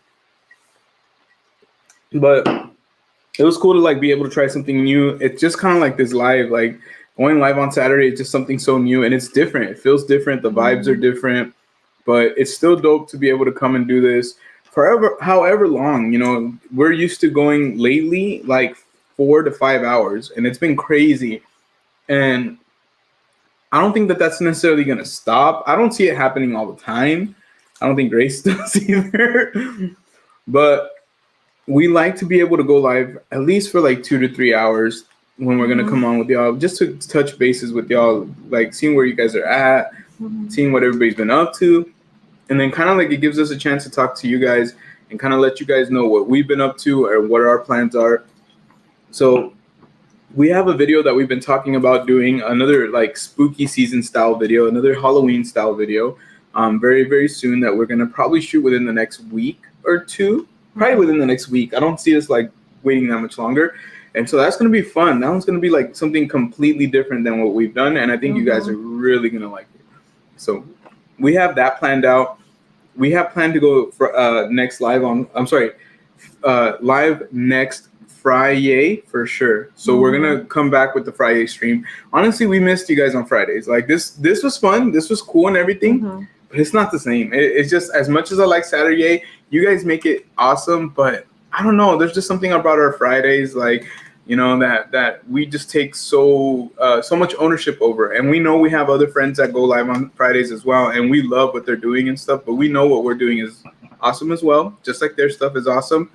S1: But it was cool to like be able to try something new. It's just kind of like this live, like going live on Saturday. It's just something so new and it's different. It feels different. The vibes are different, but it's still dope to be able to come and do this forever, however long. We're used to going lately like 4 to 5 hours, and it's been crazy. And I don't think that that's necessarily going to stop. I don't see it happening all the time. I don't think Grace does either. But we like to be able to go live at least for like 2 to 3 hours when we're going to come on with y'all, just to touch bases with y'all, like seeing where you guys are at, seeing what everybody's been up to. And then kind of like it gives us a chance to talk to you guys and kind of let you guys know what we've been up to or what our plans are. So we have a video that we've been talking about doing, another like spooky season style video, another Halloween style video, very, very soon, that we're going to probably shoot within the next week or two, probably within the next week. I don't see us like waiting that much longer. And so that's going to be fun. That one's going to be like something completely different than what we've done. And I think you guys are really going to like it. So we have that planned out. We have planned to go for next live on, live next Friday for sure. So we're going to come back with the Friday stream. Honestly, we missed you guys on Fridays. Like this was fun. This was cool and everything, but it's not the same. It's just as much as I like Saturday, you guys make it awesome, but I don't know. There's just something about our Fridays, like, you know, that we just take so much ownership over. And we know we have other friends that go live on Fridays as well, and we love what they're doing and stuff, but we know what we're doing is awesome as well, just like their stuff is awesome.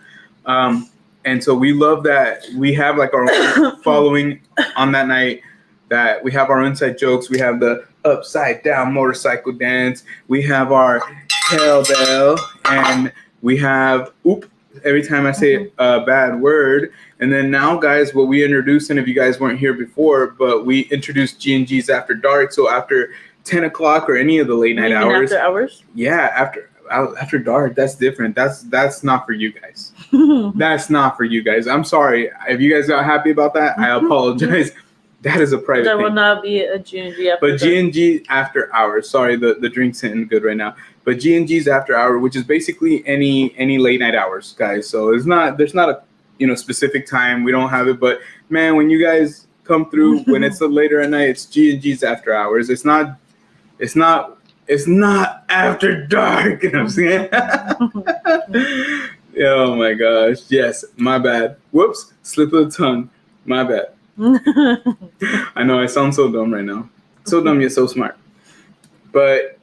S1: And so we love that we have like our own following on that night, that we have our inside jokes. We have the upside down motorcycle dance. We have our tail bell, and we have every time I say a bad word. And then now, guys, what we introduced, and if you guys weren't here before, but we introduced G&G's After Dark. So after 10 o'clock or any of the late night hours.
S2: After hours?
S1: Yeah, after dark. That's different. That's not for you guys. That's not for you guys. I'm sorry. If you guys are happy about that, I apologize. That is a private thing.
S2: That will not be a G&G after
S1: But G&G After Hours. Sorry, the drink's hitting good right now. But G&G's After Hour, which is basically any late night hours, guys. So there's not a specific time. We don't have it. But man, when you guys come through, when it's later at night, it's G&G's After Hours. It's not after dark. You know what I'm saying? Oh my gosh. Yes, my bad. Whoops, slip of the tongue. My bad. I know I sound so dumb right now. So dumb yet so smart. But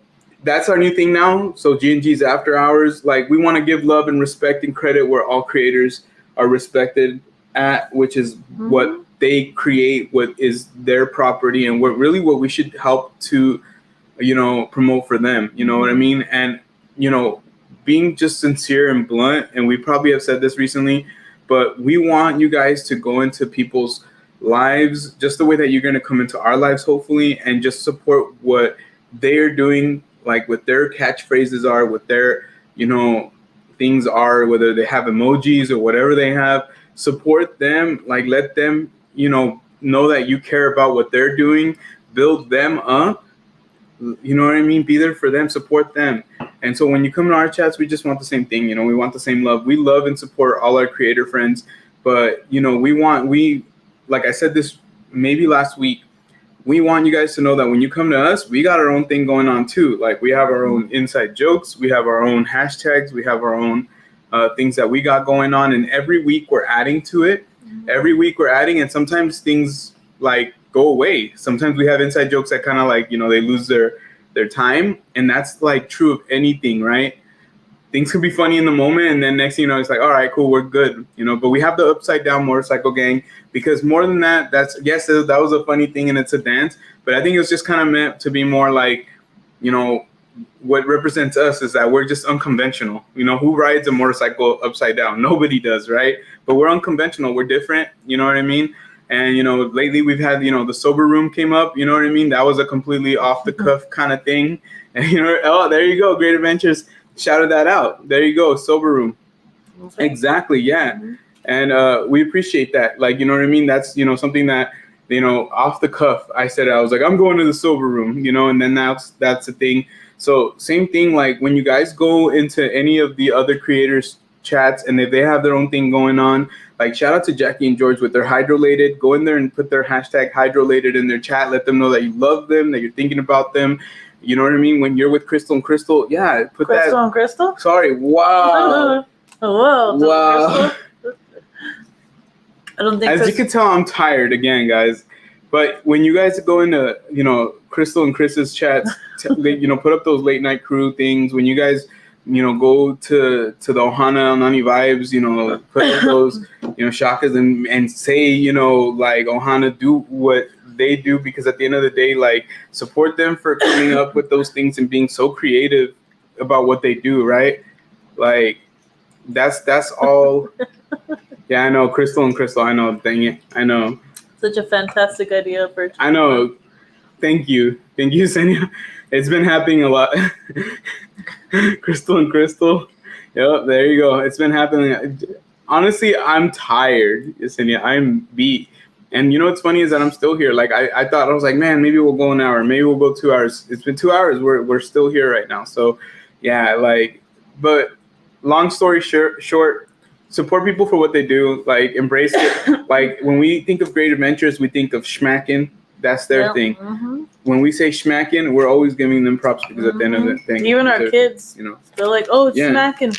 S1: that's our new thing now. So G&G's After Hours, like, we want to give love and respect and credit where all creators are respected at, which is what they create, what is their property, and what we should help to, promote for them. You know what I mean? And, being just sincere and blunt, and we probably have said this recently, but we want you guys to go into people's lives just the way that you're going to come into our lives, hopefully, and just support what they're doing, like what their catchphrases are, what their, things are, whether they have emojis or whatever they have. Support them, like, let them, know that you care about what they're doing, build them up. You know what I mean? Be there for them, support them. And so when you come to our chats, we just want the same thing. We want the same love. We love and support all our creator friends, but like I said this maybe last week, we want you guys to know that when you come to us, we got our own thing going on too. Like, we have our own inside jokes, we have our own hashtags, we have our own things that we got going on, and every week we're adding to it. Every week we're adding, and sometimes things like go away. Sometimes we have inside jokes that kind of like, they lose their time, and that's like true of anything, right? Things could be funny in the moment, and then next thing you know, it's like, all right, cool, we're good, But we have the upside down motorcycle gang, because more than that, that was a funny thing, and it's a dance, but I think it was just kind of meant to be more like, what represents us is that we're just unconventional. Who rides a motorcycle upside down? Nobody does, right? But we're unconventional. We're different. You know what I mean? And, lately we've had, the sober room came up. You know what I mean? That was a completely off the cuff kind of thing. And, oh, there you go. Great Adventures shouted that out. There you go. Sober room. Okay. Exactly. Yeah. And we appreciate that. Like, you know what I mean? That's, something that, off the cuff, I said, I was like, I'm going to the sober room, and then that's the thing. So same thing, like when you guys go into any of the other creators' chats, and if they have their own thing going on, like shout out to Jackie and George with their Hydrolated. Go in there and put their hashtag Hydrolated in their chat. Let them know that you love them, that you're thinking about them. You know what I mean? When you're with Crystal and Crystal, yeah, put that.
S2: Crystal and Crystal?
S1: Sorry, wow.
S2: Whoa.
S1: Wow.
S2: I don't think
S1: As you can tell, I'm tired again, guys. But when you guys go into, Crystal and Chris's chats, put up those late night crew things. When you guys, go to the Ohana Nani vibes, put up those, shakas and say, like Ohana, do what they do, because at the end of the day, like, support them for coming up with those things and being so creative about what they do, right? Like, that's all. Yeah, I know, Crystal and Crystal. I know, dang it, I know.
S2: Such a fantastic idea for.
S1: I know. Thank you, Senya. It's been happening a lot. Crystal and Crystal. Yep, there you go. It's been happening. honestly, I'm tired, Yesenia. I'm beat. And you know what's funny is that I'm still here. Like I thought I was like, man, maybe we'll go an hour, maybe we'll go 2 hours. It's been 2 hours. We're still here right now. So yeah, like, but long story short, support people for what they do. Like embrace it. Like when we think of great adventures, we think of schmacking. That's their thing.
S2: Mm-hmm.
S1: When we say schmacking, we're always giving them props because at the end of the thing,
S2: even our kids,
S1: you know,
S2: they're like, oh, it's smacking.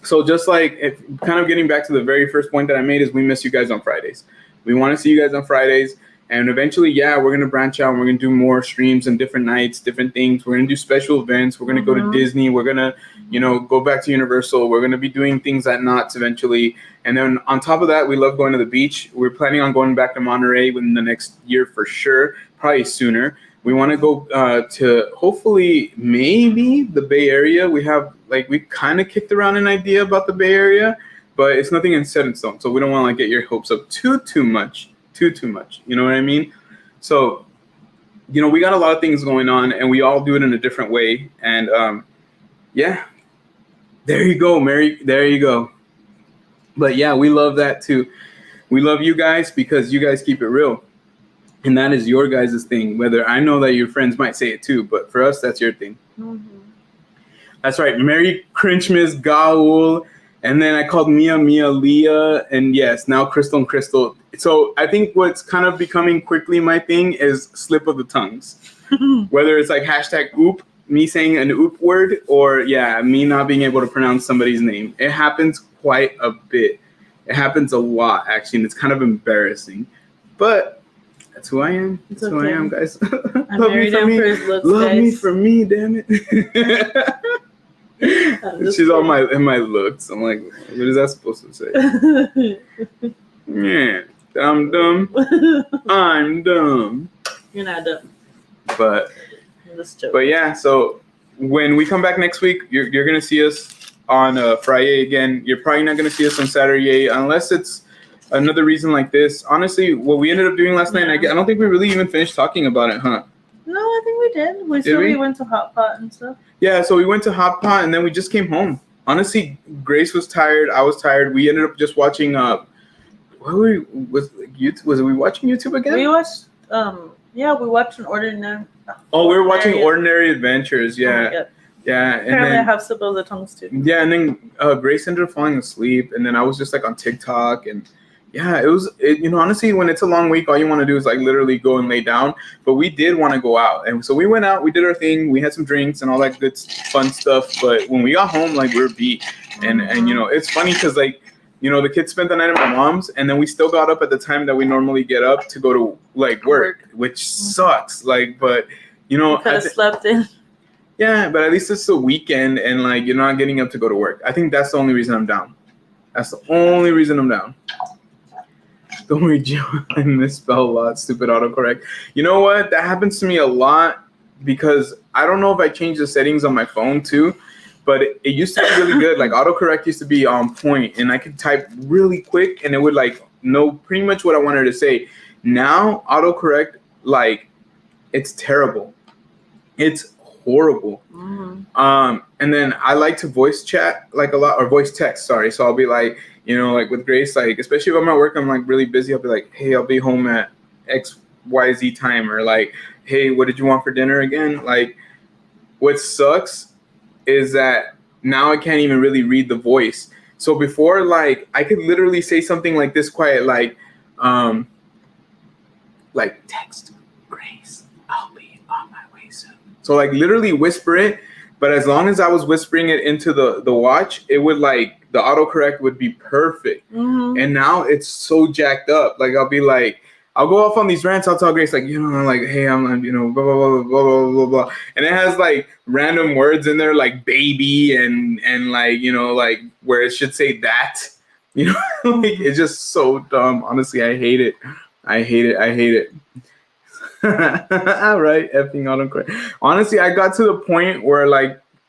S1: So just like kind of getting back to the very first point that I made is we miss you guys on Fridays. We want to see you guys on Fridays. And eventually, yeah, we're going to branch out and we're going to do more streams and different nights, different things. We're going to do special events. We're going to go to Disney. We're going to, you know, go back to Universal. We're going to be doing things at Knott's eventually. And then on top of that, we love going to the beach. We're planning on going back to Monterey within the next year for sure, probably sooner. We want to go to hopefully maybe the Bay Area. We have we kind of kicked around an idea about the Bay Area, but it's nothing in set in stone. So we don't want to get your hopes up too much. You know what I mean? So, you know, we got a lot of things going on and we all do it in a different way. And yeah, there you go, Mary. There you go. But yeah, we love that too. We love you guys because you guys keep it real. And that is your guys' thing. Whether I know that your friends might say it too, but for us, that's your thing. Mm-hmm. That's right. Merry Christmas, Gaul. And then I called Mia, Leah. And yes, now Crystal and Crystal. So I think what's kind of becoming quickly my thing is slip of the tongues. Whether it's like hashtag oop, me saying an oop word, or yeah, me not being able to pronounce somebody's name. It happens quite a bit. It happens a lot, actually. And it's kind of embarrassing. But that's who I am. That's who I am, guys.
S2: I married him for his looks,
S1: Love
S2: guys.
S1: me for me, damn it. She's all in my looks. I'm like, what is that supposed to say? Yeah, I'm dumb. I'm dumb.
S2: You're not dumb.
S1: But yeah, so when we come back next week, you're gonna see us on Friday again. You're probably not gonna see us on Saturday unless it's another reason like this. Honestly, what we ended up doing last night, I don't think we really even finished talking about it, huh?
S2: No, I think we did. We went to Hot Pot and stuff. Yeah,
S1: so we went to Hot Pot and then we just came home. Honestly, Grace was tired. I was tired. We ended up just watching. Was we watching YouTube again?
S2: We watched. We watched an ordinary.
S1: Oh, we were watching Ordinary Adventures. Yeah. Oh, yeah. And
S2: apparently, I have slip of the tongues too.
S1: Yeah, and then Grace ended up falling asleep, and then I was just like on TikTok and. Yeah, it was, honestly, when it's a long week, all you want to do is like literally go and lay down. But we did want to go out. And so we went out, we did our thing. We had some drinks and all that good fun stuff. But when we got home, like we were beat. And it's funny because the kids spent the night at my mom's. And then we still got up at the time that we normally get up to go to work, which sucks. But,
S2: you could have slept in.
S1: Yeah, but at least it's the weekend and you're not getting up to go to work. I think that's the only reason I'm down. That's the only reason I'm down. Don't worry, Joe. I misspell a lot. Stupid autocorrect. You know what? That happens to me a lot because I don't know if I changed the settings on my phone too, but it used to be really good. Like autocorrect used to be on point and I could type really quick and it would know pretty much what I wanted to say. Now autocorrect, it's terrible. It's horrible. Mm-hmm. And then I like to voice chat a lot or voice text. Sorry. So I'll be with Grace, especially if I'm at work, I'm really busy. I'll be like, hey, I'll be home at XYZ time, or hey, what did you want for dinner again? What sucks is that now I can't even really read the voice. So before, I could literally say something like this quiet, text Grace, I'll be on my way soon. So literally whisper it, but as long as I was whispering it into the watch, it would the autocorrect would be perfect. Mm-hmm. And now it's so jacked up. I'll be I'll go off on these rants. I'll tell Grace hey, I'm blah, blah, blah, blah, blah, blah, blah. And it has random words in there baby and where it should say that, it's just so dumb. Honestly, I hate it. I hate it. All right. Effing autocorrect. Honestly, I got to the point where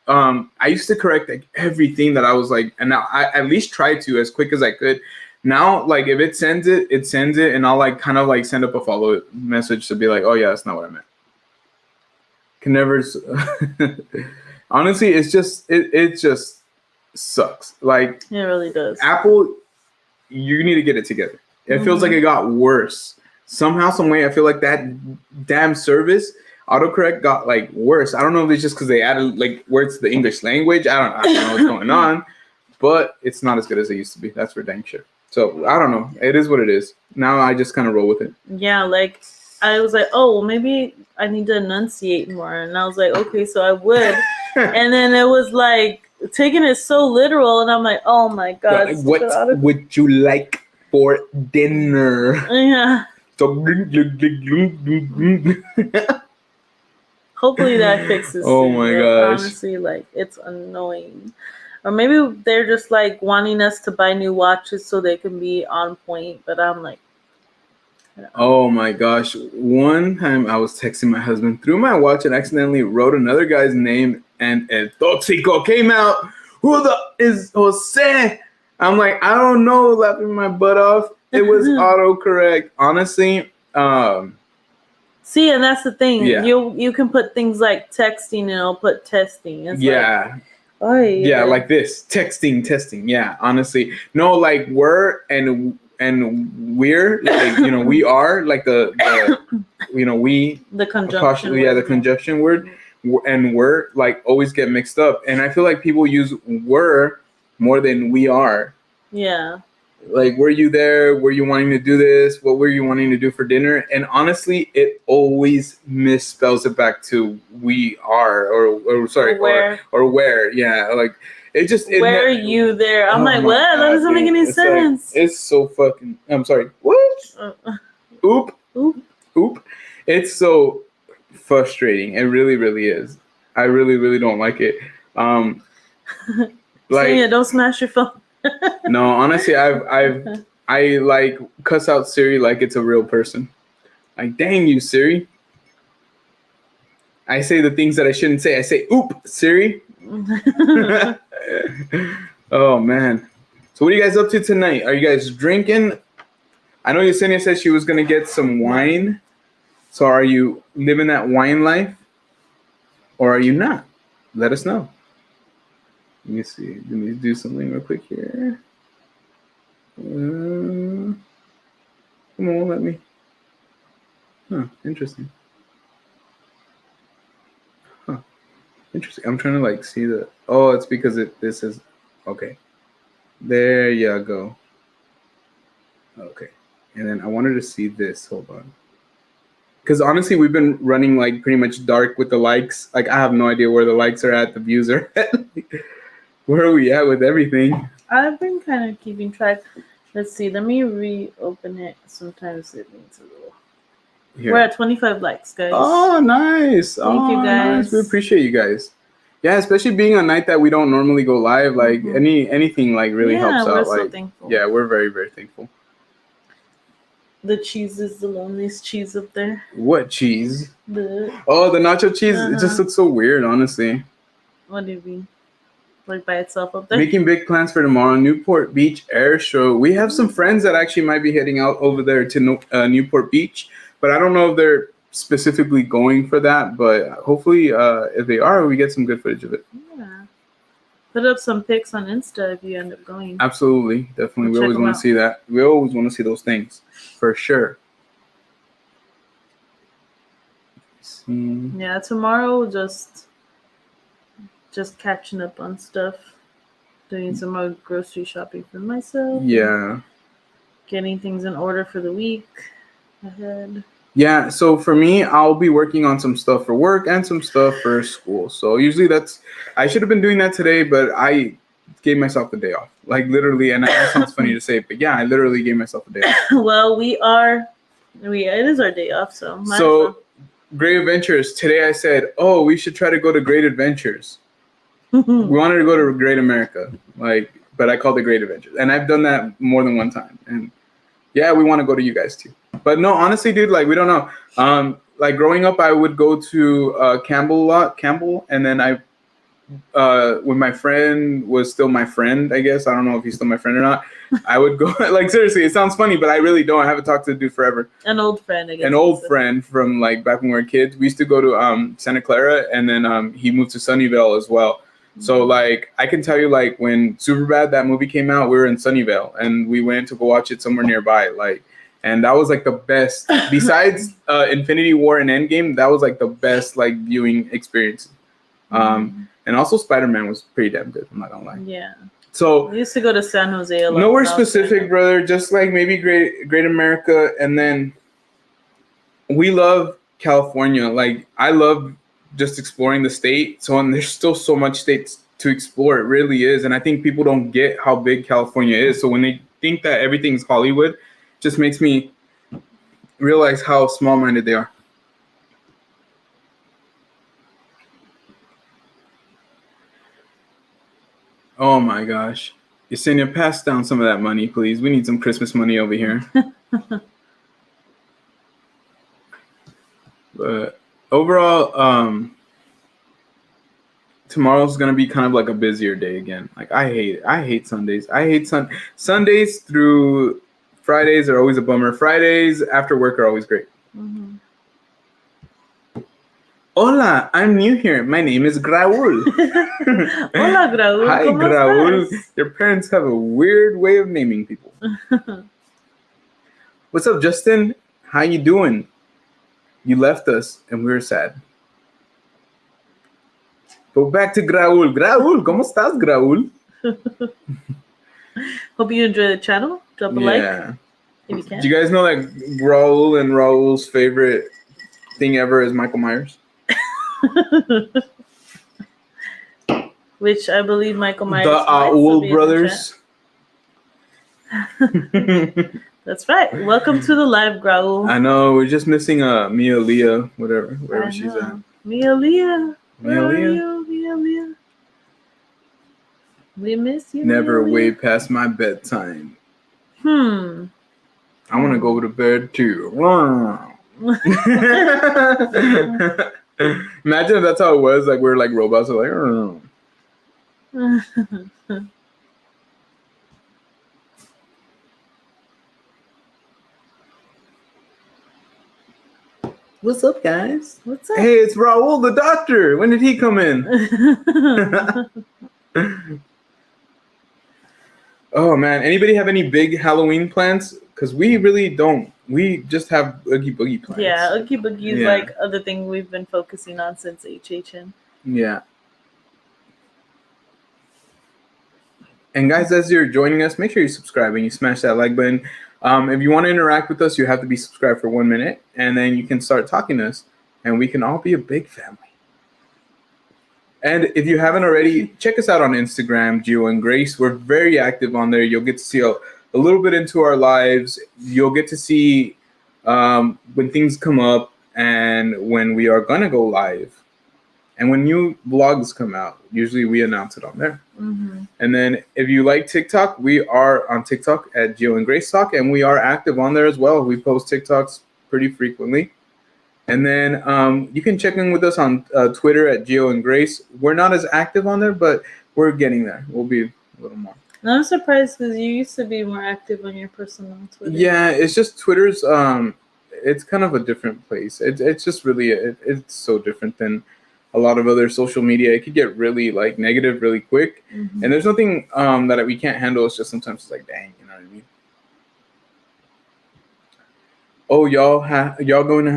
S1: I used to correct everything that I was and now I at least tried to as quick as I could. Now, if it sends it, and I'll kind of send up a follow message to be oh yeah, that's not what I meant. Can never. Honestly, it's just it just sucks.
S2: It really does.
S1: Apple, you need to get it together. It feels like it got worse. Somehow, some way, I feel like that damn service, autocorrect, got like worse. I don't know if it's just because they added like words to the English language. I don't know what's going on, but it's not as good as it used to be. That's for dang sure. So I don't know. It is what it is. Now I just kind of roll with it.
S2: Yeah, like I was like, oh, well, maybe I need to enunciate more, and I was like, okay, so I would, and then it was like taking it so literal, and I'm like, oh my god,
S1: Like, what would you like for dinner?
S2: Yeah.
S1: So
S2: hopefully that fixes
S1: oh
S2: it.
S1: my
S2: But
S1: gosh.
S2: honestly, like it's annoying. Or maybe they're just like wanting us to buy new watches so they can be on point. But I'm like,
S1: oh my gosh. One time I was texting my husband through my watch and accidentally wrote another guy's name and El Toxico came out. Who the is Jose? I'm like, I don't know, laughing my butt off. It was autocorrect. Honestly,
S2: see, and that's the thing.
S1: Yeah.
S2: You can put things like texting and it'll put testing. It's
S1: yeah.
S2: Like,
S1: yeah, like this. Texting. Yeah, honestly. No, like we're and we're like, you know, we are like the you know, we
S2: the conjunction.
S1: the conjunction word and we're like always get mixed up. And I feel like people use were more than we are.
S2: Yeah.
S1: Like, were you there? Were you wanting to do this? What were you wanting to do for dinner? And honestly, it always misspells it back to we are or sorry,
S2: where.
S1: Or where. Yeah, like it just.
S2: Where are you there? I'm like, what?
S1: God,
S2: That doesn't make any sense.
S1: Like, it's so fucking. I'm sorry. What? Oop. It's so frustrating. It really, really is. I really, really don't like it. Like,
S2: so yeah, don't smash your phone.
S1: No, honestly, I like cuss out Siri like it's a real person. Like, dang you, Siri. I say the things that I shouldn't say. I say, oop, Siri. Oh, man. So what are you guys up to tonight? Are you guys drinking? I know Yesenia said she was going to get some wine. So are you living that wine life? Or are you not? Let us know. Let me see. Let me do something real quick here. Come on, let me. Huh, interesting. Interesting. I'm trying to like see the. Oh, it's because this is. Okay. There you go. Okay. And then I wanted to see this. Hold on. Because honestly, we've been running like pretty much dark with the likes. Like, I have no idea where the likes are at, the views are at. Where are we at with everything?
S2: I've been kind of keeping track. Let's see. Let me reopen it. Sometimes it needs a little. Here. We're at 25 likes, guys.
S1: Oh, nice.
S2: Thank you, guys.
S1: Nice. We appreciate you guys. Yeah, especially being a night that we don't normally go live. Like anything like really helps out.
S2: We're so
S1: like,
S2: thankful.
S1: Yeah, we're very, very thankful.
S2: The cheese is the loneliest cheese up there.
S1: What cheese?
S2: The
S1: nacho cheese. It just looks so weird, honestly.
S2: What do you mean? Like by itself up there?
S1: Making big plans for tomorrow. Newport Beach Air Show. We have some friends that actually might be heading out over there to Newport Beach, but I don't know if they're specifically going for that. But hopefully, if they are, we get some good footage of it.
S2: Yeah. Put up some pics on Insta if you end up going.
S1: Absolutely. Definitely. We always want to see that. We always want to see those things. For sure.
S2: Yeah, tomorrow just catching up on stuff. Doing some more grocery shopping for myself.
S1: Yeah.
S2: Getting things in order for the week ahead.
S1: Yeah, so for me, I'll be working on some stuff for work and some stuff for school. So usually I should have been doing that today, but I gave myself the day off. Like literally, and that sounds funny to say, but yeah, I literally gave myself a day off.
S2: Well, it is our day off, so.
S1: So, Great Adventures. Today I said, oh, we should try to go to Great Adventures. We wanted to go to Great America, but I called it Great Adventures. And I've done that more than one time. And yeah, we want to go to you guys too. But no, honestly, dude, like, we don't know. Like, growing up, I would go to Campbell a lot. And then when my friend was still my friend, I guess. I don't know if he's still my friend or not. I would go, like, seriously, it sounds funny, but I really don't. I haven't talked to the dude forever.
S2: An old friend, I guess.
S1: An old friend from, like, back when we were kids. We used to go to Santa Clara, and then he moved to Sunnyvale as well. So like I can tell you, like when Superbad, that movie came out, we were in Sunnyvale and we went to go watch it somewhere nearby. Like, and that was like the best. Besides Infinity War and Endgame, that was like the best like viewing experience. And also Spider-Man was pretty damn good. I'm not gonna lie.
S2: Yeah.
S1: So
S2: We used to go to San Jose a lot.
S1: nowhere specific, brother. Just like maybe Great America, and then we love California. Like I love just exploring the state. So and there's still so much states to explore. It really is, and I think people don't get how big California is. So when they think that everything's Hollywood, it just makes me realize how small-minded they are. Oh my gosh. Yesenia, pass down some of that money, please. We need some Christmas money over here. But overall, tomorrow's gonna be kind of like a busier day again. Like I hate Sundays. I hate Sundays through Fridays are always a bummer. Fridays after work are always great.
S2: Mm-hmm.
S1: Hola, I'm new here. My name is Graul.
S2: Hola, Graul.
S1: Hi, Graul. Your parents have a weird way of naming people. What's up, Justin? How you doing? You left us and we were sad. Go back to Graul. Graul, ¿cómo estás, Graul?
S2: Hope you enjoy the channel. Drop a like if you can.
S1: Do you guys know that Raul and Raul's favorite thing ever is Michael Myers?
S2: Which I believe Michael Myers.
S1: The Aul brothers.
S2: That's right. Welcome to the live, Graul.
S1: I know, we're just missing Mia Leah, wherever she's at.
S2: Mia Leah.
S1: Mia Leah.
S2: Mia Leah. We miss you.
S1: Never
S2: Mia
S1: way
S2: Leah.
S1: past my bedtime.
S2: I
S1: want to go to bed too. Imagine if that's how it was. Like we're like robots. Are like. What's up, guys?
S2: What's up?
S1: Hey, it's Raul the doctor. When did he come in? Oh man, anybody have any big Halloween plans? Because we really don't. We just have Oogie Boogie plans.
S2: Yeah, Oogie Boogie is like other thing we've been focusing on since HHN.
S1: Yeah. And guys, as you're joining us, make sure you subscribe and you smash that like button. If you want to interact with us, you have to be subscribed for 1 minute, and then you can start talking to us, and we can all be a big family. And if you haven't already, check us out on Instagram, Gio and Grace. We're very active on there. You'll get to see a little bit into our lives. You'll get to see when things come up and when we are going to go live. And when new vlogs come out, usually we announce it on there.
S2: Mm-hmm.
S1: And then if you like TikTok, we are on TikTok at Gio and Grace Talk, and we are active on there as well. We post TikToks pretty frequently. And then you can check in with us on Twitter at Gio and Grace. We're not as active on there, but we're getting there. We'll be a little more.
S2: I'm surprised because you used to be more active on your personal Twitter.
S1: Yeah, it's just Twitter's. It's kind of a different place. It's just really it's so different than a lot of other social media. It could get really like negative really quick, and there's nothing that we can't handle. It's just sometimes it's like, dang, you know what I mean? Oh, y'all going to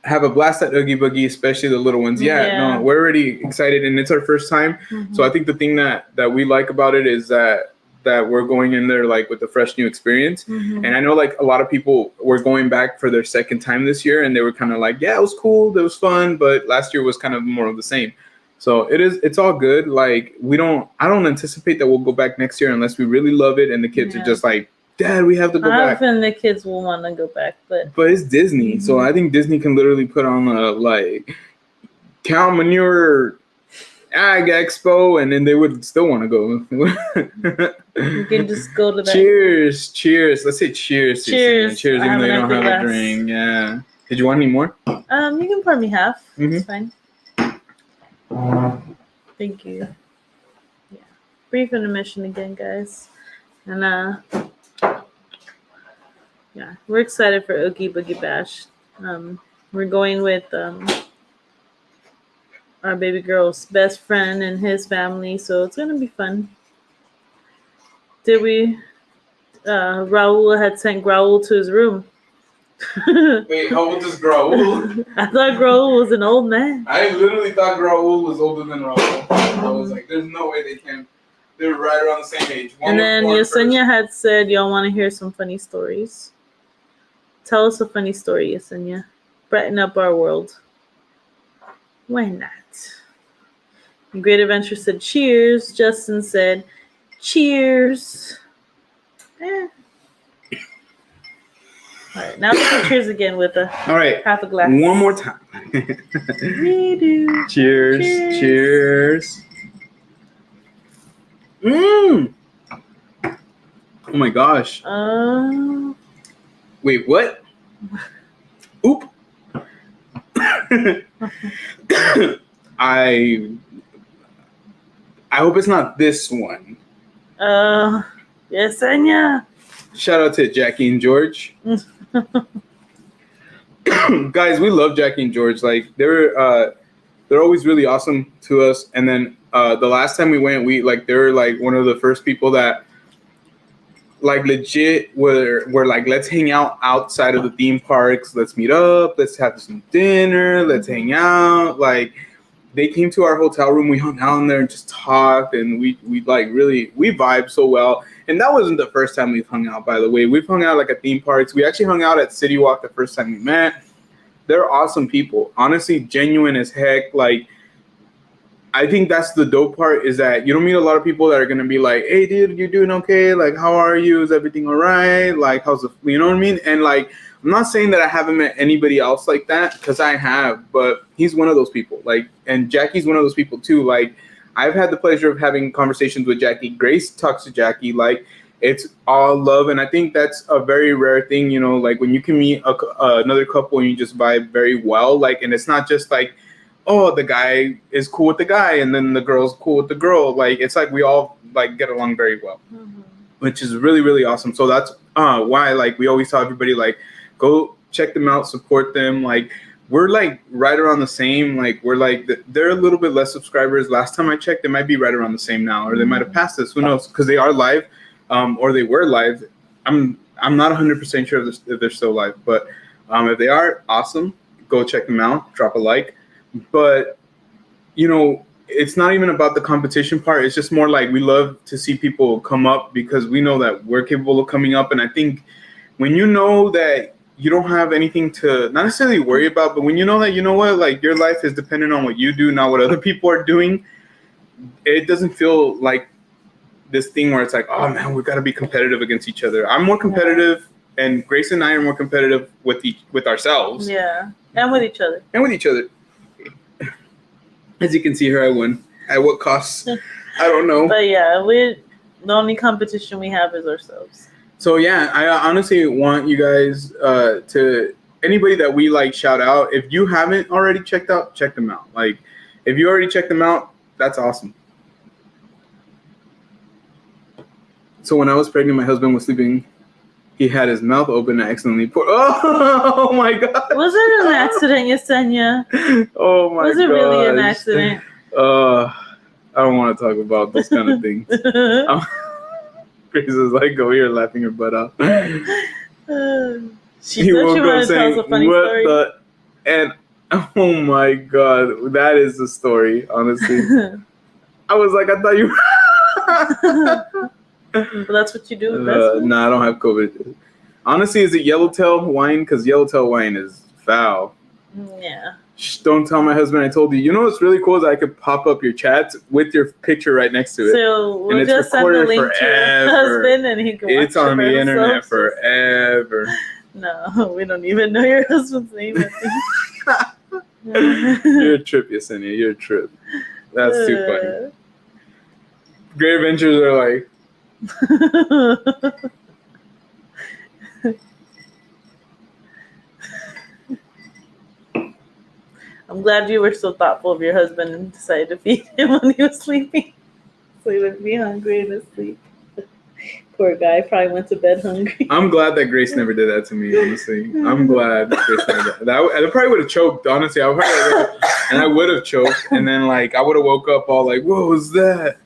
S1: have a blast at Oogie Boogie, especially the little ones. No, we're already excited, and it's our first time. So I think the thing that we like about it is that we're going in there like with a fresh new experience. And I know like a lot of people were going back for their second time this year, and they were kind of like, yeah, it was cool, it was fun, but last year was kind of more of the same. So it's all good. Like I don't anticipate that we'll go back next year unless we really love it and the kids are just like, Dad, we have to go back.
S2: Often the kids will want to go back, but
S1: it's Disney. So I think Disney can literally put on a like cow manure Ag Expo, and then they would still want to go.
S2: You can just go to that.
S1: Cheers. Let's say cheers.
S2: Cheers.
S1: Cheers, even though you don't have a drink. Yeah. Did you want any more?
S2: You can pour me half. It's fine. Thank you. Yeah. Brief intermission again, guys. And yeah, we're excited for Oogie Boogie Bash. We're going with our baby girl's best friend and his family, so it's gonna be fun. Did we? Raul had sent Raul to his room.
S1: Wait, how old is Raul?
S2: I thought Raul was an old man.
S1: I literally thought Raul was older than Raul. I was like, there's no way they can. They're right around the same age.
S2: And then Yesenia had said, y'all want to hear some funny stories. Tell us a funny story, Yesenia. Brighten up our world. Why not? Great Adventure said, cheers. Justin said, cheers. All right, now let's do cheers again with a half a glass.
S1: One more time.
S2: We do.
S1: Cheers. Cheers. Mmm. Oh my gosh. Wait, what? Oop. I hope it's not this one.
S2: Yesenia.
S1: Shout out to Jackie and George. Guys, we love Jackie and George. Like they're always really awesome to us. And then the last time we went, they were like one of the first people that like legit were like, let's hang out outside of the theme parks. Let's meet up. Let's have some dinner. Let's hang out. Like they came to our hotel room. We hung out in there and just talked. And we like really, we vibed so well. And that wasn't the first time we've hung out, by the way. We've hung out like at theme parks. We actually hung out at City Walk the first time we met. They're awesome people. Honestly, genuine as heck. Like, I think that's the dope part is that you don't meet a lot of people that are going to be like, hey, dude, you doing okay? Like, how are you? Is everything all right? Like, how's the, you know what I mean? And like, I'm not saying that I haven't met anybody else like that because I have, but he's one of those people. Like, and Jackie's one of those people too. Like, I've had the pleasure of having conversations with Jackie. Grace talks to Jackie. Like, it's all love. And I think that's a very rare thing, you know, like when you can meet another couple and you just vibe very well. Like, and it's not just like, oh, the guy is cool with the guy and then the girl's cool with the girl. Like, it's like we all like get along very well, which is really, really awesome. So that's why like we always tell everybody, like, go check them out, support them. Like, we're like right around the same. Like, we're like, they're a little bit less subscribers. Last time I checked, they might be right around the same now, or they might have passed us. Who knows? Because they are live, or they were live. I'm not 100% sure if they're still live, but if they are, awesome. Go check them out. Drop a like. But you know, it's not even about the competition part. It's just more like we love to see people come up because we know that we're capable of coming up. And I think when you know that you don't have anything to not necessarily worry about, but when you know that, you know what, like your life is dependent on what you do, not what other people are doing, it doesn't feel like this thing where it's like, oh man, we've got to be competitive against each other. I'm more competitive, and Grace and I are more competitive with ourselves.
S2: Yeah, and with each other.
S1: As you can see here, I won. At what cost? I don't know.
S2: But yeah, the only competition we have is ourselves.
S1: So yeah, I honestly want you guys to anybody that we like shout out. If you haven't already checked out, check them out. Like, if you already checked them out, that's awesome. So when I was pregnant, my husband was sleeping. He had his mouth open and accidentally poured. Oh my God!
S2: Was it an accident, Yesenia?
S1: Oh my God!
S2: Was it really an accident?
S1: I don't want to talk about those kind of things. Grace is like over here laughing her butt off.
S2: She woke up saying, "What story.
S1: And oh my God, that is the story. Honestly, I was like, I thought you.
S2: Well, that's what you do.
S1: No, I don't have COVID. Honestly, is it yellowtail wine? Because yellowtail wine is foul.
S2: Yeah.
S1: Shh, don't tell my husband I told you. You know what's really cool is I could pop up your chats with your picture right next to it.
S2: So we'll and just send the link to your husband and he can watch
S1: it's on the internet forever.
S2: No, we don't even know your husband's name.
S1: You're a trip, Yesenia. You're a trip. That's too funny. Great Adventures are like...
S2: I'm glad you were so thoughtful of your husband and decided to feed him when he was sleeping, so he wouldn't be hungry in his sleep. Poor guy probably went to bed hungry.
S1: I'm glad that Grace never did that to me, honestly. I'm glad Grace never did that. I probably would have choked, honestly. I would probably and I would have choked, and then like I would have woke up all like, "What was that?"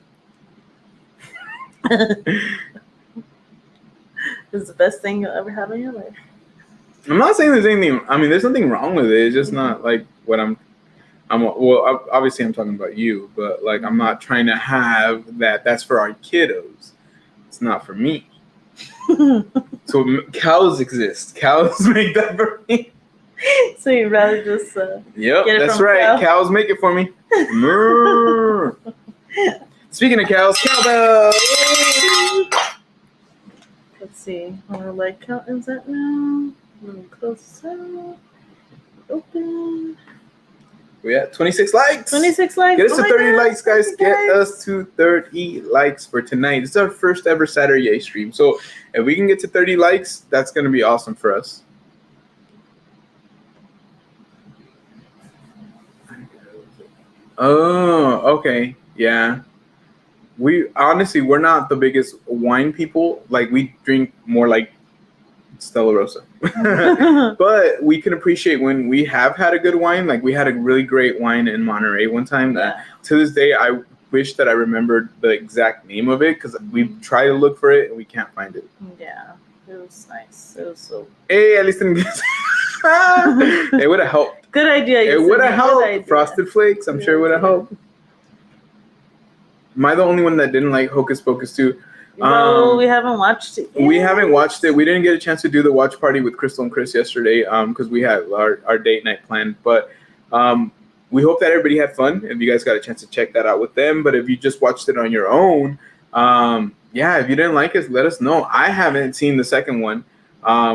S2: It's the best thing you'll ever have in your life.
S1: I'm not saying there's anything. I mean, there's nothing wrong with it. It's just not like what I'm. Well, obviously I'm talking about you, but like I'm not trying to have that. That's for our kiddos. It's not for me. So cows exist. Cows make that for me.
S2: So you'd rather just
S1: Yep,
S2: get it
S1: that's
S2: from
S1: right.
S2: cow?
S1: Cows make it for me. Moo. Speaking of cows, cowbell.
S2: Let's see. Like count is that now? Close this out. Open.
S1: We at 26 likes.
S2: 26 likes.
S1: Get us to 30 likes, guys.
S2: Thank you,
S1: Get us to 30 likes for tonight. This is our first ever Saturday stream. So if we can get to 30 likes, that's going to be awesome for us. Oh, okay. Yeah. We're not the biggest wine people. Like, we drink more like Stella Rosa. But we can appreciate when we have had a good wine. Like, we had a really great wine in Monterey one time that to this day I wish that I remembered the exact name of it, because we tried to look for it and we can't find it.
S2: Yeah, it was nice. It was so.
S1: Hey, at least it would have helped.
S2: Good idea.
S1: It would have helped. Frosted Flakes, I'm sure it would have helped. Am I the only one that didn't like Hocus Pocus 2?
S2: No, we haven't watched it yet.
S1: We haven't watched it. We didn't get a chance to do the watch party with Crystal and Chris yesterday because we had our date night planned. But we hope that everybody had fun. If you guys got a chance to check that out with them. But if you just watched it on your own, if you didn't like it, let us know. I haven't seen the second one.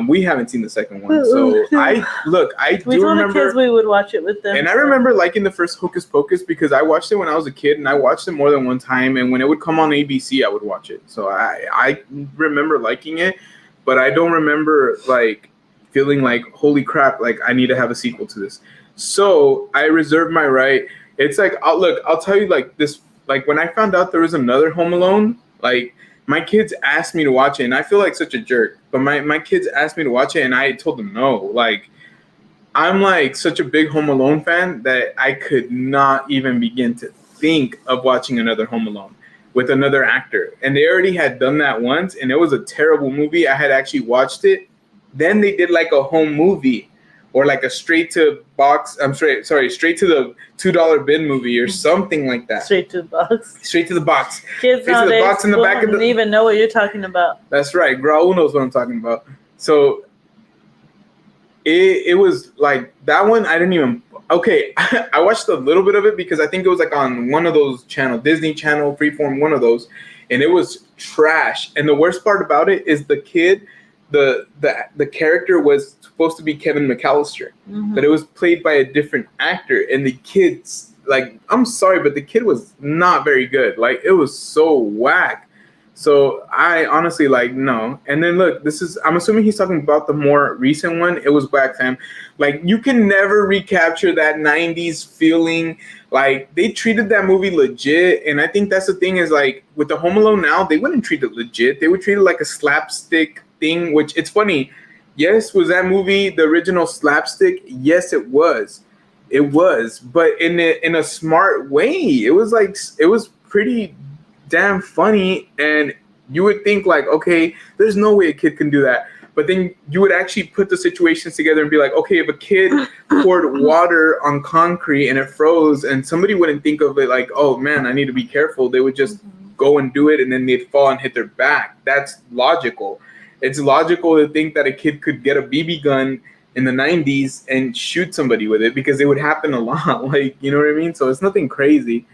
S1: We haven't seen the second one. So I do remember. We told the kids
S2: we would watch it with them.
S1: And I remember liking the first Hocus Pocus because I watched it when I was a kid, and I watched it more than one time. And when it would come on ABC, I would watch it. So I remember liking it, but I don't remember like feeling like, holy crap, like I need to have a sequel to this. So I reserve my right. It's like, I'll tell you like this, like when I found out there was another Home Alone, like my kids asked me to watch it, and I feel like such a jerk, but my kids asked me to watch it, and I told them no. Like, I'm like such a big Home Alone fan that I could not even begin to think of watching another Home Alone with another actor. And they already had done that once, and it was a terrible movie. I had actually watched it. Then they did like a home movie, or like a straight to the $2 bin movie or something like that.
S2: Straight to the box.
S1: Straight to the box.
S2: Kids
S1: straight to the box in the back of the.
S2: Don't even know what you're talking about.
S1: That's right. Raul knows what I'm talking about. So it was like that one. I didn't even. Okay, I watched a little bit of it because I think it was like on one of those channels, Disney Channel, Freeform, one of those, and it was trash. And the worst part about it is the kid. The character was supposed to be Kevin McAllister, but it was played by a different actor, and the kids, like, I'm sorry, but the kid was not very good. Like, it was so whack. So I honestly, like, no. And then look, I'm assuming he's talking about the more recent one. It was whack, fam. Like, you can never recapture that 90s feeling. Like, they treated that movie legit, and I think that's the thing is, like, with the Home Alone now, they wouldn't treat it legit. They would treat it like a slapstick thing, which it's funny. Yes, was that movie the original slapstick? Yes, it was. It was, but in a smart way. It was like, it was pretty damn funny, and you would think like, okay, there's no way a kid can do that. But then you would actually put the situations together and be like, okay, if a kid poured water on concrete and it froze, and somebody wouldn't think of it like, oh man, I need to be careful. They would just go and do it, and then they'd fall and hit their back. That's logical. It's logical to think that a kid could get a BB gun in the 90s and shoot somebody with it, because it would happen a lot. Like, you know what I mean? So it's nothing crazy.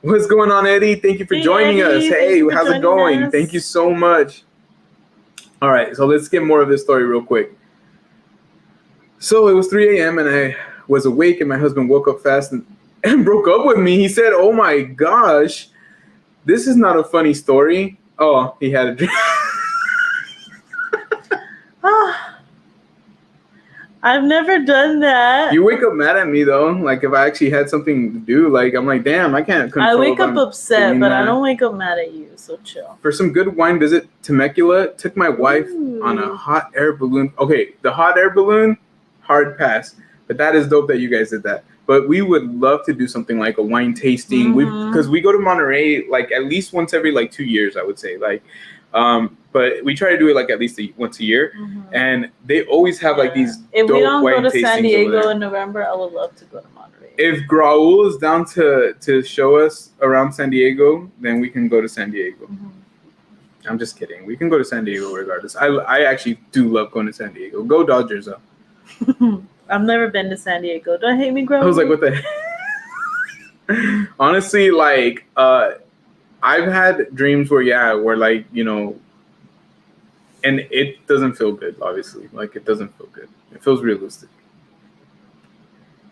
S1: What's going on, Eddie? Thank you for joining us. Hey, how's it going? Thank you so much. All right, so let's get more of this story real quick. So it was 3 a.m. and I was awake, and my husband woke up fast and broke up with me. He said, oh my gosh, this is not a funny story. Oh, he had a dream.
S2: I've never done that.
S1: You wake up mad at me though. Like if I actually had something to do, like I'm like, damn, I can't control.
S2: I wake up upset, but
S1: that.
S2: I don't wake up mad at you. So chill.
S1: For some good wine visit, Temecula, took my wife on a hot air balloon. Okay, the hot air balloon, hard pass. But that is dope that you guys did that. But we would love to do something like a wine tasting. Because we go to Monterey like at least once every like 2 years, I would say. Like, but we try to do it like at least once a year, and they always have like these.
S2: If we don't go to San Diego
S1: over
S2: in November, I would love to go to Monterey.
S1: If Graul is down to show us around San Diego, then we can go to San Diego. I'm just kidding. We can go to San Diego regardless. I actually do love going to San Diego. Go Dodgers, though.
S2: I've never been to San Diego. Don't hate me, Graul.
S1: I was like, what the heck? Honestly, like, I've had dreams where like, you know, and it doesn't feel good, obviously. Like, it doesn't feel good. It feels realistic.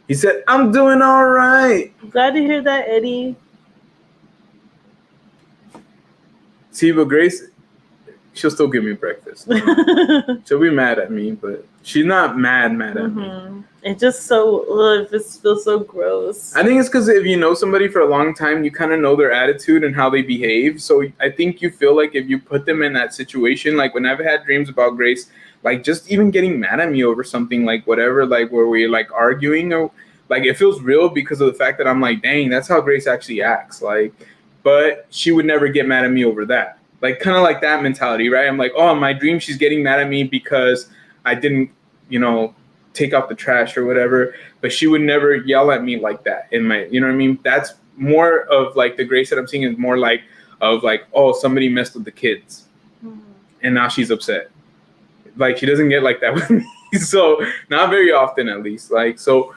S1: He said, I'm doing all right.
S2: I'm glad to hear that, Eddie.
S1: See, but Grace, she'll still give me breakfast. She'll be mad at me, but she's not mad at me.
S2: It just it feels so gross.
S1: I think it's because if you know somebody for a long time, you kind of know their attitude and how they behave. So I think you feel like if you put them in that situation, like when I've had dreams about Grace, like just even getting mad at me over something, like whatever, like where we're like arguing, or like it feels real because of the fact that I'm like, dang, that's how Grace actually acts. Like, but she would never get mad at me over that. Like kind of like that mentality, right? I'm like, oh, in my dream, she's getting mad at me because I didn't, you know, take out the trash or whatever. But she would never yell at me like that in my, you know what I mean? That's more of like the Grace that I'm seeing is more like of like, oh, somebody messed with the kids, and now she's upset. Like she doesn't get like that with me, so not very often at least. Like so,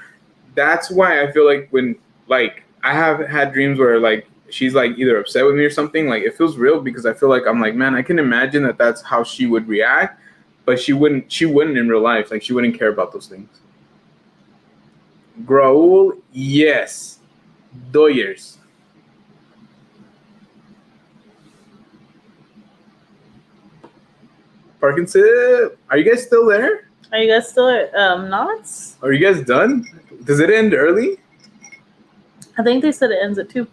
S1: that's why I feel like when like I have had dreams where like she's like either upset with me or something, like it feels real because I feel like I'm like, man, I can imagine that that's how she would react, but she wouldn't in real life. Like she wouldn't care about those things. Graul, yes. Doyers. Parkinson, are you guys still there?
S2: Are you guys still at Knott's?
S1: Are you guys done? Does it end early?
S2: I think they said it ends at 2.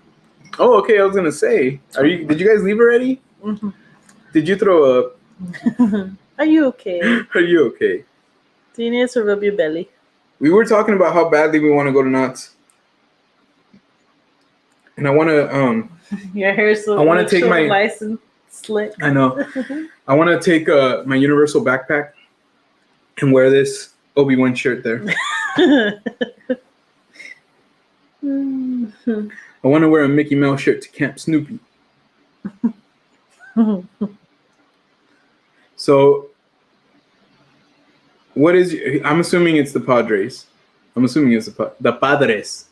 S1: Oh, okay. I was gonna say, did you guys leave already? Did you throw up?
S2: Are you okay?
S1: Are you okay?
S2: Do you need to rub your belly?
S1: We were talking about how badly we want to go to Knott's, and I want to
S2: your hair so.
S1: I want to take my
S2: license slick.
S1: I know. I want to take my Universal backpack and wear this Obi-Wan shirt there. I want to wear a Mickey Mouse shirt to Camp Snoopy. So, what is? I'm assuming it's the Padres. I'm assuming it's the Padres.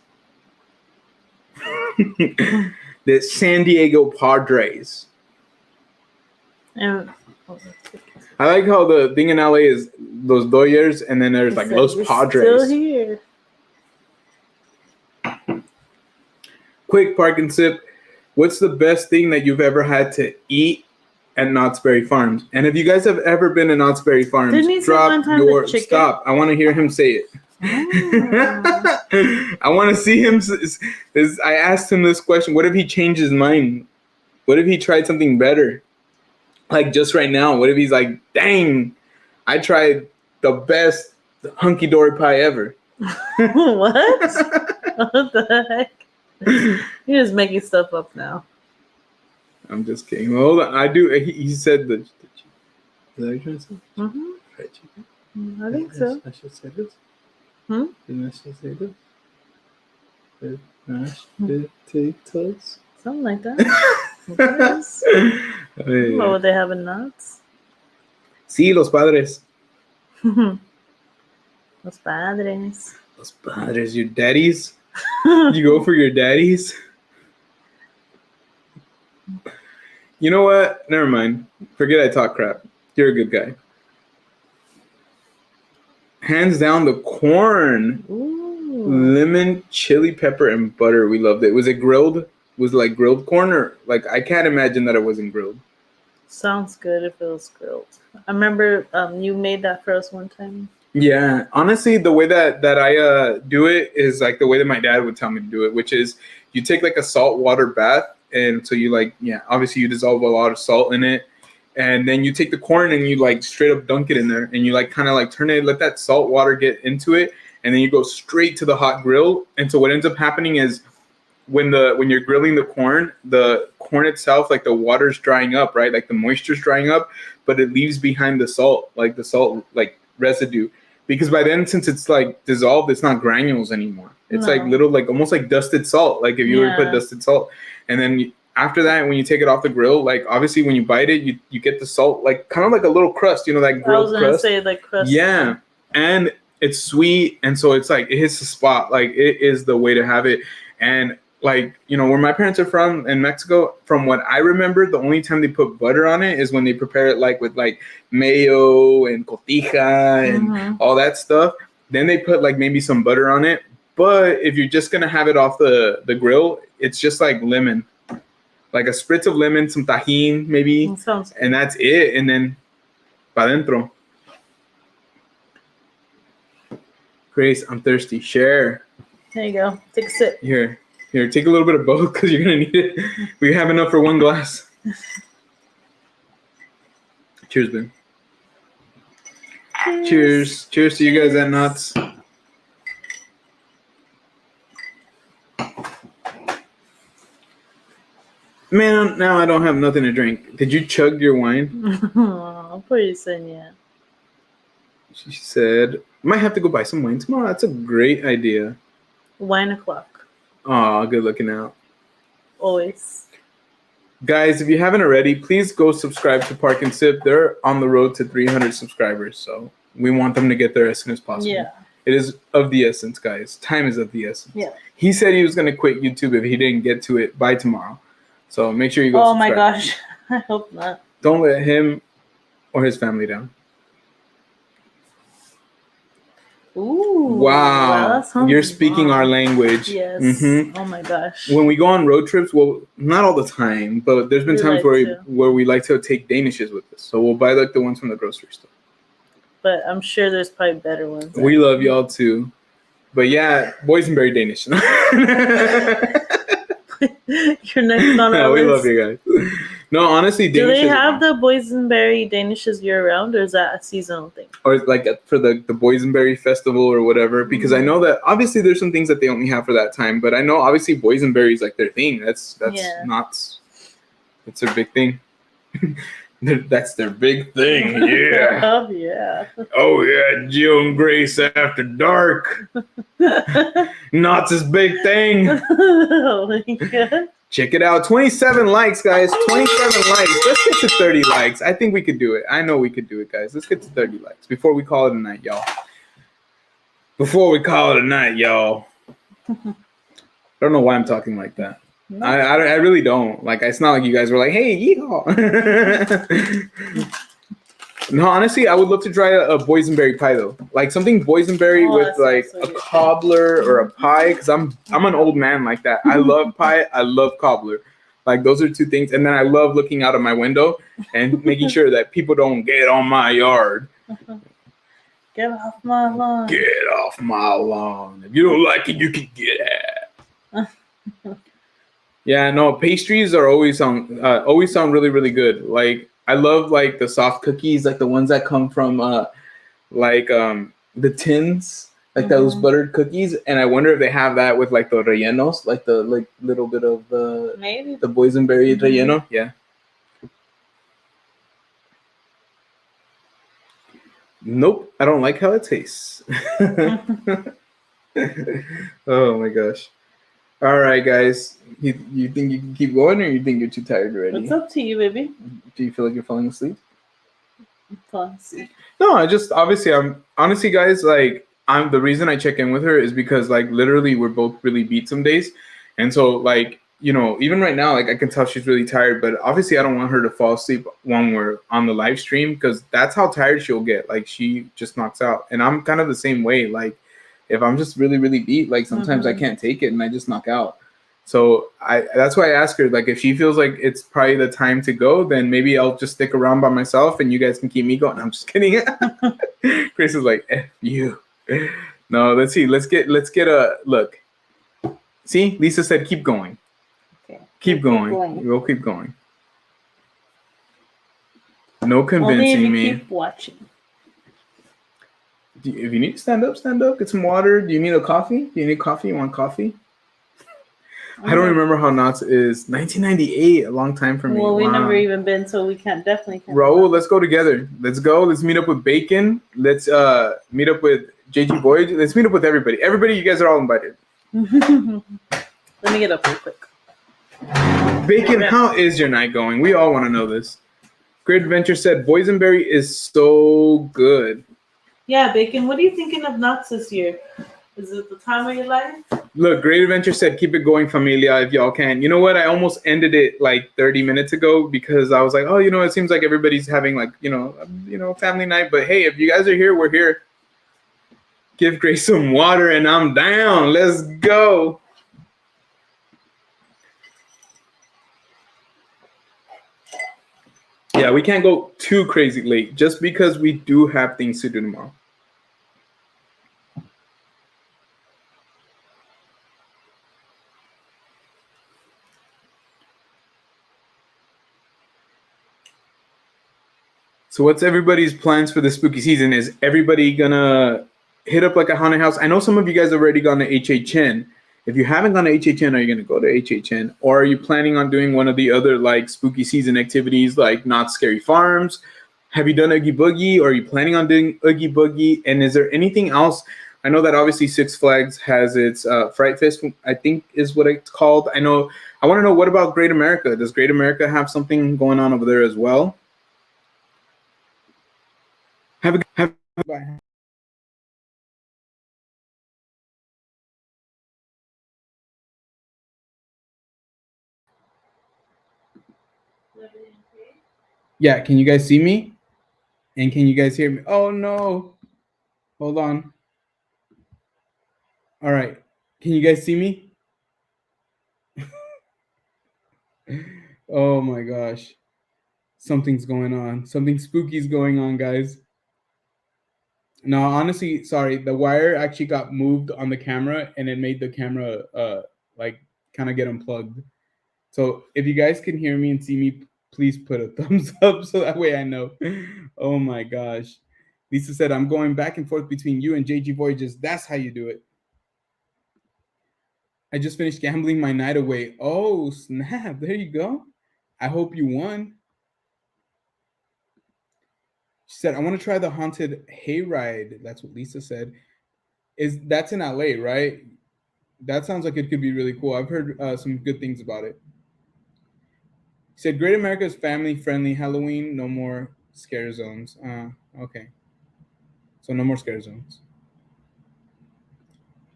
S1: The San Diego Padres.
S2: I
S1: like how the thing in LA is those Doyers, and then there's like Los Padres.
S2: Still here.
S1: Quick park and sip. What's the best thing that you've ever had to eat at Knott's Berry Farms? And if you guys have ever been to Knott's Berry Farms, drop your stop. I want to hear him say it. I want to see him. I asked him this question. What if he changed his mind? What if he tried something better? Like just right now, what if he's like, dang, I tried the best hunky-dory pie ever.
S2: What? What the heck? You're just making stuff up now.
S1: I'm just kidding. Well, hold on. I do. He said the. Is that what you're trying to say? Fried chicken?
S2: I think so.
S1: I should say this. Didn't I should say this? The mashed potatoes?
S2: Something like that. Yes. What would they have in Knott's?
S1: Sí, los padres.
S2: Los padres.
S1: Los padres, your daddies? You go for your daddies? You know what? Never mind. Forget I talk crap. You're a good guy. Hands down, the corn.
S2: Ooh.
S1: Lemon, chili pepper, and butter. We loved it. Was it grilled? Was it like grilled corn, or like I can't imagine that it wasn't grilled.
S2: Sounds good if it was grilled. I remember you made that for us one time.
S1: Yeah, honestly, the way that I do it is like the way that my dad would tell me to do it, which is you take like a salt water bath, and so you like obviously you dissolve a lot of salt in it, and then you take the corn and you like straight up dunk it in there, and you like kind of like turn it, let that salt water get into it, and then you go straight to the hot grill. And so what ends up happening is when you're grilling the corn itself, like the water's drying up, right? Like the moisture's drying up, but it leaves behind the salt like residue. Because by then, since it's like dissolved, it's not granules anymore. It's like little, like almost like dusted salt. Like if you were to put dusted salt, and then after that, when you take it off the grill, like obviously when you bite it, you get the salt, like kind of like a little crust, you know, that grilled crust. I was
S2: gonna say like crust.
S1: Yeah, and it's sweet, and so it's like it hits the spot. Like it is the way to have it. And like, you know, where my parents are from in Mexico, from what I remember, the only time they put butter on it is when they prepare it like with like mayo and cotija and all that stuff. Then they put like maybe some butter on it. But if you're just gonna have it off the grill, it's just like lemon, like a spritz of lemon, some tajin maybe, and that's it. And then pa dentro. Grace, I'm thirsty. Share.
S2: There you go. Take a sip.
S1: Here, take a little bit of both because you're gonna need it. We have enough for one glass. Cheers, Ben. Cheers. Cheers to you guys at Nuts. Man, now I don't have nothing to drink. Did you chug your wine?
S2: Oh, pretty soon, yeah.
S1: She said, might have to go buy some wine tomorrow. That's a great idea.
S2: Wine o'clock.
S1: Oh, good looking out.
S2: Always.
S1: Guys, if you haven't already, please go subscribe to Park and Sip. They're on the road to 300 subscribers, so we want them to get there as soon as possible.
S2: Yeah.
S1: It is of the essence, guys. Time is of the essence.
S2: Yeah.
S1: He said he was going to quit YouTube if he didn't get to it by tomorrow. So make sure you go subscribe.
S2: Oh my gosh. I hope not.
S1: Don't let him or his family down.
S2: Ooh.
S1: Wow. You're speaking our language.
S2: Yes. Oh my gosh.
S1: When we go on road trips, well, not all the time, but there's been times where we like to take Danishes with us. So we'll buy like the ones from the grocery store.
S2: But I'm sure there's probably better ones.
S1: We love y'all too. But yeah, boysenberry Danish.
S2: You're next on our
S1: we
S2: list.
S1: love you guys. No, honestly,
S2: do they have the boysenberry Danishes year round, or is that a seasonal thing?
S1: Or like for the boysenberry festival or whatever? Because I know that obviously there's some things that they only have for that time, but I know obviously boysenberry is like their thing. That's not. It's their big thing. That's their big thing. Yeah.
S2: Oh yeah.
S1: Oh yeah, Jill and Grace after dark. Knott's his big thing.
S2: Oh my god.
S1: Check it out. 27 likes, guys. 27 likes. Let's get to 30 likes. I think we could do it. I know we could do it, guys. Let's get to 30 likes before we call it a night, y'all. Before we call it a night, y'all. I don't know why I'm talking like that. No. I really don't. Like, it's not like you guys were like, hey, yeehaw. No, honestly, I would love to try a boysenberry pie, though. Like, something boysenberry with, like, a cobbler or a pie. Because I'm an old man like that. I love pie. I love cobbler. Like, those are two things. And then I love looking out of my window and making sure that people don't get on my yard.
S2: Get off my lawn.
S1: Get off my lawn. If you don't like it, you can get out. Yeah, no, pastries are always sound really, really good. Like, I love like the soft cookies, like the ones that come from the tins, like those buttered cookies. And I wonder if they have that with like the rellenos, like the like little bit of the boysenberry relleno. Yeah. Nope, I don't like how it tastes. Oh my gosh. All right, guys. You think you can keep going, or you think you're too tired already?
S2: It's up to you, baby.
S1: Do you feel like you're falling asleep?
S2: I'm falling asleep.
S1: No, I'm honestly, guys, like, the reason I check in with her is because, like, literally we're both really beat some days. And so, like, you know, even right now, like, I can tell she's really tired, but obviously I don't want her to fall asleep when we're on the live stream, because that's how tired she'll get. Like, she just knocks out. And I'm kind of the same way. Like, if I'm just really, really beat, like, sometimes I can't take it and I just knock out. So that's why I asked her, like, if she feels like it's probably the time to go, then maybe I'll just stick around by myself and you guys can keep me going. I'm just kidding. Chris is like, F you. No, let's see. Let's get a look. See, Lisa said, keep going. Okay. Keep going. We'll keep going. No convincing me.
S2: Keep watching.
S1: If you need to stand up, stand up. Get some water. Do you need a coffee? Do you need coffee? You want coffee? I don't remember how Knott's is. 1998, a long time for me.
S2: Well, we
S1: Wow.
S2: never even been, so we definitely can't.
S1: Raul, let's go together. Let's go. Let's meet up with Bacon. Let's meet up with JG Voyage. Let's meet up with everybody. Everybody, you guys are all invited.
S2: Let me get up real quick.
S1: Bacon, how is your night going? We all want to know this. Great Adventure said Boysenberry is so good.
S2: Yeah, Bacon, what are you thinking of nuts this year? Is it the time of your life?
S1: Look, Great Adventure said keep it going, familia, if y'all can. You know what? I almost ended it like 30 minutes ago because I was like, oh, it seems like everybody's having like, family night. But hey, if you guys are here, we're here. Give Grace some water and I'm down. Let's go. Yeah, we can't go too crazy late just because we do have things to do tomorrow. So what's everybody's plans for the spooky season? Is everybody gonna hit up like a haunted house? I know some of you guys have already gone to HHN. If you haven't gone to HHN, are you gonna go to HHN? Or are you planning on doing one of the other like spooky season activities like Knott's Scary Farms? Have you done Oogie Boogie? Or are you planning on doing Oogie Boogie? And is there anything else? I know that obviously Six Flags has its Fright Fest, I think is what it's called. I want to know, what about Great America? Does Great America have something going on over there as well? Have a bye. Yeah, can you guys see me? And can you guys hear me? Oh no. Hold on. All right. Can you guys see me? Oh my gosh. Something's going on. Something spooky's going on, guys. No, honestly, sorry. The wire actually got moved on the camera and it made the camera like kind of get unplugged. So if you guys can hear me and see me, please put a thumbs up so that way I know. Oh my gosh. Lisa said, I'm going back and forth between you and JG Voyages. That's how you do it. I just finished gambling my night away. Oh, snap. There you go. I hope you won. She said, I want to try the haunted hayride. That's what Lisa said. That's in LA, right? That sounds like it could be really cool. I've heard some good things about it. He said, Great America is family-friendly Halloween. No more scare zones. Okay. So no more scare zones.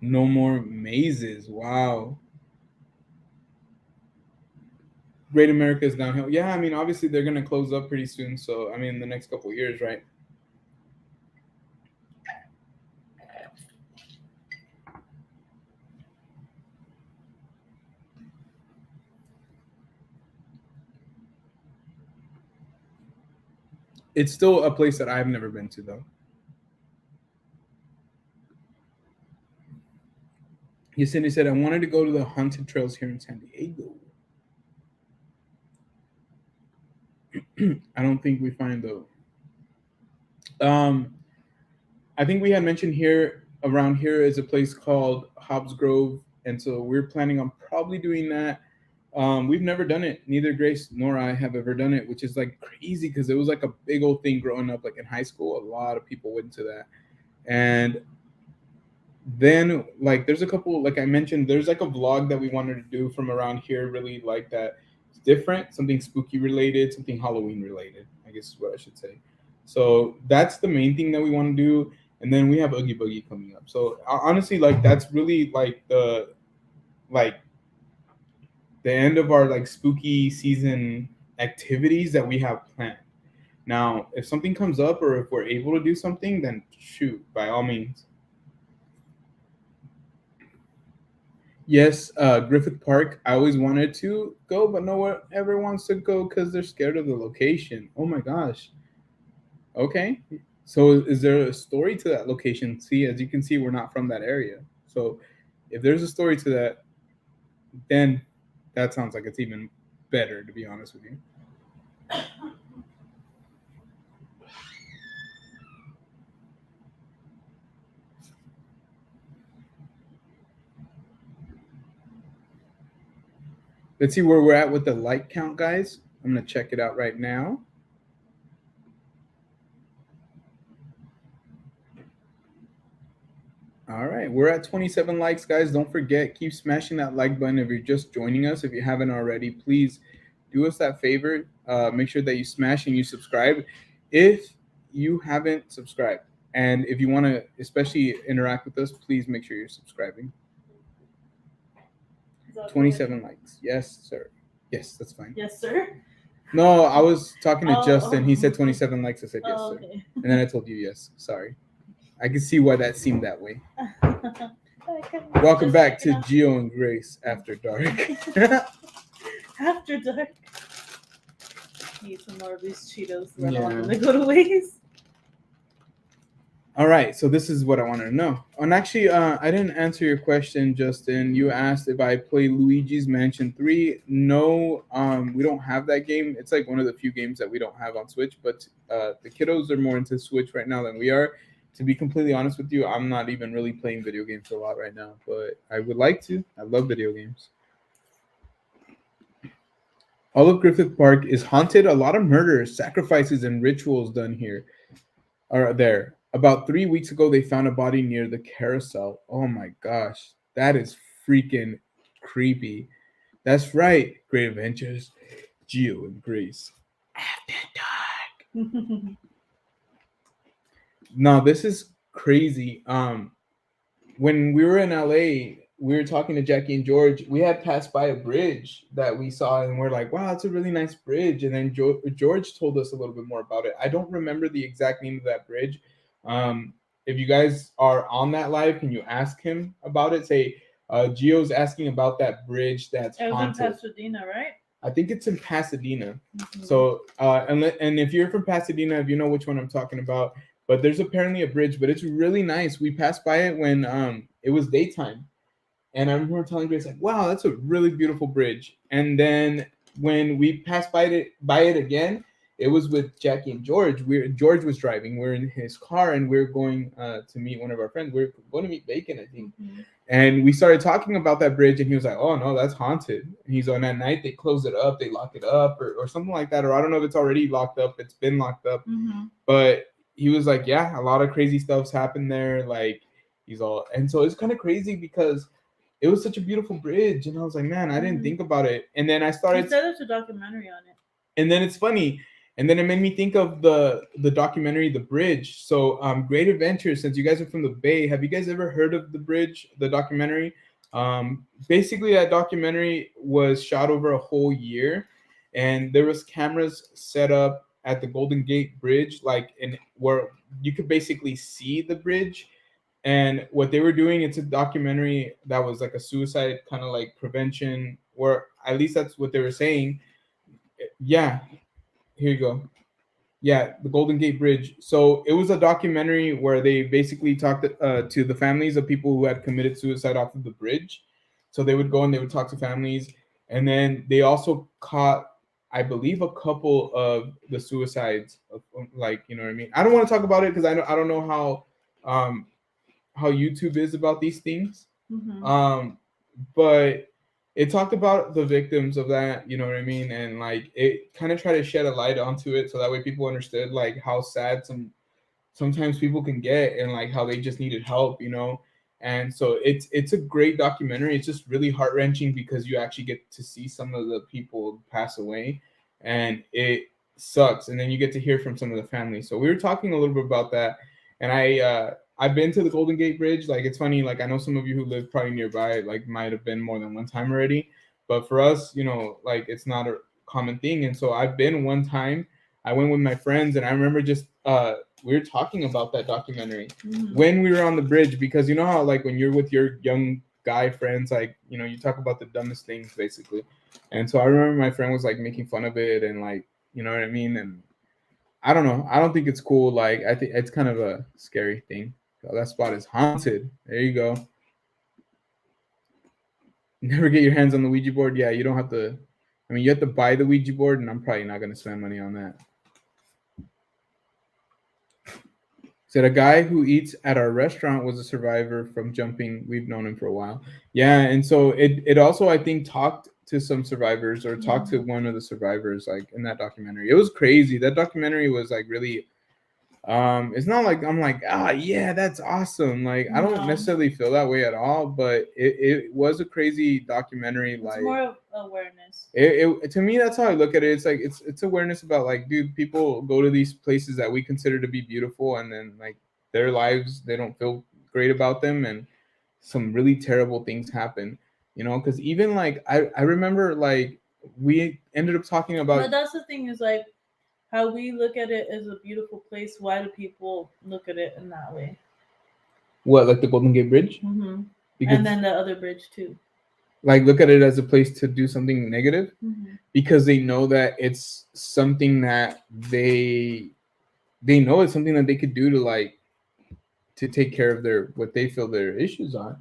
S1: No more mazes. Wow. Great America is downhill. Yeah, I mean, obviously they're going to close up pretty soon. So, I mean, the next couple of years, right? It's still a place that I've never been to, though. Yesenia said, I wanted to go to the haunted trails here in San Diego. I don't think we find those. I think we had mentioned here, around here is a place called Hobbs Grove. And so we're planning on probably doing that. We've never done it. Neither Grace nor I have ever done it, which is like crazy because it was like a big old thing growing up. Like in high school, a lot of people went to that. And then like there's a couple, like I mentioned, there's like a vlog that we wanted to do from around here, really like that. It's different, something spooky related, something Halloween related, I guess is what I should say. So that's the main thing that we want to do. And then we have Oogie Boogie coming up. So honestly, like that's really like the end of our like spooky season activities that we have planned. Now, if something comes up or if we're able to do something, then shoot, by all means. Yes, Griffith Park. I always wanted to go, but no one ever wants to go because they're scared of the location. Oh my gosh. Okay. So is there a story to that location? See, as you can see, we're not from that area. So if there's a story to that, then that sounds like it's even better, to be honest with you. Let's see where we're at with the like count, guys. I'm gonna check it out right now. All right, we're at 27 likes, guys. Don't forget, keep smashing that like button if you're just joining us. If you haven't already, please do us that favor. Make sure that you smash and you subscribe if you haven't subscribed. And if you want to especially interact with us, please make sure you're subscribing. 27 likes. Yes, sir. Yes, that's fine.
S2: Yes, sir.
S1: No, I was talking to Justin. He said 27 likes. I said yes, sir.
S2: Okay.
S1: And then I told you yes. Sorry. I can see why that seemed that way. Welcome back to Geo and Grace After Dark.
S2: After Dark. Need some more of these Cheetos. I don't want them to go to waste.
S1: All right, so this is what I wanted to know. And actually, I didn't answer your question, Justin. You asked if I play Luigi's Mansion 3. No, we don't have that game. It's like one of the few games that we don't have on Switch, but the kiddos are more into Switch right now than we are. To be completely honest with you, I'm not even really playing video games a lot right now, but I would like to. I love video games. All of Griffith Park is haunted. A lot of murders, sacrifices, and rituals done here are there. About 3 weeks ago, they found a body near the carousel. Oh my gosh, that is freaking creepy. That's right, Great Adventures, Geo and Grace After Dark. No, this is crazy. When we were in LA, we were talking to Jackie and George. We had passed by a bridge that we saw, and we're like, "Wow, it's a really nice bridge." And then George told us a little bit more about it. I don't remember the exact name of that bridge. If you guys are on that live, can you ask him about it? Say, Gio's asking about that bridge that's haunted.
S2: It was in Pasadena, right?
S1: I think it's in Pasadena. Mm-hmm. So, and if you're from Pasadena, if you know which one I'm talking about, but there's apparently a bridge, but it's really nice. We passed by it when it was daytime, and I remember telling Grace like, "Wow, that's a really beautiful bridge." And then when we passed by it again, it was with Jackie and George. George was driving. We're in his car, and we're going to meet one of our friends. We're going to meet Bacon, I think. Mm-hmm. And we started talking about that bridge, and he was like, "Oh no, that's haunted." And he's on at night they close it up, they lock it up, or something like that. Or I don't know if it's already locked up. It's been locked up, mm-hmm. But he was like, "Yeah, a lot of crazy stuff's happened there." Like he's all, and so it's kind of crazy because it was such a beautiful bridge, and I was like, "Man, I didn't think about it." And then I started.
S2: He said there's a documentary on it.
S1: And then it's funny. And then it made me think of the documentary, The Bridge. So Great Adventures, since you guys are from the Bay, have you guys ever heard of The Bridge, the documentary? Basically, that documentary was shot over a whole year. And there was cameras set up at the Golden Gate Bridge, like where you could basically see the bridge. And what they were doing, it's a documentary that was like a suicide kind of like prevention, or at least that's what they were saying. Yeah. Here you go. Yeah, the Golden Gate Bridge. So it was a documentary where they basically talked to the families of people who had committed suicide off of the bridge. So they would go and they would talk to families. And then they also caught, I believe, a couple of the suicides. Like, you know what I mean? I don't want to talk about it because I don't know how YouTube is about these things. Mm-hmm. But it talked about the victims of that, you know what I mean? And like it kind of tried to shed a light onto it so that way people understood like how sad sometimes people can get and like how they just needed help, you know? And so it's a great documentary. It's just really heart-wrenching because you actually get to see some of the people pass away and it sucks. And then you get to hear from some of the families. So we were talking a little bit about that. And I've been to the Golden Gate Bridge. Like, it's funny. Like, I know some of you who live probably nearby, like, might have been more than one time already. But for us, you know, like, it's not a common thing. And so I've been one time. I went with my friends, and I remember just we were talking about that documentary when we were on the bridge, because you know how, like, when you're with your young guy friends, like, you know, you talk about the dumbest things, basically. And so I remember my friend was, like, making fun of it and, like, you know what I mean? And I don't know. I don't think it's cool. Like, I think it's kind of a scary thing. So that spot is haunted. There you go. Never get your hands on the Ouija board. Yeah, you don't have to. I mean, you have to buy the Ouija board, and I'm probably not going to spend money on that. Said a guy who eats at our restaurant was a survivor from jumping. We've known him for a while. Yeah, and so it also, I think, talked to some survivors or talked to one of the survivors like in that documentary. It was crazy. That documentary was like really it's not like I'm like, yeah, that's awesome. Like I don't necessarily feel that way at all, but it was a crazy documentary.
S2: It's
S1: like
S2: more of awareness.
S1: It to me, that's how I look at it. It's like it's awareness about like, dude, people go to these places that we consider to be beautiful, and then like their lives, they don't feel great about them, and some really terrible things happen. You know, because even like I remember like we ended up talking about.
S2: But that's the thing is like how we look at it as a beautiful place. Why do people look at it in that way?
S1: What, like the Golden Gate Bridge?
S2: Mm-hmm. And then the other bridge too.
S1: Like look at it as a place to do something negative, because they know that it's something that they know it's something that they could do to like to take care of their what they feel their issues are.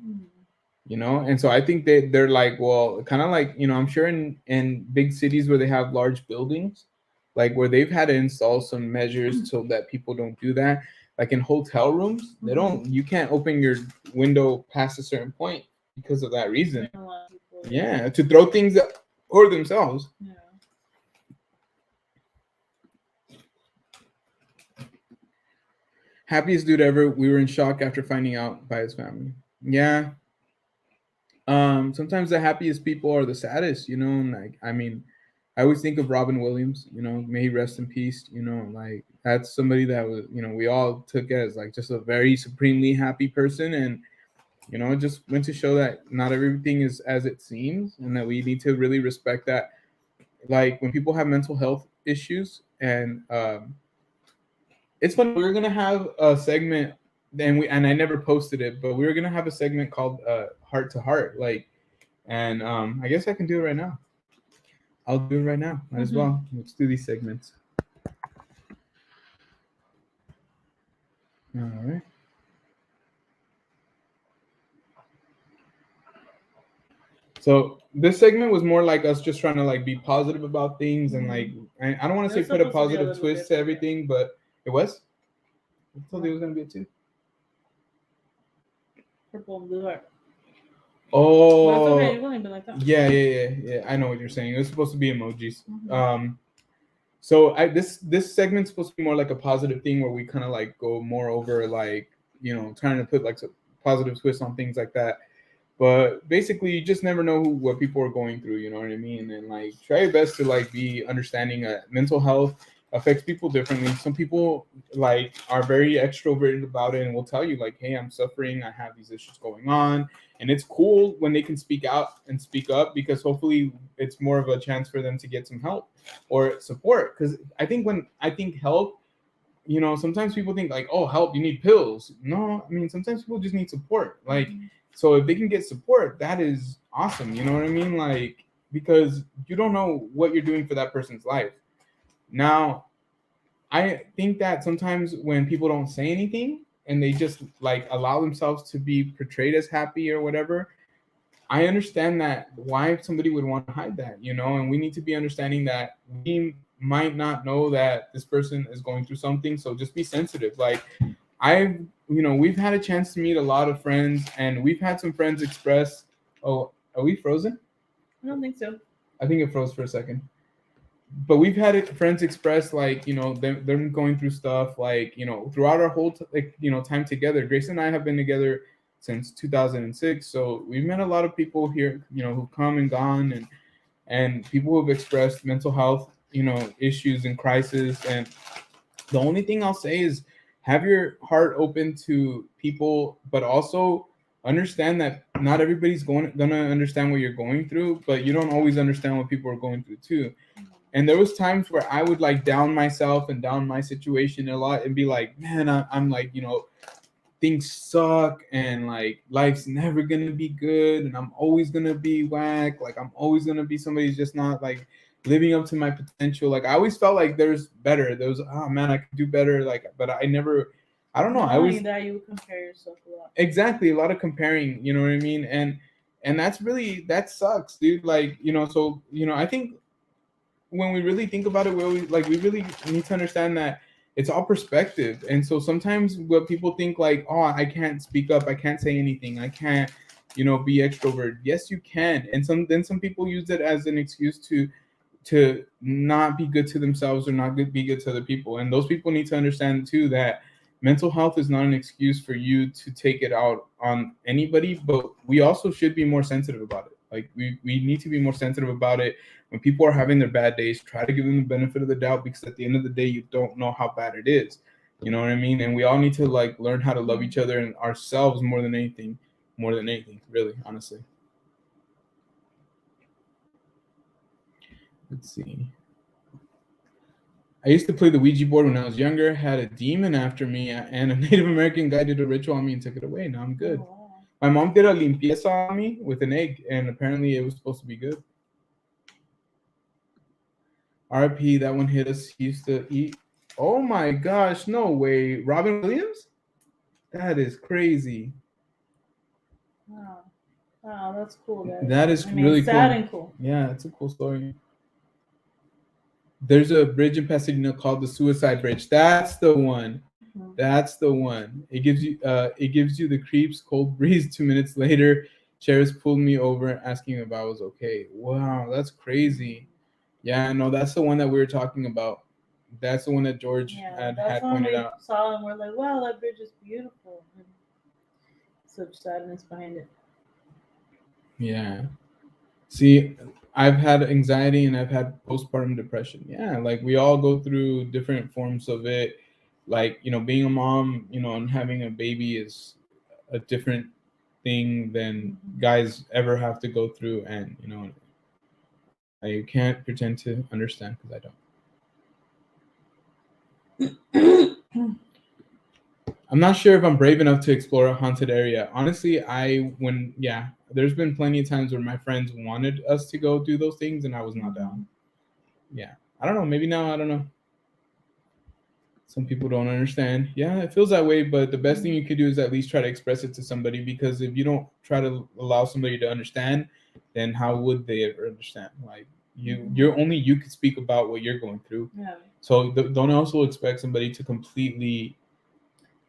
S1: You know, and so I think they're like, well, kind of like, you know, I'm sure in big cities where they have large buildings, like where they've had to install some measures so that people don't do that. Like in hotel rooms, they don't, you can't open your window past a certain point because of that reason. Yeah, to throw things at or themselves. Yeah. Happiest dude ever. We were in shock after finding out by his family. Yeah. Sometimes the happiest people are the saddest, you know, and like, I mean, I always think of Robin Williams, you know, may he rest in peace, you know, like that's somebody that was, you know, we all took as like just a very supremely happy person. And, you know, it just went to show that not everything is as it seems, and that we need to really respect that. Like when people have mental health issues, and it's funny, we were going to have a segment and I never posted it, but we were gonna have a segment called Heart to Heart, like, and I guess I can do it right now. I'll do it right now. Might as well. Let's do these segments. All right. So this segment was more like us just trying to like be positive about things, and like I don't want to say put a positive twist to everything, but it was. I told you it was gonna be a 2.
S2: Purple and blue heart.
S1: Oh,
S2: that's okay. You've only been like that.
S1: Yeah. I know what you're saying. It was supposed to be emojis. So this segment's supposed to be more like a positive thing where we kind of like go more over like, you know, trying to put like some positive twist on things like that. But basically, you just never know what people are going through. You know what I mean? And like try your best to like be understanding that mental health affects people differently. Some people like are very extroverted about it and will tell you like, hey, I'm suffering, I have these issues going on. And it's cool when they can speak out and speak up, because hopefully it's more of a chance for them to get some help or support. Because I think help, you know, sometimes people think like, oh, help, you need pills. No, I mean, sometimes people just need support. Like, so if they can get support, that is awesome. You know what I mean? Like, because you don't know what you're doing for that person's life. Now, I think that sometimes when people don't say anything and they just like allow themselves to be portrayed as happy or whatever, I understand that why somebody would want to hide that, you know, and we need to be understanding that we might not know that this person is going through something. So just be sensitive. Like we've had a chance to meet a lot of friends, and we've had some friends express, oh, are we frozen?
S2: I don't think so.
S1: I think it froze for a second. But we've had friends express like, you know, them going through stuff like, you know, throughout our whole time together. Grace and I have been together since 2006, so we've met a lot of people here, you know, who've come and gone, and people who have expressed mental health, you know, issues and crisis. And the only thing I'll say is have your heart open to people, but also understand that not everybody's gonna understand what you're going through, but you don't always understand what people are going through too. And there was times where I would like down myself and down my situation a lot and be like, man, I'm like, you know, things suck and like life's never gonna be good and I'm always gonna be whack. Like I'm always gonna be somebody who's just not like living up to my potential. Like I always felt like there's better. There was, oh man, I could do better. Like, but I don't know. I was
S2: that you would compare yourself a lot.
S1: Exactly, a lot of comparing. You know what I mean? And that sucks, dude. Like, you know, so you know, I think when we really think about it, we really need to understand that it's all perspective. And so sometimes what people think like, oh, I can't speak up, I can't say anything, I can't be extroverted. Yes, you can. And some people use it as an excuse to not be good to themselves or not be good to other people. And those people need to understand too that mental health is not an excuse for you to take it out on anybody, but we also should be more sensitive about it. Like we need to be more sensitive about it. When people are having their bad days, try to give them the benefit of the doubt, because at the end of the day, you don't know how bad it is. You know what I mean? And we all need to like learn how to love each other and ourselves more than anything, really, honestly. Let's see. I used to play the Ouija board when I was younger. Had a demon after me, and a Native American guy did a ritual on me and took it away. Now I'm good. Oh. My mom did a limpieza on me with an egg, and apparently it was supposed to be good. RP, that one hit us. He used to eat. Oh my gosh, no way. Robin Williams? That is crazy.
S2: Wow, that's cool, guys.
S1: That is really
S2: sad and cool.
S1: Yeah, it's a cool story. There's a bridge in Pasadena called the Suicide Bridge. That's the one. That's the one. It gives you the creeps, cold breeze. 2 minutes later, Cheris pulled me over asking if I was okay. Wow, that's crazy. Yeah, no, that's the one that we were talking about. That's the one that George had pointed out.
S2: We saw and we're like, wow, that bridge is beautiful. And such sadness behind it.
S1: Yeah. See, I've had anxiety and I've had postpartum depression. Yeah, like we all go through different forms of it. Like, being a mom, and having a baby is a different thing than guys ever have to go through. And, I can't pretend to understand because I don't. I'm not sure if I'm brave enough to explore a haunted area. Honestly, there's been plenty of times where my friends wanted us to go do those things and I was not down. Yeah. I don't know. Maybe now, I don't know. Some people don't understand. Yeah, it feels that way, but the best thing you could do is at least try to express it to somebody, because if you don't try to allow somebody to understand, then how would they ever understand? Like, you could speak about what you're going through. Yeah. So don't also expect somebody to completely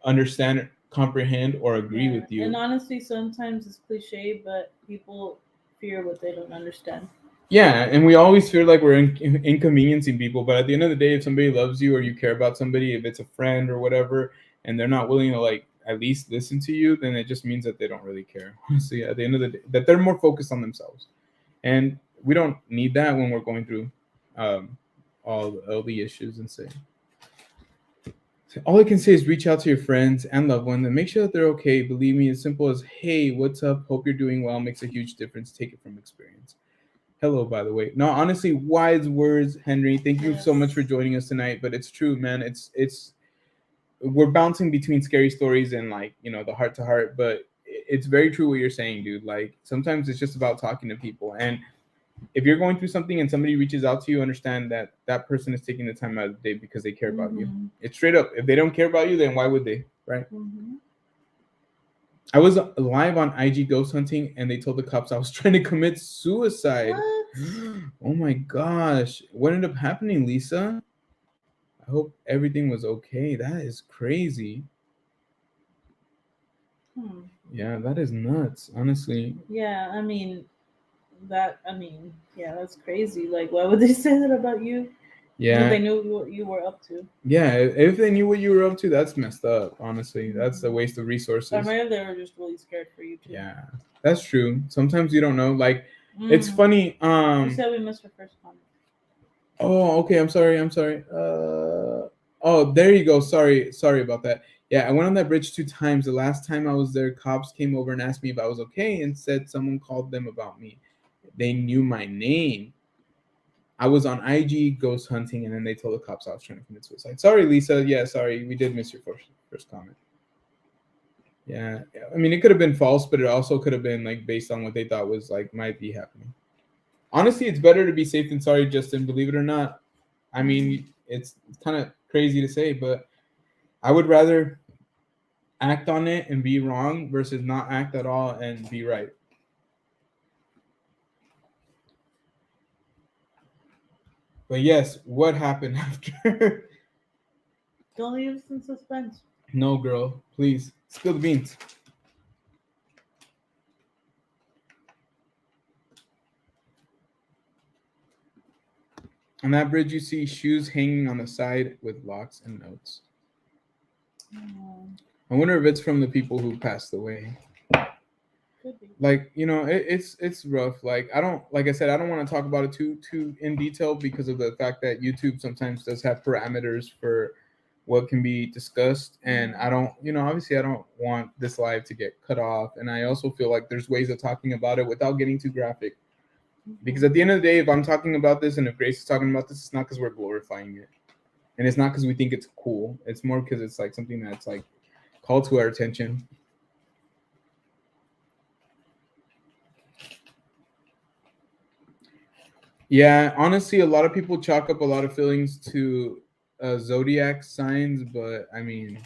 S1: understand, comprehend, or agree with you.
S2: And honestly, sometimes it's cliche, but people fear what they don't understand.
S1: Yeah, and we always feel like we're inconveniencing people, but at the end of the day, if somebody loves you or you care about somebody, if it's a friend or whatever, and they're not willing to like at least listen to you, then it just means that they don't really care. So at the end of the day, that they're more focused on themselves, and we don't need that when we're going through all the issues and say. All I can say is reach out to your friends and loved ones and make sure that they're okay. Believe me, as simple as, hey, what's up? Hope you're doing well makes a huge difference. Take it from experience. Hello, by the way. No, honestly, wise words, Henry. Thank you so much for joining us tonight. But it's true, man. It's we're bouncing between scary stories and like, the heart to heart. But it's very true what you're saying, dude. Like sometimes it's just about talking to people. And if you're going through something and somebody reaches out to you, understand that that person is taking the time out of the day because they care about you. It's straight up. If they don't care about you, then why would they, right? I was live on IG ghost hunting and they told the cops I was trying to commit suicide. What? Oh my gosh. What ended up happening, Lisa? I hope everything was okay. That is crazy. Yeah, that is nuts, honestly.
S2: Yeah, that's crazy. Like, why would they say that about you?
S1: Yeah.
S2: If they knew what you were up to.
S1: Yeah, if they knew what you were up to, that's messed up, honestly. That's a waste of resources.
S2: Or maybe they were just really scared for you, too.
S1: Yeah, that's true. Sometimes you don't know. Like, it's funny.
S2: You said we missed your first comment.
S1: Oh, okay. I'm sorry. Oh, there you go. Sorry about that. Yeah, I went on that bridge 2 times. The last time I was there, cops came over and asked me if I was okay and said someone called them about me. They knew my name. I was on IG ghost hunting, and then they told the cops I was trying to commit suicide. Sorry, Lisa. Yeah, sorry. We did miss your first comment. Yeah, I mean, it could have been false, but it also could have been like based on what they thought was like might be happening. Honestly, it's better to be safe than sorry, Justin. Believe it or not. I mean, it's kind of crazy to say, but I would rather act on it and be wrong versus not act at all and be right. But yes, what happened after?
S2: Don't leave us in suspense.
S1: No, girl. Please, spill the beans. On that bridge, you see shoes hanging on the side with locks and notes. I wonder if it's from the people who passed away.
S2: Could be.
S1: Like, you know, it's rough. Like, like I said, I don't want to talk about it too in detail because of the fact that YouTube sometimes does have parameters for what can be discussed, and I don't, you know, obviously I don't want this live to get cut off, and I also feel like there's ways of talking about it without getting too graphic. Because at the end of the day, if I'm talking about this and if Grace is talking about this, it's not because we're glorifying it, and it's not because we think it's cool. It's more because it's like something that's like called to our attention. Yeah, honestly, a lot of people chalk up a lot of feelings to zodiac signs, but I mean,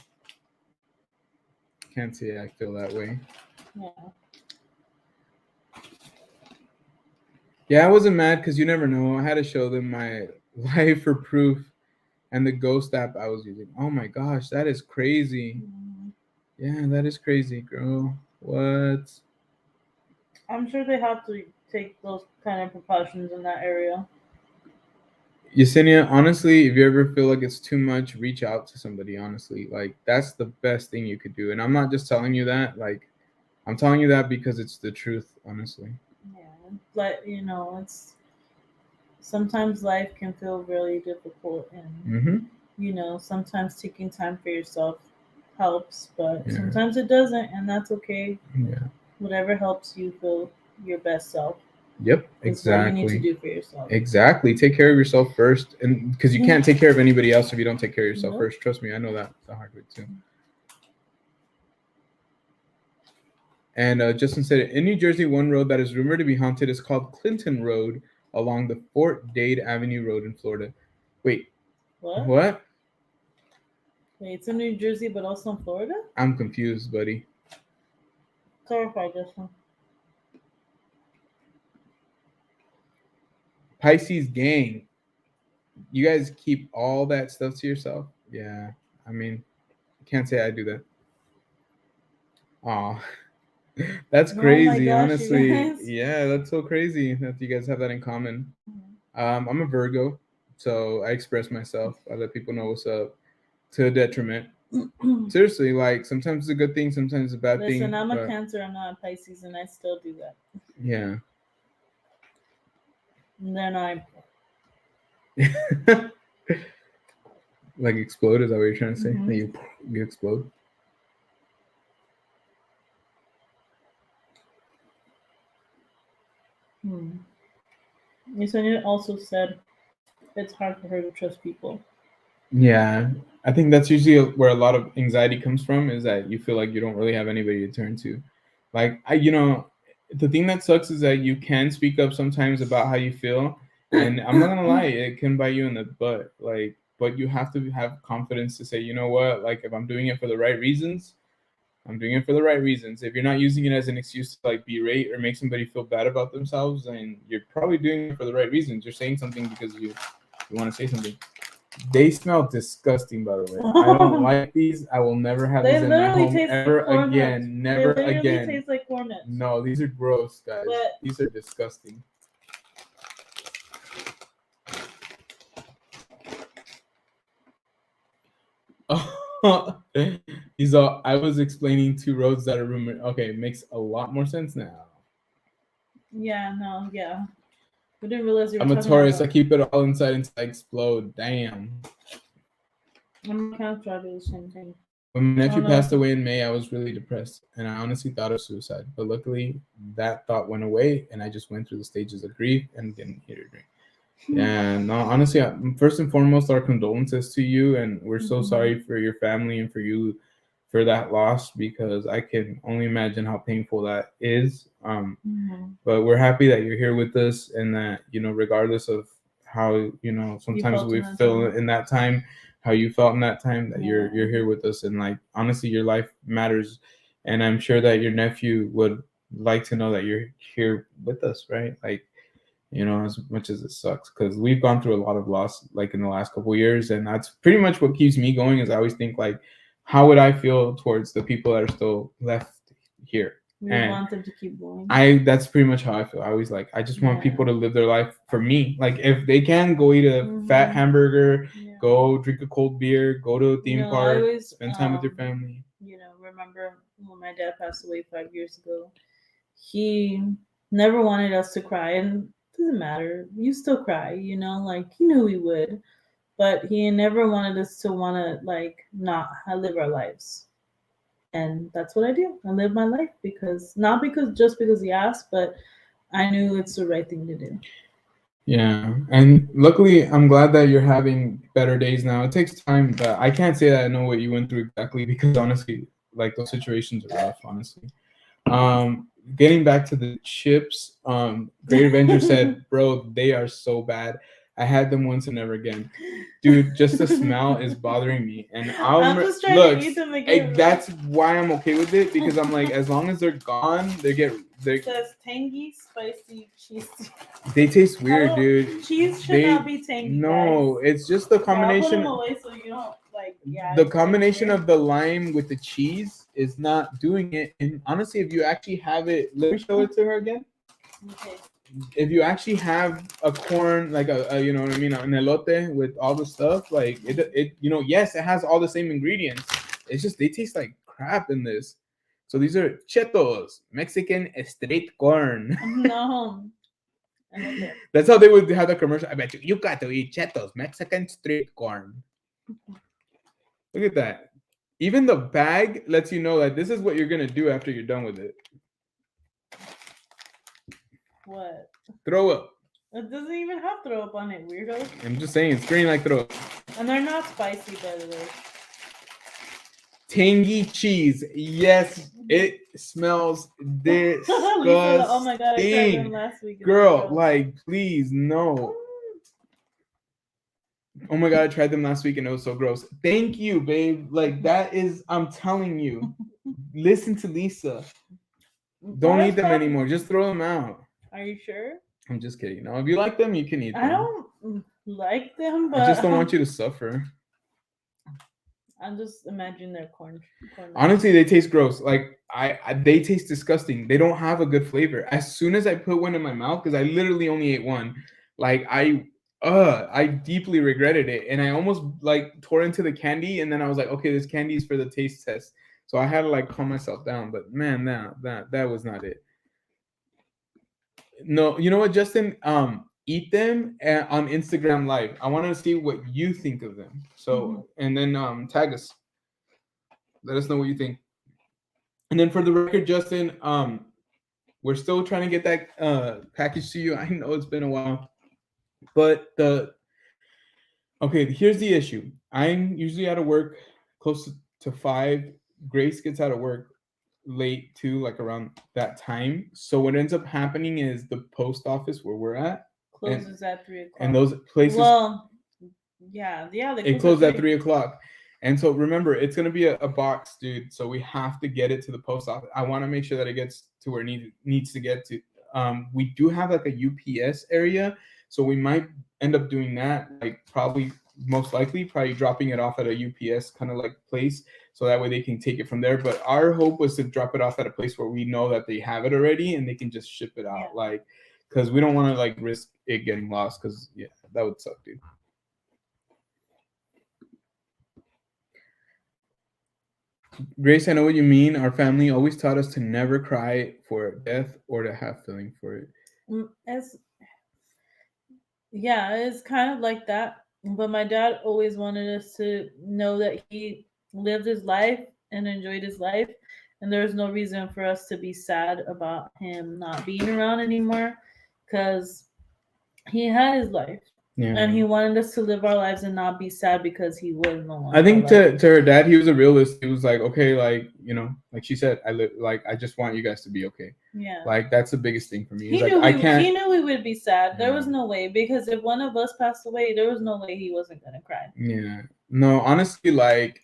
S1: can't say I feel that way. Yeah, I wasn't mad because you never know. I had to show them my life for proof and the ghost app I was using. Oh my gosh, that is crazy. Yeah, that is crazy, girl. What?
S2: I'm sure they have to take those kind of precautions in that area.
S1: Yesenia, honestly, if you ever feel like it's too much, reach out to somebody, honestly. Like, that's the best thing you could do. And I'm not just telling you that. Like, I'm telling you that because it's the truth, honestly.
S2: Yeah, but you know, it's sometimes life can feel really difficult, and you know, sometimes taking time for yourself helps, but sometimes it doesn't, and that's okay.
S1: Yeah.
S2: Whatever helps you feel your best self.
S1: Yep,
S2: exactly. What you need to do for yourself.
S1: Exactly. Take care of yourself first, and because you can't take care of anybody else if you don't take care of yourself first. Trust me, I know that the hard way too. And Justin said, in New Jersey, one road that is rumored to be haunted is called Clinton Road along the Fort Dade Avenue Road in Florida. Wait. What?
S2: Wait, it's in New Jersey, but also in Florida?
S1: I'm confused, buddy.
S2: Clarify, Justin.
S1: Pisces gang. You guys keep all that stuff to yourself? Yeah. I mean, I can't say I do that. Aw. That's crazy, gosh, honestly. Yeah, that's so crazy that you guys have that in common. I'm a Virgo, so I express myself. I let people know what's up to a detriment. Seriously, like sometimes it's a good thing, sometimes it's a bad thing.
S2: Listen, I'm a Cancer, I'm not a Pisces, and I still do that.
S1: Yeah.
S2: And then I
S1: like explode, is that what you're trying to say? That you explode?
S2: Yesenia also said it's hard for her to trust people.
S1: Yeah, I think that's usually where a lot of anxiety comes from, is that you feel like you don't really have anybody to turn to. Like, the thing that sucks is that you can speak up sometimes about how you feel, and I'm not gonna lie, it can bite you in the butt. Like, but you have to have confidence to say, you know what, like if I'm doing it for the right reasons, I'm doing it for the right reasons. If you're not using it as an excuse to like berate or make somebody feel bad about themselves, then you're probably doing it for the right reasons. You're saying something because you want to say something. They smell disgusting, by the way. I don't like these. I will never have these in my home ever again. Never again. They
S2: taste like corn nuts.
S1: No, these are gross, guys. These are disgusting. These are. I was explaining two roads that are rumored. Okay, it makes a lot more sense now.
S2: Yeah. No. Yeah. We didn't realize you were
S1: I'm a Taurus. I keep it all inside until I explode. Damn.
S2: I'm kind of trying to do the same thing.
S1: When my nephew passed away in May, I was really depressed, and I honestly thought of suicide. But luckily, that thought went away, and I just went through the stages of grief and didn't hit a drink. Yeah, no, honestly, first and foremost, our condolences to you, and we're so sorry for your family and for you for that loss, because I can only imagine how painful that is. But we're happy that you're here with us, and that, regardless of how, sometimes we feel in that time, how you felt in that time, that you're here with us, and like honestly, your life matters, and I'm sure that your nephew would like to know that you're here with us, right? Like, as much as it sucks, because we've gone through a lot of loss like in the last couple of years, and that's pretty much what keeps me going. Is I always think like, how would I feel towards the people that are still left here?
S2: We want them to keep going.
S1: That's pretty much how I feel. I always like, I just want people to live their life for me. Like if they can go eat a fat hamburger, go drink a cold beer, go to a theme park, spend time with your family.
S2: Remember when my dad passed away 5 years ago? He never wanted us to cry, and it doesn't matter. You still cry, like he knew we would, but he never wanted us to want to like not live our lives. And that's what I do. I live my life not just because he asked, but I knew it's the right thing to do.
S1: Yeah, and luckily, I'm glad that you're having better days now. It takes time, but I can't say that I know what you went through exactly because honestly, like those situations are rough. Honestly, getting back to the chips, Great Avenger said, "Bro, they are so bad. I had them once and never again, dude. Just the smell is bothering me." And
S2: I'm just trying to eat them again.
S1: That's why I'm okay with it because I'm like, as long as they're gone,
S2: It says tangy, spicy cheese.
S1: They taste weird, dude.
S2: Cheese should not be tangy.
S1: No, guys. It's just the combination.
S2: I'll put them away so you don't like. Yeah.
S1: The combination of the lime with the cheese is not doing it. And honestly, if you actually have it, let me show it to her again. Okay. If you actually have a corn, like a you know what I mean, an elote with all the stuff, like it yes, it has all the same ingredients. It's just they taste like crap in this. So these are Cheetos, Mexican street corn.
S2: No.
S1: That's how they would have the commercial. I bet you got to eat Cheetos, Mexican street corn. Look at that. Even the bag lets you know that this is what you're gonna do after you're done with it.
S2: What?
S1: Throw up.
S2: It doesn't even have throw up on it, weirdo.
S1: I'm just saying, it's green like throw up.
S2: And they're not spicy, by the way.
S1: Tangy cheese. Yes, it smells disgusting.
S2: Oh my god, I tried them last week.
S1: Girl, like, please, no. Oh my god, I tried them last week and it was so gross. Thank you, babe. Like, that is, I'm telling you. Listen to Lisa. Don't eat them anymore. Just throw them out.
S2: Are you sure?
S1: I'm just kidding. No, if you like them, you can eat them.
S2: I don't like them, but
S1: I just don't want you to suffer.
S2: I'm just imagining their corn.
S1: Honestly, they taste gross. Like they taste disgusting. They don't have a good flavor. As soon as I put one in my mouth, because I literally only ate one, like I deeply regretted it, and I almost like tore into the candy, and then I was like, okay, this candy is for the taste test, so I had to like calm myself down. But man, that was not it. No, you know what, Justin? Eat them on Instagram Live. I want to see what you think of them. So, and then tag us. Let us know what you think. And then for the record, Justin, we're still trying to get that package to you. I know it's been a while, but here's the issue. I'm usually out of work close to 5. Grace gets out of work late too, like around that time. So what ends up happening is the post office where we're at
S2: closes at 3 o'clock.
S1: And those places,
S2: it
S1: closed at 3 o'clock. And so remember, it's gonna be a box, dude. So we have to get it to the post office. I want to make sure that it gets to where it needs to get to. We do have like a UPS area, so we might end up doing that. Like most likely dropping it off at a UPS kind of like place, so that way they can take it from there. But our hope was to drop it off at a place where we know that they have it already and they can just ship it out, like, because we don't want to like risk it getting lost, because that would suck, dude. Grace, I know what you mean. Our family always taught us to never cry for death or to have feeling for it.
S2: It's kind of like that. But my dad always wanted us to know that he lived his life and enjoyed his life. And there's no reason for us to be sad about him not being around anymore, because he had his life. Yeah. And he wanted us to live our lives and not be sad because he was no longer.
S1: I think to her dad, he was a realist. He was like, okay, like, like she said, I just want you guys to be okay. Yeah. Like, that's the biggest thing for me.
S2: He knew we would be sad. There was no way, because if one of us passed away, there was no way he wasn't gonna cry.
S1: Yeah. No, honestly, like,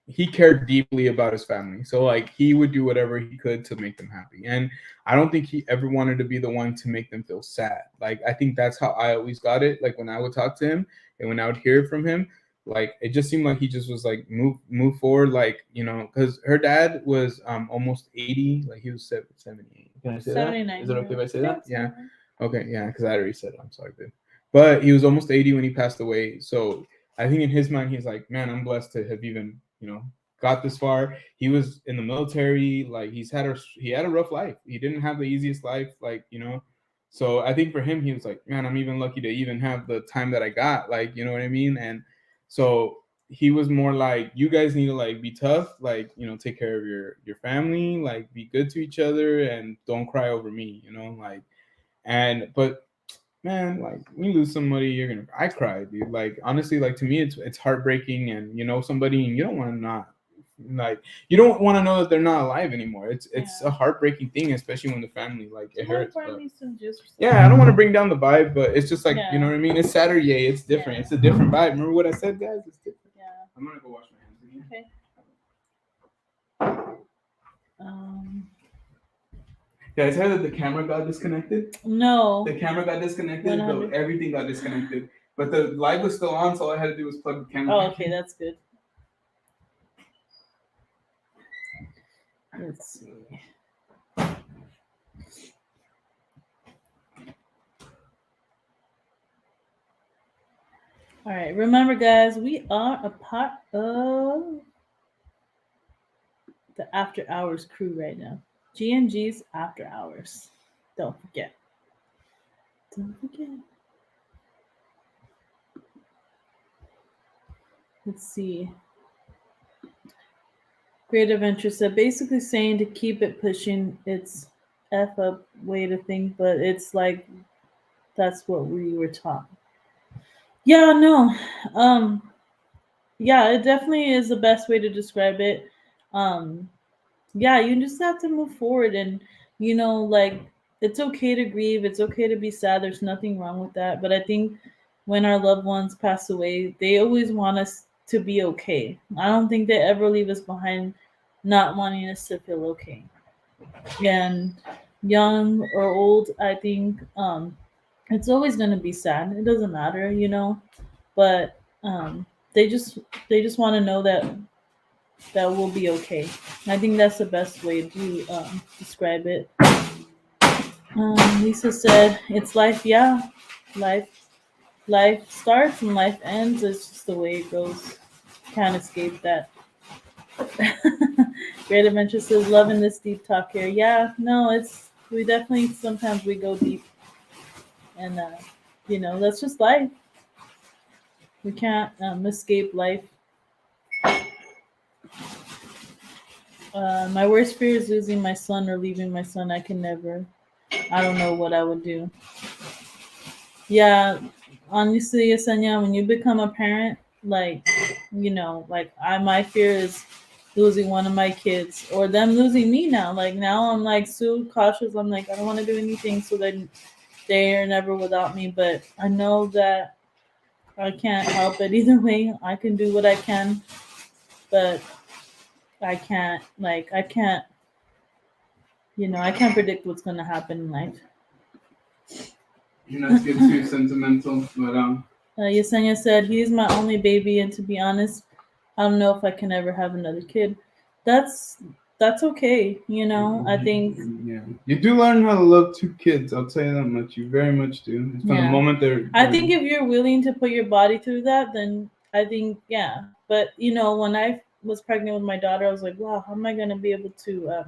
S1: he cared deeply about his family. So like he would do whatever he could to make them happy. And I don't think he ever wanted to be the one to make them feel sad. Like, I think that's how I always got it. Like when I would talk to him and when I would hear from him, Like it just seemed like he just was like move forward, like because her dad was almost 80, like he was 78. Can I say that?
S2: 79.
S1: Is it okay if I say that? Yeah.
S2: 79.
S1: Okay, yeah, because I already said it. I'm sorry, babe. But he was almost 80 when he passed away. So I think in his mind, he's like, man, I'm blessed to have even, got this far. He was in the military. Like he had a rough life. He didn't have the easiest life. Like. So I think for him, he was like, man, I'm even lucky to even have the time that I got. Like, you know what I mean? And so he was more like, you guys need to like be tough, like, take care of your family, like be good to each other and don't cry over me, like. But man, like when you lose somebody, I cry, dude. Like honestly, like to me, it's heartbreaking, and somebody, and you don't want to not, like, you don't want to know that they're not alive anymore. It's a heartbreaking thing, especially when the family, like, it hurts. But, yeah, I don't want to bring down the vibe, but it's just like, you know what I mean. It's Saturday, it's different. It's a different vibe. Remember what I said, guys? It's different. Yeah. I'm gonna go wash my hands again.
S2: Okay.
S1: Guys, heard that the camera got disconnected?
S2: No.
S1: The camera got disconnected, but everything got disconnected. But the light was still on, so all I had to do was plug the camera.
S2: Oh, okay, that's good. Let's see. All right, remember, guys, we are a part of the After Hours crew right now. G&G's After Hours. Don't forget. Don't forget. Let's see. Great Adventure said basically saying to keep it pushing. It's F up way to think, but it's like that's what we were taught. Yeah, no. Yeah, it definitely is the best way to describe it. Yeah, you just have to move forward, and like, it's okay to grieve, it's okay to be sad, there's nothing wrong with that. But I think when our loved ones pass away, they always want us to be okay. I don't think they ever leave us behind not wanting us to feel okay. And young or old, I think it's always going to be sad. It doesn't matter. But they just want to know that we'll be okay. I think that's the best way to describe it. Lisa said, "It's life, yeah. Life starts and life ends. It's just the way it goes. Can't escape that." Great Adventure says, "Loving this deep talk here." Yeah, no, we definitely sometimes we go deep, and that's just life. We can't escape life. My worst fear is losing my son or leaving my son. I don't know what I would do. Yeah, honestly, Yesenia, when you become a parent, like, my fear is losing one of my kids or them losing me now. Like, now I'm like so cautious. I'm like, I don't want to do anything so that they are never without me. But I know that I can't help it either way. I can do what I can, but I can't I can't predict what's going to happen in life.
S1: You're not getting too sentimental, but
S2: Yesenia said, "He's my only baby, and to be honest, I don't know if I can ever have another kid." That's okay, I think.
S1: Yeah, you do learn how to love two kids. I'll tell you that much. You very much do. From the moment they're.
S2: I think if you're willing to put your body through that, then I think But when I was pregnant with my daughter, I was like, wow, how am I gonna be able to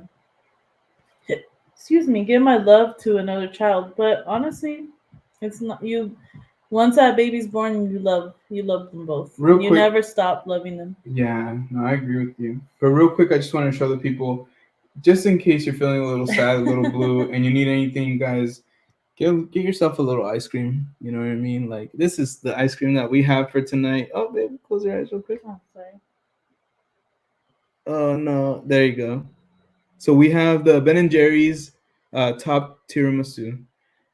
S2: give my love to another child? But honestly, it's not you. Once that baby's born, you love them both. You never stop loving them.
S1: Yeah, no, I agree with you. But real quick, I just want to show the people, just in case you're feeling a little sad, a little blue, and you need anything, guys, get yourself a little ice cream. You know what I mean? Like, this is the ice cream that we have for tonight. Oh, baby, close your eyes real quick.
S2: Oh, sorry.
S1: Oh no, there you go. So we have the Ben and Jerry's top tiramisu.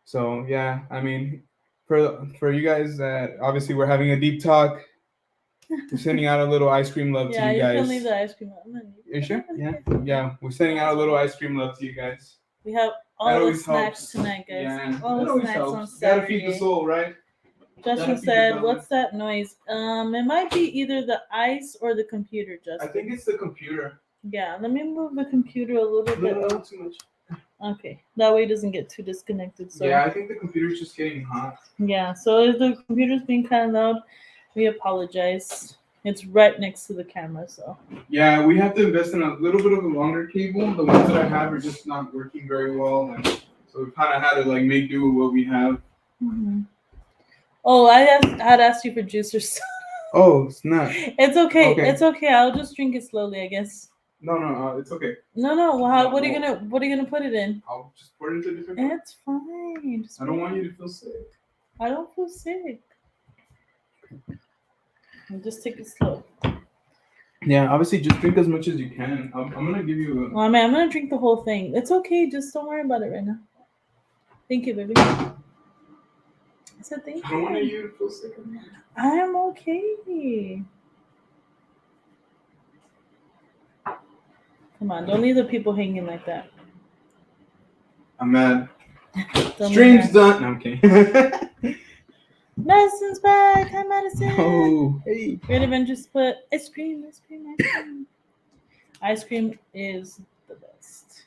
S1: So yeah, I mean, for you guys that obviously we're having a deep talk, we're sending out a little ice cream love to you guys.
S2: Yeah, you can leave the ice cream.
S1: You sure? Yeah. We're sending out a little ice cream love to you guys.
S2: We have all the snacks tonight, guys.
S1: Yeah,
S2: all the snacks on Saturday.
S1: Gotta feed the soul, right?
S2: Justin said, "What's that noise?" It might be either the ice or the computer, Justin.
S1: I think it's the computer.
S2: Yeah, let me move the computer a little bit.
S1: No, not too much.
S2: Okay, that way it doesn't get too disconnected. So
S1: Yeah, I think the computer's just getting hot.
S2: yeah, so if the computer's being kind of loud, we apologize. It's right next to the camera, so.
S1: Yeah, we have to invest in a little bit of a longer cable. The ones that I have are just not working very well, and so we kind of had to like make do with what we have.
S2: Mm-hmm. Oh, I had asked you for juice or something.
S1: Oh, snap.
S2: It's okay. It's okay. I'll just drink it slowly, I guess.
S1: No, it's okay.
S2: No. Well, what are you gonna put it in?
S1: I'll just pour it into a different cup.
S2: It's fine.
S1: I don't want you to feel sick.
S2: I don't feel sick. I'll just take it slow.
S1: Yeah, obviously, just drink as much as you can. I'm gonna give you a.
S2: Well, I'm gonna drink the whole thing. It's okay. Just don't worry about it right now. Thank you, baby. I said thank you.
S1: I don't want you to feel sick.
S2: I'm okay. Come on, don't leave the people hanging like that.
S1: I'm mad. Stream's done. No, I'm kidding.
S2: Madison's back. Hi, Madison.
S1: Oh, hey.
S2: Great Adventures put ice cream. Ice cream is the best.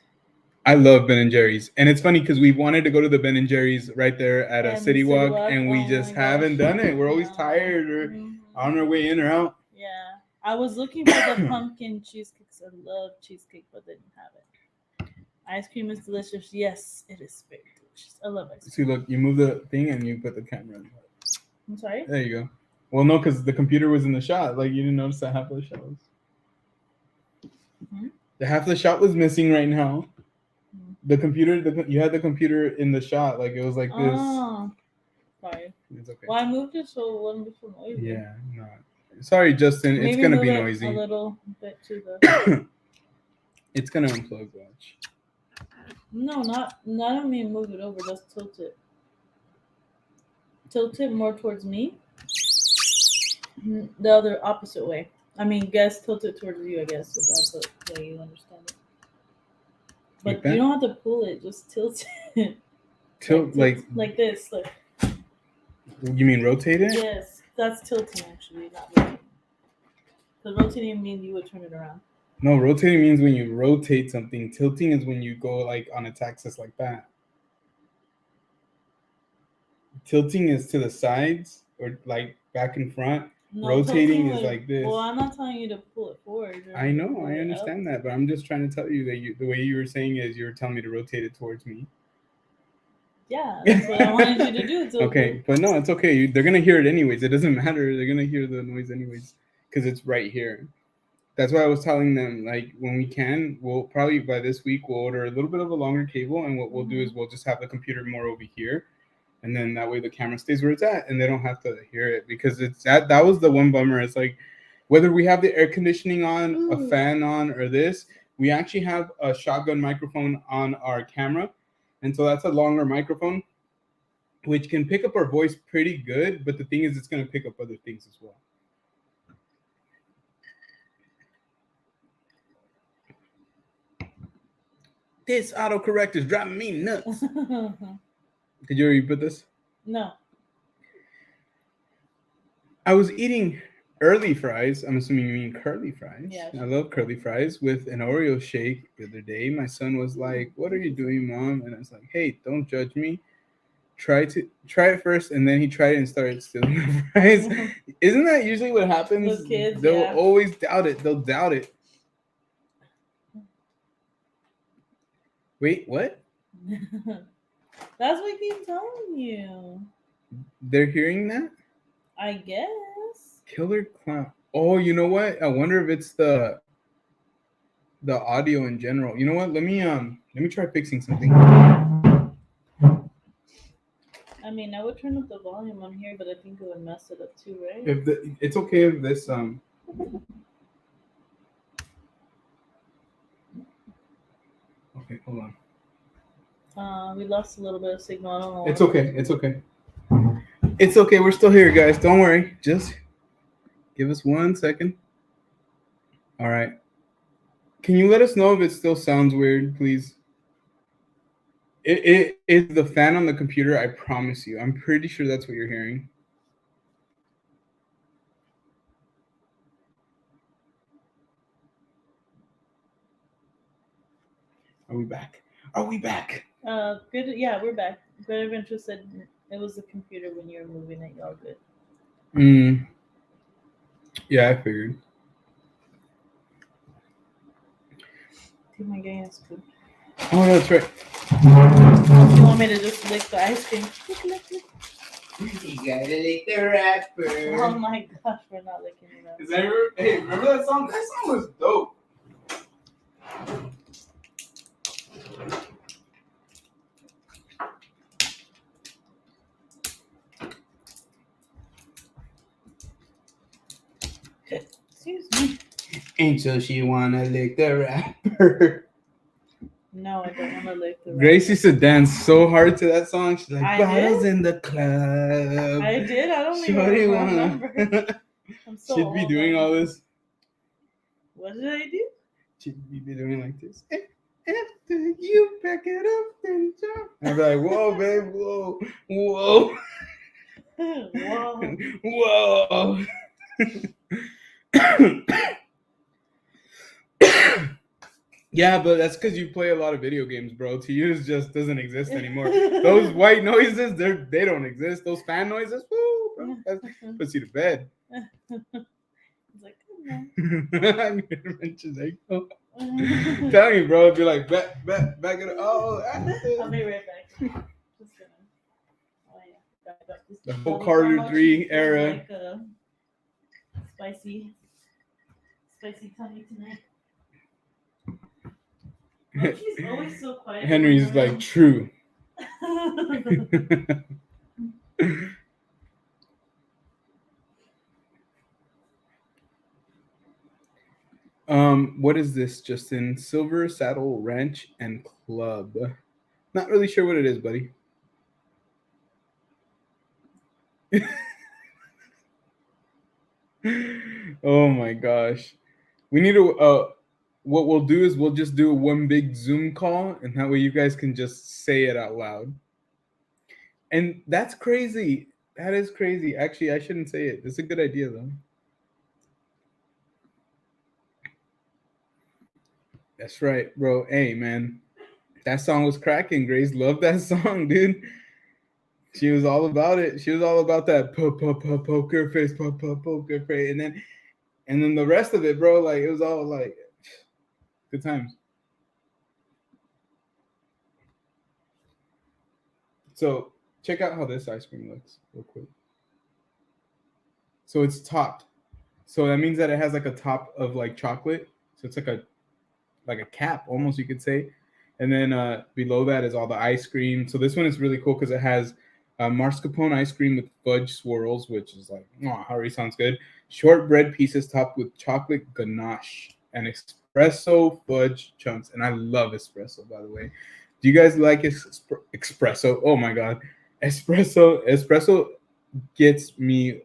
S1: I love Ben and Jerry's, and it's funny because we wanted to go to the Ben and Jerry's right there at a City Walk, and we just haven't done it. We're always tired or on our way in or out.
S2: Yeah, I was looking for the pumpkin cheesecakes. I love cheesecake, but they didn't have it. Ice cream is delicious. Yes, it is very delicious. I love ice cream.
S1: See, look, you move the thing and you put the camera in.
S2: I'm sorry?
S1: There you go. Well, no, because the computer was in the shot. Like, you didn't notice that half of the shot was. Mm-hmm. The half of the shot was missing right now. Mm-hmm. The computer, you had the computer in the shot. Like, it was like this.
S2: Oh, sorry.
S1: It's okay.
S2: Well, I moved it so it wouldn't be so noisy.
S1: Yeah, no. Sorry, Justin.
S2: Maybe
S1: it's going to be noisy.
S2: A little bit to the...
S1: It's going to unplug, watch.
S2: No, not I mean move it over. Let's tilt it. Tilt it more towards me. The other opposite way. I mean, tilt it towards you, I guess, if that's the way you understand it. But like you don't have to pull it, just tilt it.
S1: Tilt
S2: like this. Look.
S1: You mean rotate it?
S2: Yes, that's tilting actually, not rotating. Because rotating means you would turn it around.
S1: No, rotating means when you rotate something. Tilting is when you go like on its axis like that. Tilting is to the sides or like back and front. No, rotating is like this.
S2: Well, I'm not telling you to pull it forward.
S1: I know, I understand that, but I'm just trying to tell you that the way you were saying is you were telling me to rotate it towards me.
S2: Yeah, that's what I wanted you to do. So
S1: okay, but no, it's okay. They're gonna hear it anyways. It doesn't matter. They're gonna hear the noise anyways because it's right here. That's why I was telling them, like, when we can, we'll probably by this week we'll order a little bit of a longer cable, and what we'll do is we'll just have the computer more over here. And then that way the camera stays where it's at and they don't have to hear it because that was the one bummer. It's like whether we have the air conditioning on, a fan on, or this, we actually have a shotgun microphone on our camera. And so that's a longer microphone, which can pick up our voice pretty good. But the thing is, it's going to pick up other things as well. This autocorrect is driving me nuts. Did you already put this?
S2: No.
S1: I was eating early fries. I'm assuming you mean curly fries.
S2: Yeah.
S1: I love curly fries with an Oreo shake the other day. My son was like, "What are you doing, Mom?" And I was like, "Hey, don't judge me. Try it first." And then he tried it and started stealing the fries. Isn't that usually what happens?
S2: With kids,
S1: They'll always doubt it. They'll doubt it. Wait, what?
S2: That's what I keep telling you.
S1: They're hearing that?
S2: I guess.
S1: Killer Clown. Oh, you know what? I wonder if it's the audio in general. You know what? Let me try fixing something.
S2: I mean, I would turn up the volume on here, but I think it would mess it up too, right?
S1: It's okay if this Okay, hold on.
S2: We lost a little bit of signal. I don't know.
S1: It's okay. It's okay. We're still here, guys. Don't worry. Just give us 1 second. All right. Can you let us know if it still sounds weird, please? It's the fan on the computer. I promise you. I'm pretty sure that's what you're hearing. Are we back? Are we back?
S2: Good. Yeah, we're back. Good Adventure said it was the computer when you were moving it. Y'all good.
S1: Yeah, I figured.
S2: Do you mind getting a spoon?
S1: Oh, that's right.
S2: You want me to just lick the ice cream?
S1: You gotta lick the wrapper.
S2: Oh my gosh, we're not licking it up.
S1: Hey, remember that song? That song was dope.
S2: Excuse me.
S1: Ain't so she wanna lick the wrapper.
S2: No, I don't want to lick the
S1: Grace used to dance so hard to that song. She's like,
S2: I
S1: bottles
S2: did?
S1: in the club.
S2: I did. I don't
S1: Shorty
S2: even
S1: wanna-
S2: remember. I'm so
S1: She'd be
S2: old
S1: doing
S2: now.
S1: all this.
S2: What did I do?
S1: She'd be doing like this. After you pack it up and jump. I'd be like, whoa, babe, whoa, whoa,
S2: Whoa.
S1: whoa. Yeah, but that's because you play a lot of video games, bro. To you, it just doesn't exist anymore. Those white noises, they don't exist. Those fan noises, woo, bro, that puts you to bed.
S2: It's like, come on.
S1: I'm telling you, bro, it'd be like, back it up. Oh,
S2: I'll be right back. Just gonna. Oh yeah. Got this.
S1: The whole Carter 3 era.
S2: Like spicy tummy tonight. Look, he's always so quiet.
S1: Henry's like, true. What is this, Justin? Silver Saddle Ranch and Club. Not really sure what it is, buddy. Oh my gosh. We need to what we'll do is we'll just do one big Zoom call, and that way you guys can just say it out loud. And that's crazy. That is crazy. Actually, I shouldn't say it. It's a good idea though. That's right, bro. Hey, man. That song was cracking. Grace loved that song, dude. She was all about it. She was all about that poker face, poker face. And then the rest of it, bro, like it was all like good times. So check out how this ice cream looks real quick. So it's topped. So that means that it has like a top of like chocolate. So it's like a cap almost, you could say. And then below that is all the ice cream. So this one is really cool because it has mascarpone ice cream with fudge swirls, which is like, oh, already sounds good. Shortbread pieces topped with chocolate ganache and espresso fudge chunks. And I love espresso, by the way. Do you guys like espresso? Oh my God. Espresso gets me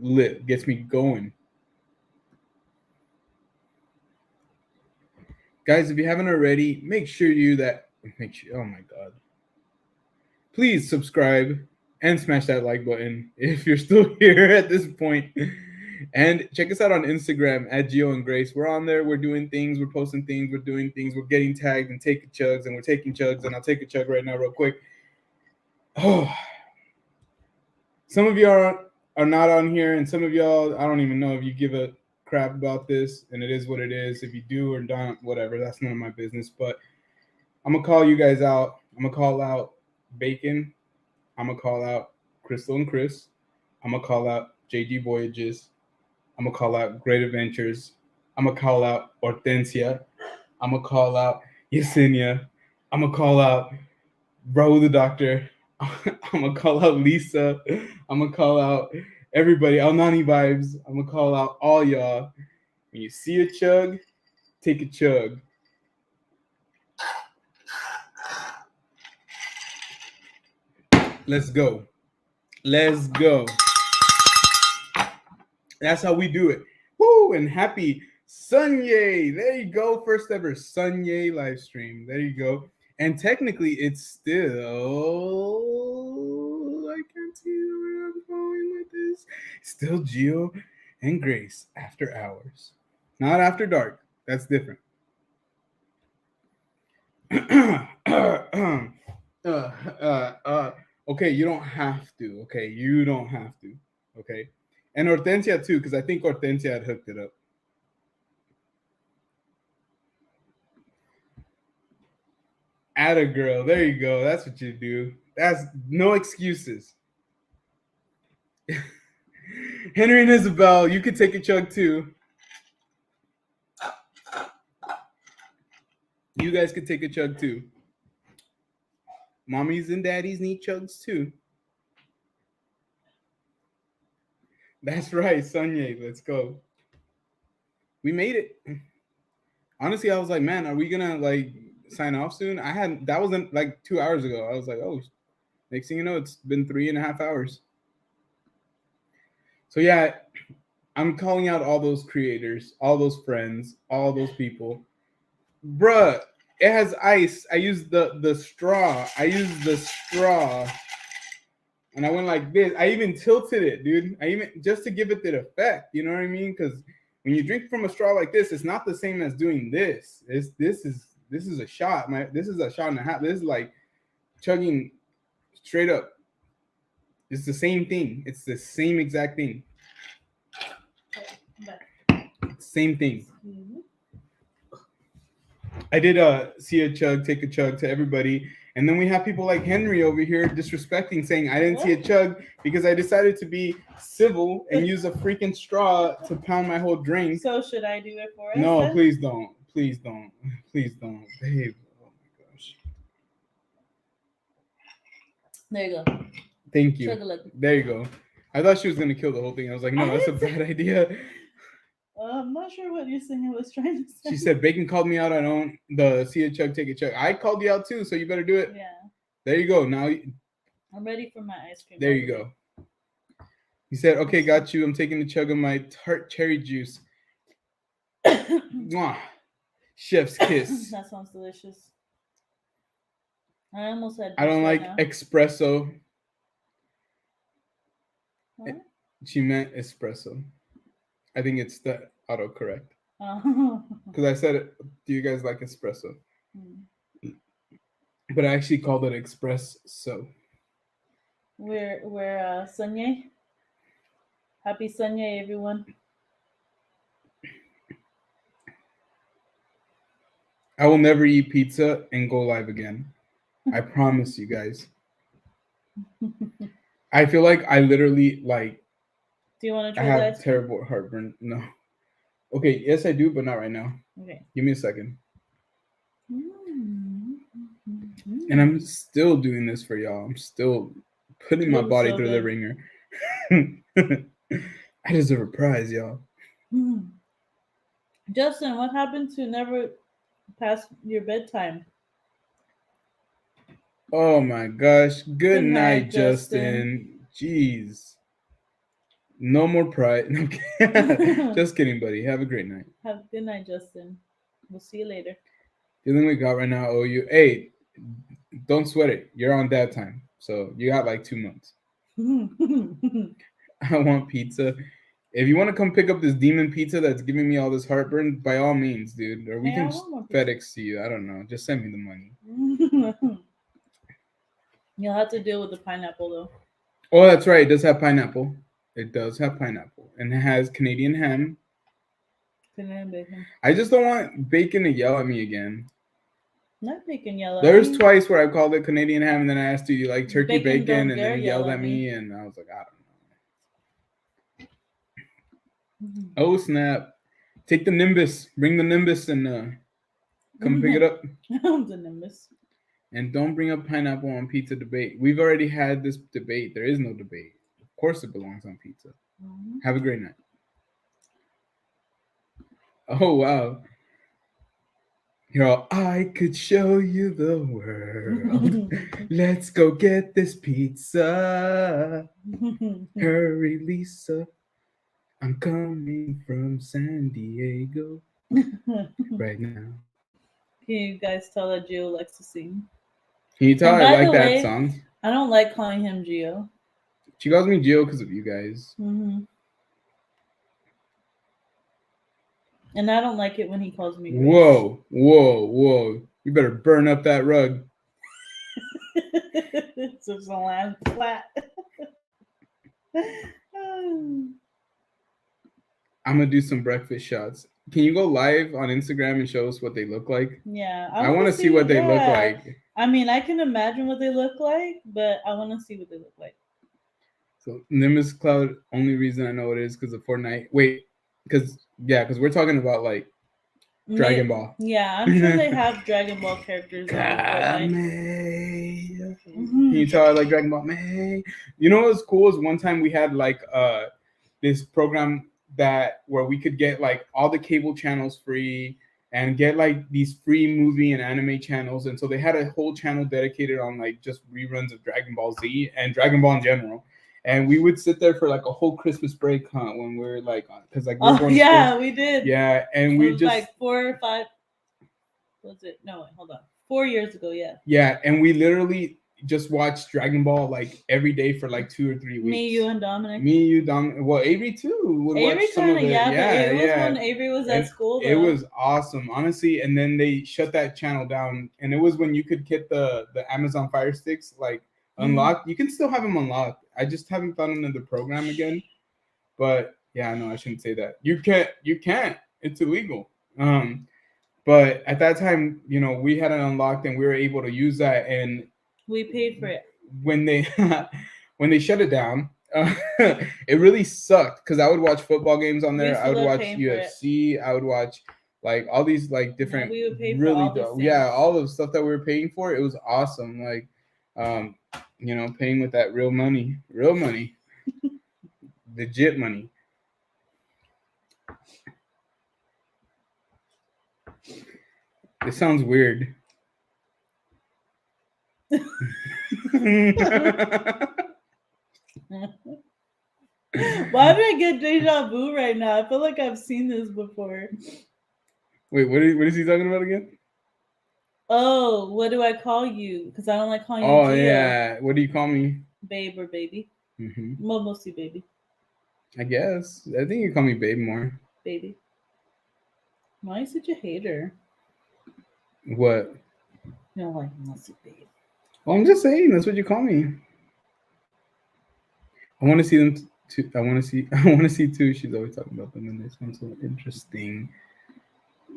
S1: lit, gets me going. Guys, if you haven't already, make sure oh my God. Please subscribe and smash that like button if you're still here at this point. And check us out on Instagram at Gio and Grace. We're on there. We're doing things. We're posting things. We're doing things. We're getting tagged and taking chugs. And we're taking chugs. And I'll take a chug right now real quick. Oh. Some of y'all are not on here. And some of y'all, I don't even know if you give a crap about this. And it is what it is. If you do or don't, whatever. That's none of my business. But I'm going to call you guys out. I'm going to call out Bacon. I'm going to call out Crystal and Chris. I'm going to call out JG Voyages. I'm going to call out Great Adventures. I'm going to call out Hortensia. I'm going to call out Yesenia. I'm going to call out Bro the Doctor. I'm going to call out Lisa. I'm going to call out everybody. Alnani Vibes. I'm going to call out all y'all. When you see a chug, take a chug. Let's go. Let's go. That's how we do it. Woo! And happy Sunday. There you go. First ever Sunday live stream. There you go. And technically, it's still, I can't see where I'm going with this. Still Gio and Grace after hours. Not after dark. That's different. Okay, you don't have to. Okay, you don't have to. Okay, and Hortensia too, because I think Hortensia had hooked it up. Atta girl, there you go. That's what you do. That's no excuses. Henry and Isabel, you could take a chug too. You guys could take a chug too. Mommies and daddies need chugs too. That's right, Sunye. Let's go. We made it. Honestly, I was like, man, are we gonna like sign off soon? That wasn't like 2 hours ago. I was like, oh, next thing you know, it's been 3.5 hours. So yeah, I'm calling out all those creators, all those friends, all those people. Bruh, it has ice. I used the straw. I used the straw. And I went like this. I even tilted it, dude. I even just to give it the effect. You know what I mean? Because when you drink from a straw like this, it's not the same as doing this. This is a shot. This is a shot and a half. This is like chugging straight up. It's the same thing. It's the same exact thing. Same thing. I did see a chug, take a chug to everybody. And then we have people like Henry over here disrespecting, saying I didn't see a chug because I decided to be civil and use a freaking straw to pound my whole drink.
S2: So should I do it for us?
S1: No,
S2: then?
S1: please don't. Please don't. Please don't. Babe. Oh my gosh.
S2: There you go.
S1: Thank you. There you go. I thought she was going to kill the whole thing. I was like, no, that's a bad idea.
S2: I'm not sure what you're saying. I was trying to say.
S1: She said, Bacon called me out. I don't see a chug, take a chug. I called you out too, so you better do it.
S2: Yeah.
S1: There you go. Now
S2: I'm ready for my ice cream.
S1: There you go. He said, okay, got you. I'm taking a chug of my tart cherry juice. Mwah. Chef's kiss.
S2: That sounds delicious. I almost had.
S1: I don't like espresso.
S2: What?
S1: She meant espresso. I think it's the autocorrect.
S2: Oh.
S1: Because I said, do you guys like espresso? But I actually called it express-so.
S2: We're Sunye. Happy Sunye, everyone.
S1: I will never eat pizza and go live again. I promise you guys. I feel like I literally like.
S2: Do you want to try
S1: I have
S2: that?
S1: terrible heartburn. No. Okay, yes I do, but not right now.
S2: Okay.
S1: Give me a second. And I'm still doing this for y'all. I'm still putting my body through the ringer. I deserve a prize, y'all.
S2: Justin, what happened to never pass your bedtime?
S1: Oh my gosh. Good night, Justin. Jeez. No more pride. Just kidding, buddy. Have a great night.
S2: Have a good night, Justin. We'll see you later.
S1: Feeling we got right now, owe you. Hey, don't sweat it. You're on dad time. So you got like 2 months. I want pizza. If you want to come pick up this demon pizza that's giving me all this heartburn, by all means, dude. Or we can FedEx to you. I don't know. Just send me the money.
S2: You'll have to deal with the pineapple, though.
S1: Oh, that's right. It does have pineapple. It does have pineapple. And it has Canadian ham.
S2: Canadian bacon.
S1: I just don't want bacon to yell at me again.
S2: Not bacon yellow.
S1: There's twice where I called it Canadian ham, and then I asked you like turkey bacon, and then yelled at me, and I was like, I don't know. Oh snap! Take the Nimbus. Bring the Nimbus and come pick it up.
S2: The Nimbus.
S1: And don't bring up pineapple on pizza debate. We've already had this debate. There is no debate. Of course, it belongs on pizza. Have a great night. Oh wow. You're all, I could show you the world. Let's go get this pizza. Hurry, Lisa. I'm coming from San Diego right now.
S2: Can you guys tell that Gio likes to sing?
S1: Can you tell I like that song?
S2: I don't like calling him Gio.
S1: She calls me Gio because of you guys.
S2: And I don't like it when he calls me Grace.
S1: Whoa. You better burn up that rug.
S2: So it's gonna land flat.
S1: I'm gonna do some breakfast shots. Can you go live on Instagram and show us what they look like?
S2: Yeah,
S1: I want to see what they look like.
S2: I mean, I can imagine what they look like, but I want to see what they look like.
S1: So Nimbus Cloud, only reason I know it is because of Fortnite. Wait, because we're talking about like Dragon Ball.
S2: Yeah, I'm sure they have Dragon Ball characters on Fortnite. Can
S1: you tell I like Dragon Ball? May. You know what's cool is one time we had like this program that where we could get like all the cable channels free and get like these free movie and anime channels, and so they had a whole channel dedicated on like just reruns of Dragon Ball Z and Dragon Ball in general. And we would sit there for like a whole Christmas break hunt when we were like, because like we're going to school.
S2: We did.
S1: Yeah, and we just
S2: like 4 or 5. Was it? No, wait, hold on. 4 years ago, yeah.
S1: Yeah, and we literally just watched Dragon Ball like every day for like 2 or 3 weeks.
S2: Me, you, and Dominic.
S1: Well, Avery too would
S2: Avery
S1: watch some of it.
S2: Yeah, it was when Avery was at school. Though.
S1: It was awesome, honestly. And then they shut that channel down, and it was when you could get the Amazon Fire Sticks like unlocked. You can still have them unlocked. I just haven't found another program again. But yeah, no, I shouldn't say that. You can't. It's illegal. But at that time, you know, we had it unlocked and we were able to use that, and
S2: we paid for it.
S1: When they shut it down, it really sucked because I would watch football games on there. I would watch UFC. I would watch like all these like different
S2: we would pay for
S1: really
S2: all
S1: the stuff that we were paying for. It was awesome. Like you know, paying with that real money, legit money. It sounds weird.
S2: Why do I get deja vu right now? I feel like I've seen this before.
S1: Wait, what is he talking about again?
S2: Oh, what do I call you? Because I don't like calling you.
S1: Oh, yeah. What do you call me?
S2: Babe or baby.
S1: Mm-hmm.
S2: Well, mostly baby.
S1: I guess. I think you call me babe more.
S2: Baby. Why are you such a hater?
S1: What?
S2: You know, like, mostly babe.
S1: Well, I'm just saying. That's what you call me. I want to see them too. I want to see too. She's always talking about them, and this one's so interesting.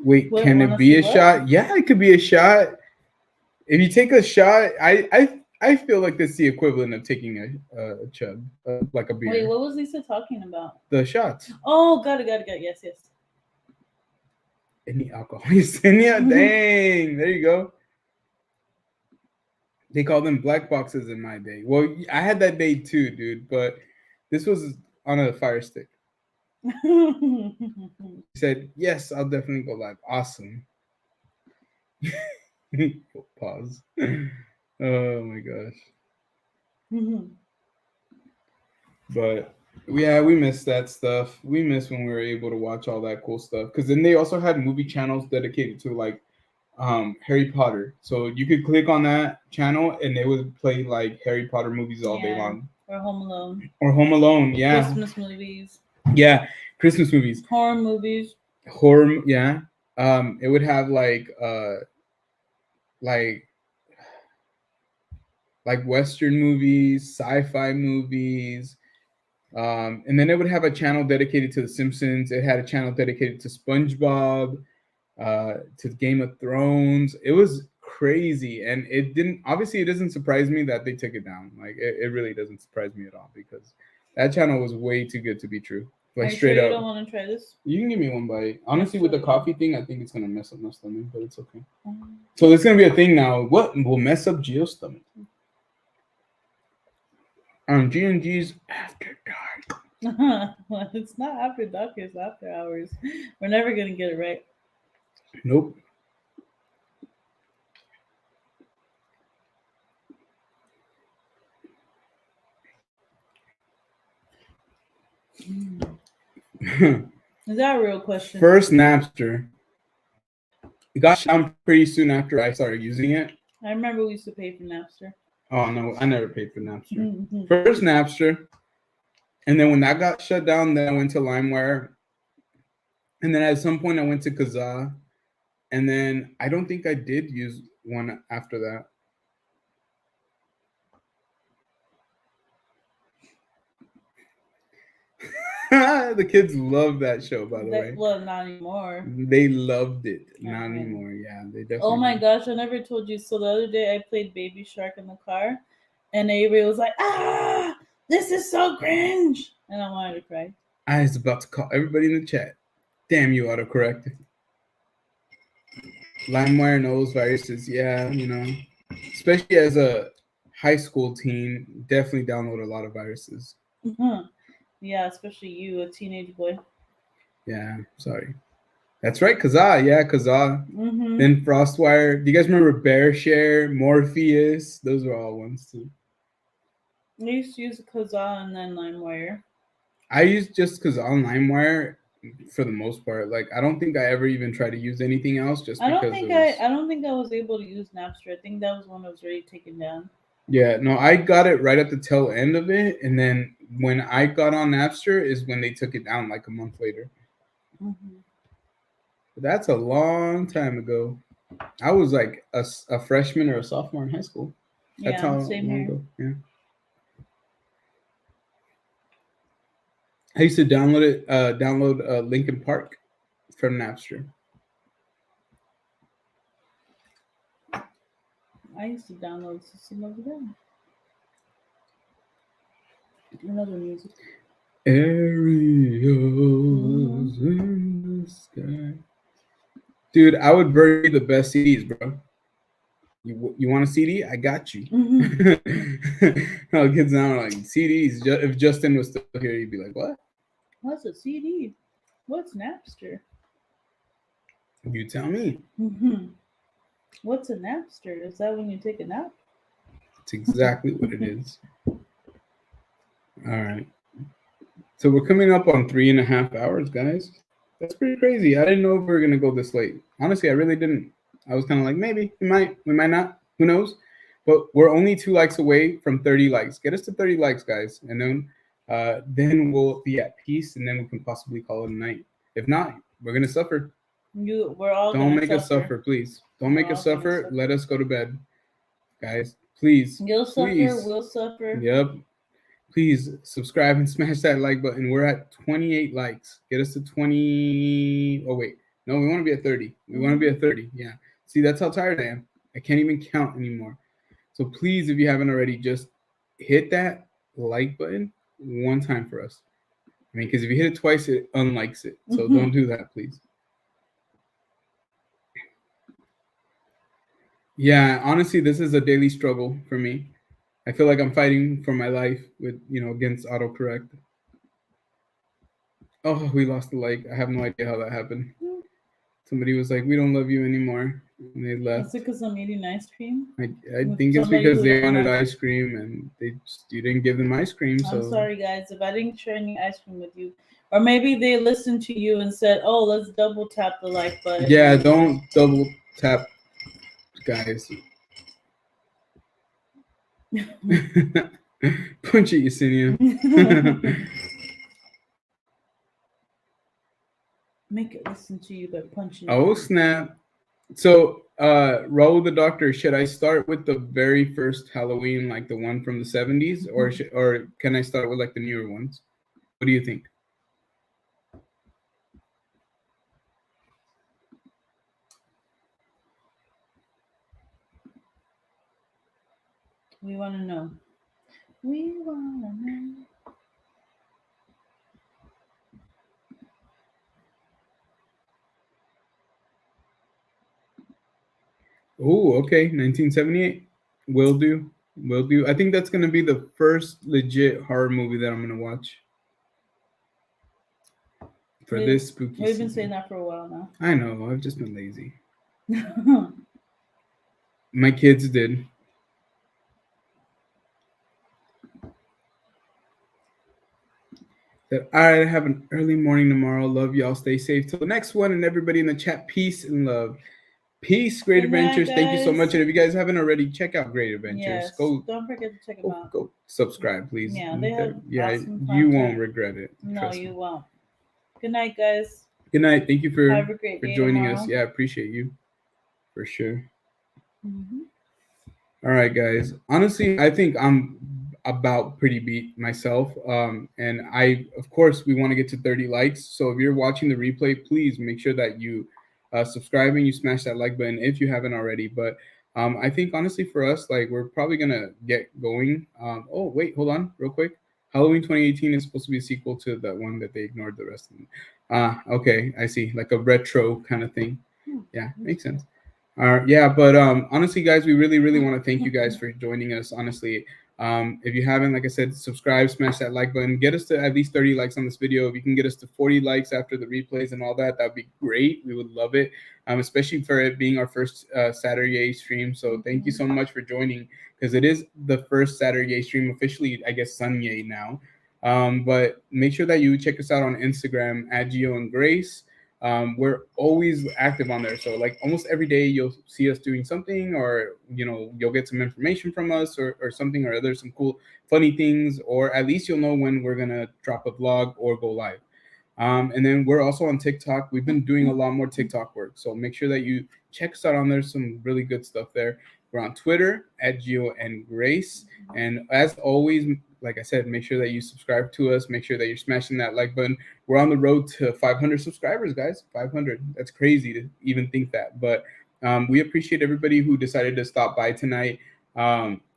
S1: Wait, can it be a shot? Yeah, it could be a shot. If you take a shot, I feel like that's the equivalent of taking a chug, like a beer.
S2: Wait, what was Lisa talking about?
S1: The shots.
S2: Oh, got it. Yes.
S1: Any alcohol? Dang, there you go. They call them black boxes in my day. Well, I had that day too, dude, but this was on a Fire Stick. He said, yes, I'll definitely go live. Awesome. Pause. Oh my gosh. But yeah, we miss that stuff. We miss when we were able to watch all that cool stuff. Because then they also had movie channels dedicated to like Harry Potter. So you could click on that channel and they would play like Harry Potter movies all day long.
S2: Or Home Alone.
S1: Yeah.
S2: Christmas movies.
S1: Yeah, Christmas movies.
S2: Horror movies.
S1: Yeah. It would have like Western movies, sci-fi movies. And then it would have a channel dedicated to The Simpsons. It had a channel dedicated to SpongeBob, to Game of Thrones. It was crazy. And it doesn't surprise me that they took it down. Like it really doesn't surprise me at all because that channel was way too good to be true. Like straight up.
S2: You don't want to try this?
S1: You can give me one bite. Honestly, with the coffee thing, I think it's gonna mess up my stomach, but it's okay. So there's gonna be a thing now. What will mess up Gio's stomach? G&G's After Dark.
S2: Well, it's not after dark, it's after hours. We're never gonna get it right.
S1: Nope.
S2: Is that a real question?
S1: First Napster. It got down pretty soon after I started using it.
S2: I remember we used to pay for Napster.
S1: Oh no, I never paid for Napster. First Napster. And then when that got shut down, then I went to LimeWire. And then at some point I went to Kazaa. And then I don't think I did use one after that. The kids love that show, by the way.
S2: Well, not anymore.
S1: They loved it. Not anymore. Yeah, they definitely.
S2: Oh my gosh, I never told you. So the other day I played Baby Shark in the car, and Avery was like, "Ah, this is so cringe," and I wanted to cry.
S1: I was about to call everybody in the chat. Damn you, autocorrect. LimeWire knows viruses. Yeah, you know, especially as a high school teen, definitely download a lot of viruses.
S2: Mm-hmm. Yeah, especially you, a teenage boy.
S1: Yeah, sorry. That's right, Kazaa. Yeah, Kazaa.
S2: Mm-hmm.
S1: Then Frostwire. Do you guys remember BearShare, Morpheus? Those were all ones too.
S2: I used to use Kazaa and then LimeWire.
S1: I used just Kazaa on LimeWire for the most part. Like, I don't think I ever even tried to use anything else. Just
S2: I
S1: because
S2: don't think I was able to use Napster. I think that was when it was already taken down.
S1: Yeah, no, I got it right at the tail end of it, and then when I got on Napster is when they took it down like a month later.
S2: Mm-hmm.
S1: But that's a long time ago. I was like a freshman or a sophomore in high school. That's how
S2: same
S1: long
S2: here.
S1: ago. Yeah. I used to download Linkin Park from Napster.
S2: I used to download System of a Down. Another music.
S1: Aerials in the sky. Dude, I would burn you the best CDs, bro. You want a CD? I got you. No, kids now are like CDs. If Justin was still here, he'd be like, "What?
S2: What's a CD? What's Napster?
S1: You tell me."
S2: Mm-hmm. What's a Napster? Is that when you take a nap?
S1: It's exactly what it is. All right. So we're coming up on 3.5 hours, guys. That's pretty crazy. I didn't know if we were gonna go this late. Honestly, I really didn't. I was kind of like, maybe we might not. Who knows? But we're only 2 likes away from 30 likes. Get us to 30 likes, guys, and then we'll be at peace, and then we can possibly call it a night. If not, we're gonna suffer.
S2: We're all
S1: Don't make us suffer, please. Don't make us suffer. Let us go to bed, guys. Please.
S2: You'll suffer. We'll suffer.
S1: Yep. Please subscribe and smash that like button. We're at 28 likes. Get us to 20. Oh, wait. No, we want to be at 30. We want to be at 30. Yeah. See, that's how tired I am. I can't even count anymore. So please, if you haven't already, just hit that like button one time for us. I mean, because if you hit it twice, it unlikes it. So don't do that, please. Yeah, honestly, this is a daily struggle for me. I feel like I'm fighting for my life with, against autocorrect. Oh, we lost the like. I have no idea how that happened. Somebody was like, "We don't love you anymore," and they left.
S2: Is it because I'm eating ice cream?
S1: I think it's because they wanted ice cream and you didn't give them ice cream. So
S2: I'm sorry, guys, if I didn't share any ice cream with you, or maybe they listened to you and said, "Oh, let's double tap the like button."
S1: Yeah, don't double tap, guys. Punch it, Yesenia.
S2: Make it listen to you by punching.
S1: Oh, snap. So, Raul the Doctor, should I start with the very first Halloween, like the one from the 70s, or can I start with like the newer ones? What do you think?
S2: We want to know. We want to know.
S1: Oh, okay. 1978. Will do. I think that's going to be the first legit horror movie that I'm going to watch for this spooky season.
S2: We've been saying that for a while now.
S1: I know. I've just been lazy. My kids did. All right, have an early morning tomorrow. Love y'all. Stay safe till the next one. And everybody in the chat, peace and love. Peace, Great Adventures. Thank you so much. And if you guys haven't already, check out Great Adventures.
S2: Yes, don't forget to check them out.
S1: Go subscribe, please.
S2: Yeah, they have awesome
S1: you won't regret it.
S2: No, you won't. Good night, guys.
S1: Good night. Thank you for
S2: have a great day
S1: joining
S2: tomorrow.
S1: us. Yeah, I appreciate you. For sure.
S2: Mm-hmm.
S1: All right, guys. Honestly, I think I'm about pretty beat myself. And of course, we want to get to 30 likes. So if you're watching the replay, please make sure that you subscribe and you smash that like button if you haven't already. But I think honestly, for us, like we're probably gonna get going. Oh wait, hold on, real quick. Halloween 2018 is supposed to be a sequel to the one that they ignored the rest of them. Okay, I see, like a retro kind of thing. Yeah, makes sense. Yeah, but honestly, guys, we really, really want to thank you guys for joining us. Honestly, if you haven't, like I said, subscribe, smash that like button, get us to at least 30 likes on this video. If you can get us to 40 likes after the replays and all that, that'd be great. We would love it, especially for it being our first Saturday stream. So thank you so much for joining, because it is the first Saturday stream officially, I guess, Sunday now. But make sure that you check us out on Instagram at Gio and Grace. We're always active on there, so like almost every day you'll see us doing something, or you'll get some information from us, or something or other, some cool funny things, or at least you'll know when we're gonna drop a vlog or go live. And then we're also on TikTok. We've been doing a lot more TikTok work, so make sure that you check us out on there. Some really good stuff there. We're on Twitter at Gio and Grace. And as always, like I said, make sure that you subscribe to us. Make sure that you're smashing that like button. We're on the road to 500 subscribers, guys. 500. That's crazy to even think that. But we appreciate everybody who decided to stop by tonight.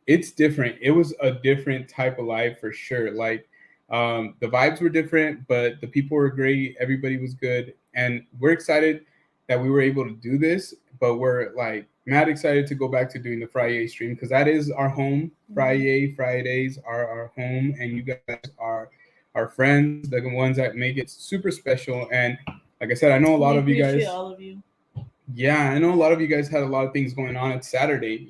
S1: It's different. It was a different type of live for sure. Like, the vibes were different, but the people were great. Everybody was good. And we're excited that we were able to do this, but we're like mad excited to go back to doing the Friday stream, because that is our home. Fridays are our home, and you guys are our friends, the ones that make it super special. And like I said, I know a lot of you guys.
S2: Appreciate all of you.
S1: Yeah, I know a lot of you guys had a lot of things going on. It's Saturday,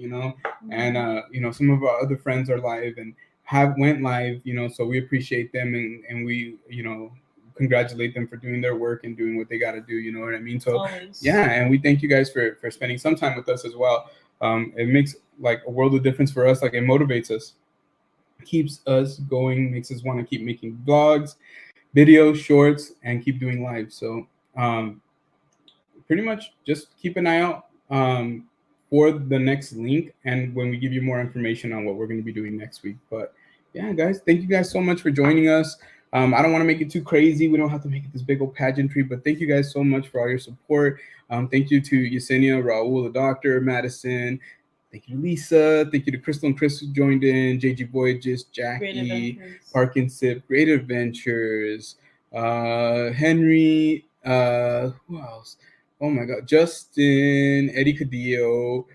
S1: and some of our other friends are live and went live, so we appreciate them, and we, congratulate them for doing their work and doing what they got to do. You know what I mean? So
S2: Always.
S1: yeah, and we thank you guys for spending some time with us as well. It makes like a world of difference for us. Like, it motivates us, keeps us going, makes us want to keep making vlogs, videos, shorts, and keep doing live. So pretty much just keep an eye out for the next link, and when we give you more information on what we're going to be doing next week. But yeah, guys, thank you guys so much for joining us. I don't want to make it too crazy. We don't have to make it this big old pageantry, but thank you guys so much for all your support. Thank you to Yesenia, Raul, the doctor, Madison. Thank you to Lisa. Thank you to Crystal and Chris who joined in. JG Voyages, Jackie, Park and Sip, Great Adventures, Henry. Who else? Oh my God, Justin, Eddie Cadillo.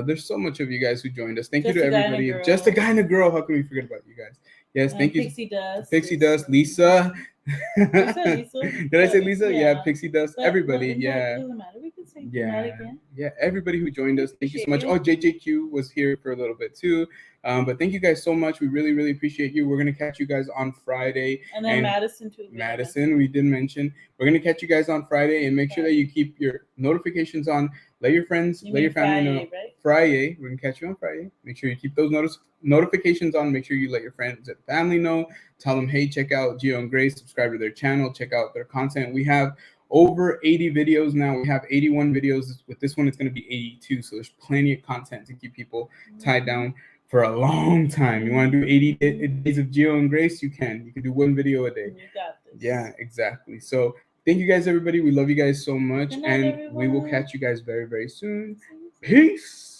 S1: There's so much of you guys who joined us. Thank you to everybody. Just a guy and a girl. How can we forget about you guys? Yes, thank you. Pixie Dust, Lisa. Did I say Lisa? Yeah, Pixie Dust. Everybody. Yeah.
S2: Doesn't matter. We can say that again.
S1: Yeah, everybody who joined us. Thank you so much. Oh, JJQ was here for a little bit too. But thank you guys so much. We really, really appreciate you. We're going to catch you guys on Friday.
S2: And then Madison too.
S1: Madison, we did mention. We're going to catch you guys on Friday, and make sure that you keep your notifications on. Let your friends, let your family know. Right? Friday. We're going to catch you on Friday. Make sure you keep those notifications on. Make sure you let your friends and family know. Tell them, hey, check out Gio and Grace. Subscribe to their channel. Check out their content. We have over 80 videos now. We have 81 videos. With this one, it's going to be 82. So there's plenty of content to keep people tied down for a long time. You want to do 80 days of Gio and Grace? You can. You can do one video a day.
S2: You got this.
S1: Yeah, exactly. So thank you guys, everybody. We love you guys so much.
S2: Good night,
S1: and
S2: everyone.
S1: We will catch you guys very, very soon. Peace.